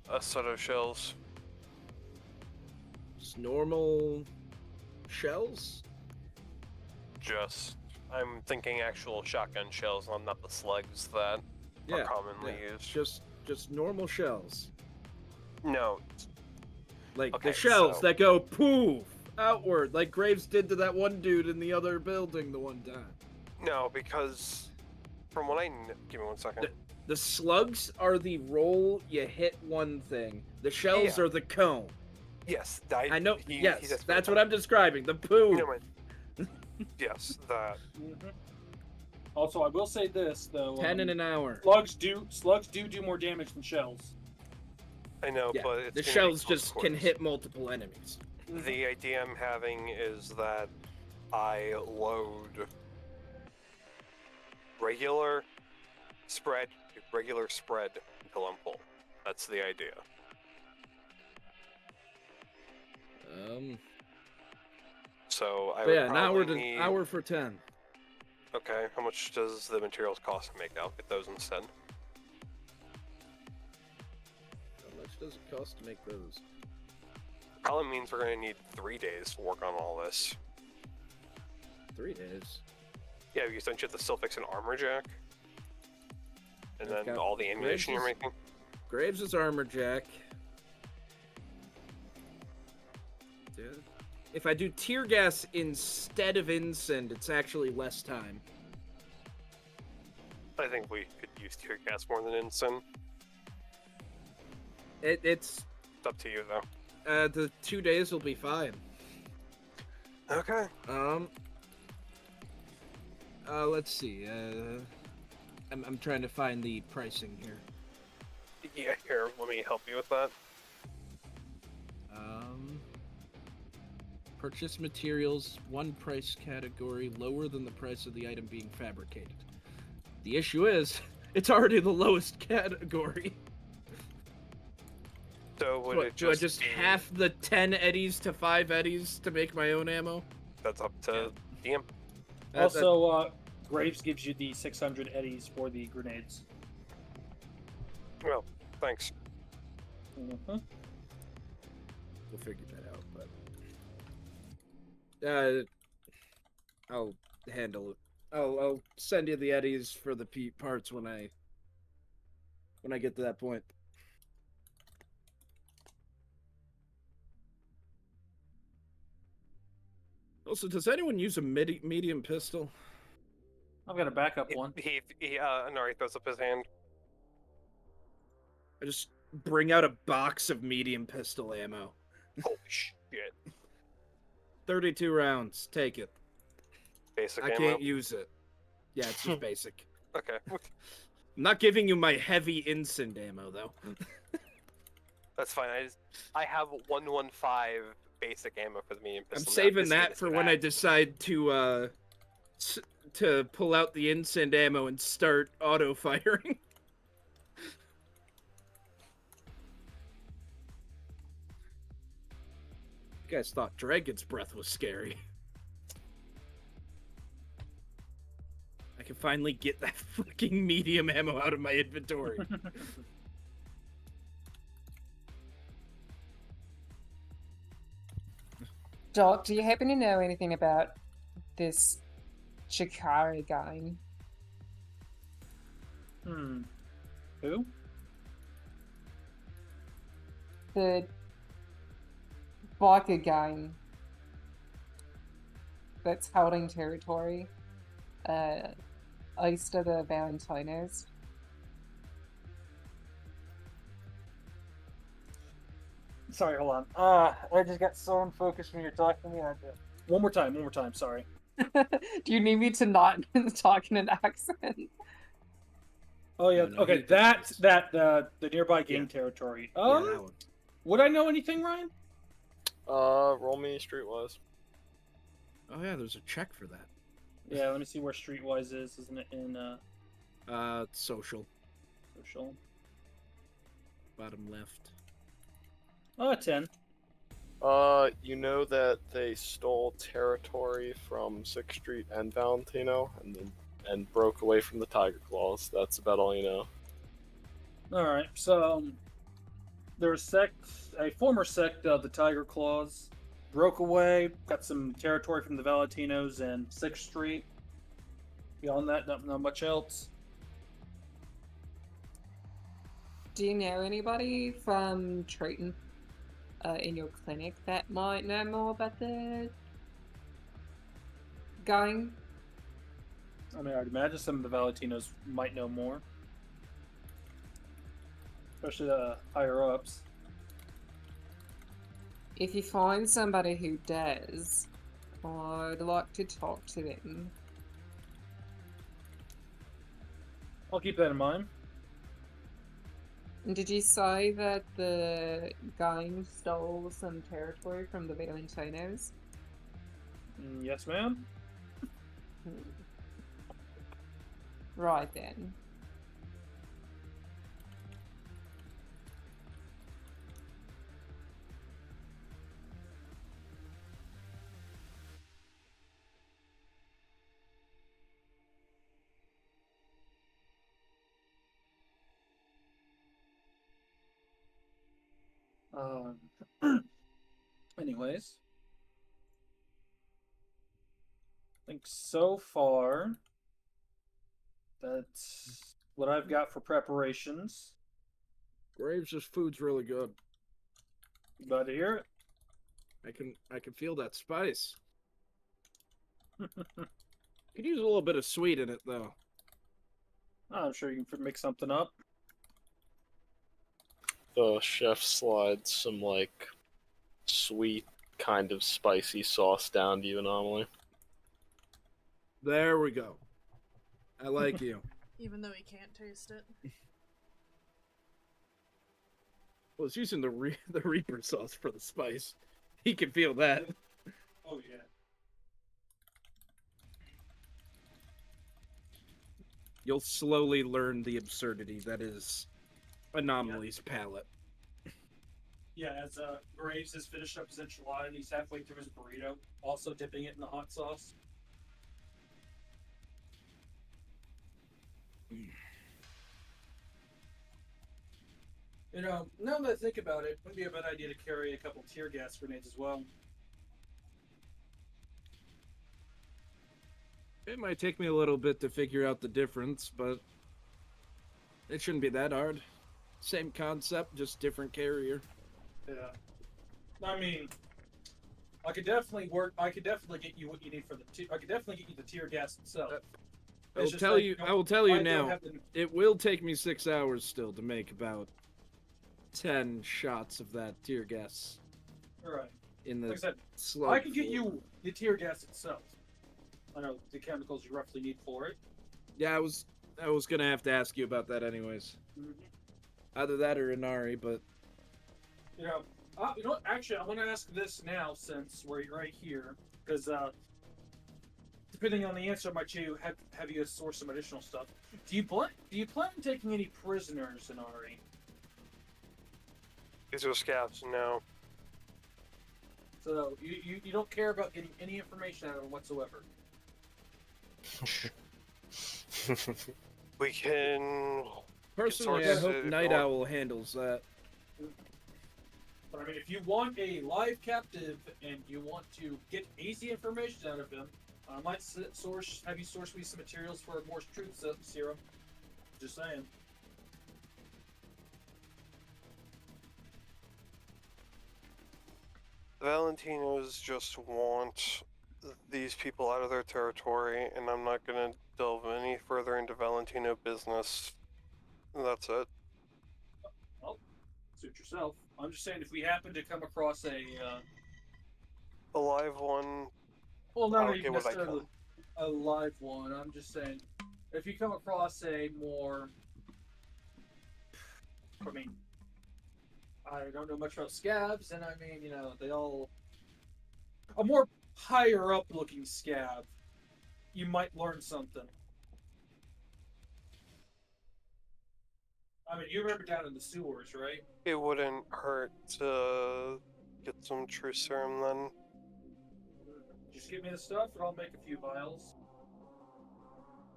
a set of shells? Just normal shells? I'm thinking actual shotgun shells, not the slugs that are commonly used. Just normal shells. No. Like the shells that go poof outward, like Graves did to that one dude in the other building the one time. No, because from what I know, give me 1 second. The slugs are the roll you hit one thing. The shells are the cone. Yes, I know. Yes, that's what I'm describing. The poo. Yes, that. Also, I will say this though. 10 in an hour. Slugs do more damage than shells. I know, but it's the shells just can hit multiple enemies. The idea I'm having is that I load regular spread until I'm full. That's the idea. So I would an probably hour for 10. Okay, how much does the materials cost to make? I'll get those instead. How much does it cost to make those? Probably means we're gonna need 3 days to work on all this. 3 days? Yeah, because don't you have to still fix an armor jack? And then all the ammunition you're making? Graves' armor jack. If I do tear gas instead of incend, it's actually less time. I think we could use tear gas more than incend. It's up to you, though. The 2 days will be fine. Okay. Let's see. I'm trying to find the pricing here. Yeah, here, let me help you with that. Purchase materials, one price category lower than the price of the item being fabricated. The issue is, it's already the lowest category. So would What, it do I just just be- half the 10 eddies to 5 eddies to make my own ammo? That's up to DM. Also, Graves gives you the 600 eddies for the grenades. Well, thanks. Mhm. We'll figure that out, but I'll handle it. I'll send you the eddies for the parts when I get to that point. Also, does anyone use a medium pistol? I've got a backup one. Nari throws up his hand. I just bring out a box of medium pistol ammo. Holy shit. 32 rounds. Take it. Basic I ammo? can't use it. Yeah, it's just basic. Okay. I'm not giving you my heavy incend ammo, though. That's fine. I have 115 basic ammo for the medium I'm pistol. saving that for when I decide to pull out the incend ammo and start auto firing. You guys thought Dragon's Breath was scary. I can finally get that fucking medium ammo out of my inventory. Doc, do you happen to know anything about this Chikara guy? Who? The biker gang that's holding territory east of the Valentinos. Sorry, hold on. I just got so unfocused when you're talking to me. One more time, sorry. Do you need me to not talk in an accent? Oh yeah, No, okay, he does. the nearby gang territory. Yeah, that one. Would I know anything, Ryan? Roll me streetwise. Oh yeah, there's a check for that. Yeah, let me see where Streetwise is. Isn't it in Social. social? Bottom left. 10. You know that they stole territory from 6th Street and Valentino, and broke away from the Tiger Claws. That's about all you know. All right, so there's a former sect of the Tiger Claws broke away, got some territory from the Valentinos and 6th Street. Beyond that, not much else. Do you know anybody from Triton in your clinic that might know more about the gang? I mean, I'd imagine some of the Valentinos might know more, especially the higher ups. If you find somebody who does, I'd like to talk to them. I'll keep that in mind. And did you say that the gang stole some territory from the Valentinos? Yes, ma'am. Right then. Anyways, I think so far that's what I've got for preparations. Graves' food's really good. You glad to hear it? I can feel that spice. Could use a little bit of sweet in it though. I'm sure you can make something up. The chef slides some, like, sweet, kind of spicy sauce down to you anomaly. There we go. I like you. Even though he can't taste it. Well, it's using the Reaper sauce for the spice. He can feel that. Oh yeah. you'll slowly learn the absurdity that is Anomaly's palette. Yeah, as Graves has finished up his enchilada and he's halfway through his burrito, also dipping it in the hot sauce. You know, now that I think about it, it would be a bad idea to carry a couple tear gas grenades as well. It might take me a little bit to figure out the difference, but it shouldn't be that hard. Same concept, just different carrier. Yeah. I mean, I could definitely work. I could definitely get you what you need for the. I could definitely get you the tear gas itself. I will It's just tell that you. don't- I will tell you I don't now. have the- It will take me 6 hours still to make about 10 shots of that tear gas All right. in the Like I said, slug. I can get form. you the tear gas itself. I know the chemicals you roughly need for it. Yeah, I was gonna have to ask you about that anyways. Either that or Inari, but You know, you know what? Actually, I want to ask this now since we're right here, because depending on the answer, I might you have you source some additional stuff. Do you plan on taking any prisoners in Ari? These are scabs, no. So you don't care about getting any information out of them whatsoever. We can. personally, I source hope it Night or- Owl handles that. But I mean, if you want a live captive and you want to get easy information out of him, I might have you source me some materials for Morse Truth Serum. Just saying. The Valentinos just want these people out of their territory, and I'm not gonna delve any further into Valentino business. That's it. Well, suit yourself. I'm just saying, if we happen to come across a live one. well, not I'll even get what I necessarily can. a live one. I'm just saying, if you come across a more, I mean, I don't know much about scabs, and I mean, you know, they all a more higher up looking scab, you might learn something. I mean, you remember down in the sewers, right? It wouldn't hurt to get some true serum then. Just give me the stuff, and I'll make a few vials.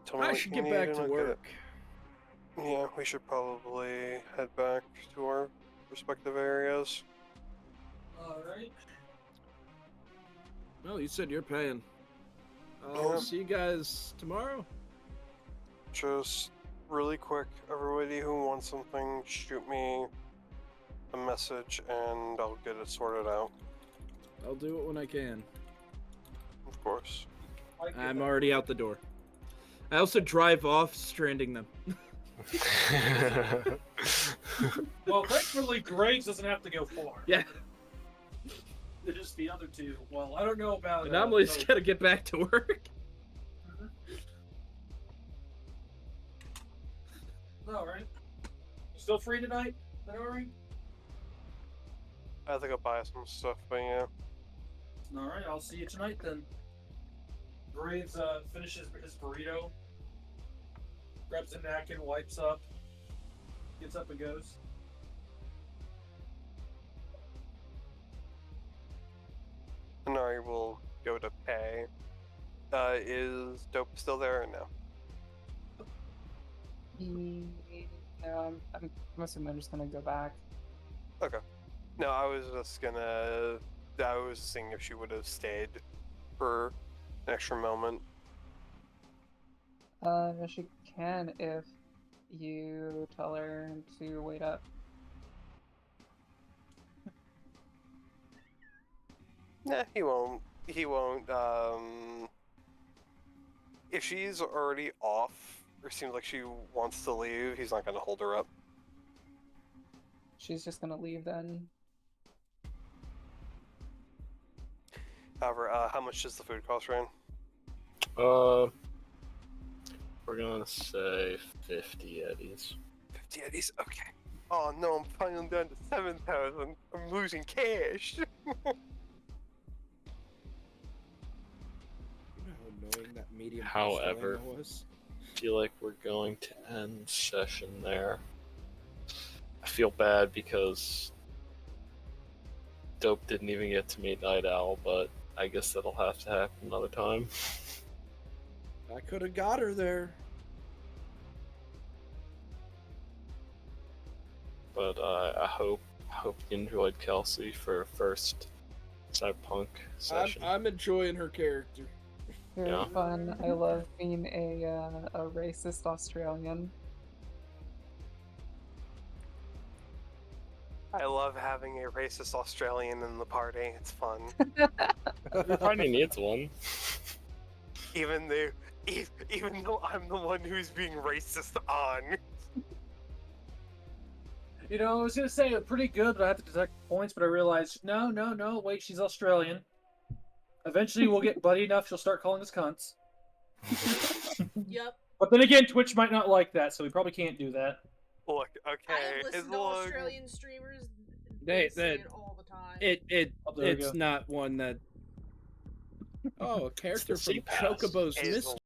Tell me I what should you get need back and to I'll get it. work. Yeah, we should probably head back to our respective areas. All right. Well, you said you're paying. I'll Yeah. see you guys tomorrow. Just really quick, everybody who wants something, shoot me a message and I'll get it sorted out. I'll do it when I can. Of course. I'm already out the door. I also drive off, stranding them. Well, thankfully, Graves doesn't have to go far. Yeah. It's just the other two. Well, I don't know about. Anomaly's no. gotta get back to work. All right. You still free tonight? Alright. I think I'll buy some stuff, but yeah. All right. I'll see you tonight then. Graves finishes his burrito, grabs a napkin, wipes up, gets up and goes. Inari will go to pay. Is Dope still there or no? No, I'm assuming I'm just gonna go back. Okay. No, I was just gonna. I was seeing if she would have stayed for an extra moment. She can if you tell her to wait up. Nah, he won't. He won't. If she's already off, or seems like she wants to leave, he's not gonna hold her up. She's just gonna leave then. However, how much does the food cost, Ryan? We're gonna say 50 eddies. 50 eddies? Okay. Oh no, I'm finally down to 7,000. I'm losing cash. How annoying that medium However, was. feel like we're going to end session there. I feel bad because Dope didn't even get to meet Night Owl, but I guess that'll have to happen another time. I could have got her there. But I hope you enjoyed Kelsey for first Cyberpunk session. I'm enjoying her character. Very Yeah. fun. I love being a racist Australian. I love having a racist Australian in the party. It's fun. Everybody needs one. even though I'm the one who's being racist on. You know, I was gonna say pretty good, but I had to deduct points, but I realized no, wait, she's Australian. Eventually we'll get buddy enough, she'll start calling us cunts. Yep. But then again, Twitch might not like that, so we probably can't do that. Look, I okay, have as listened to long Australian streamers. They say it all the time. Oh, there we it's go. not one that. Oh, a character the from C-Pass. Chocobo's Is Mystery.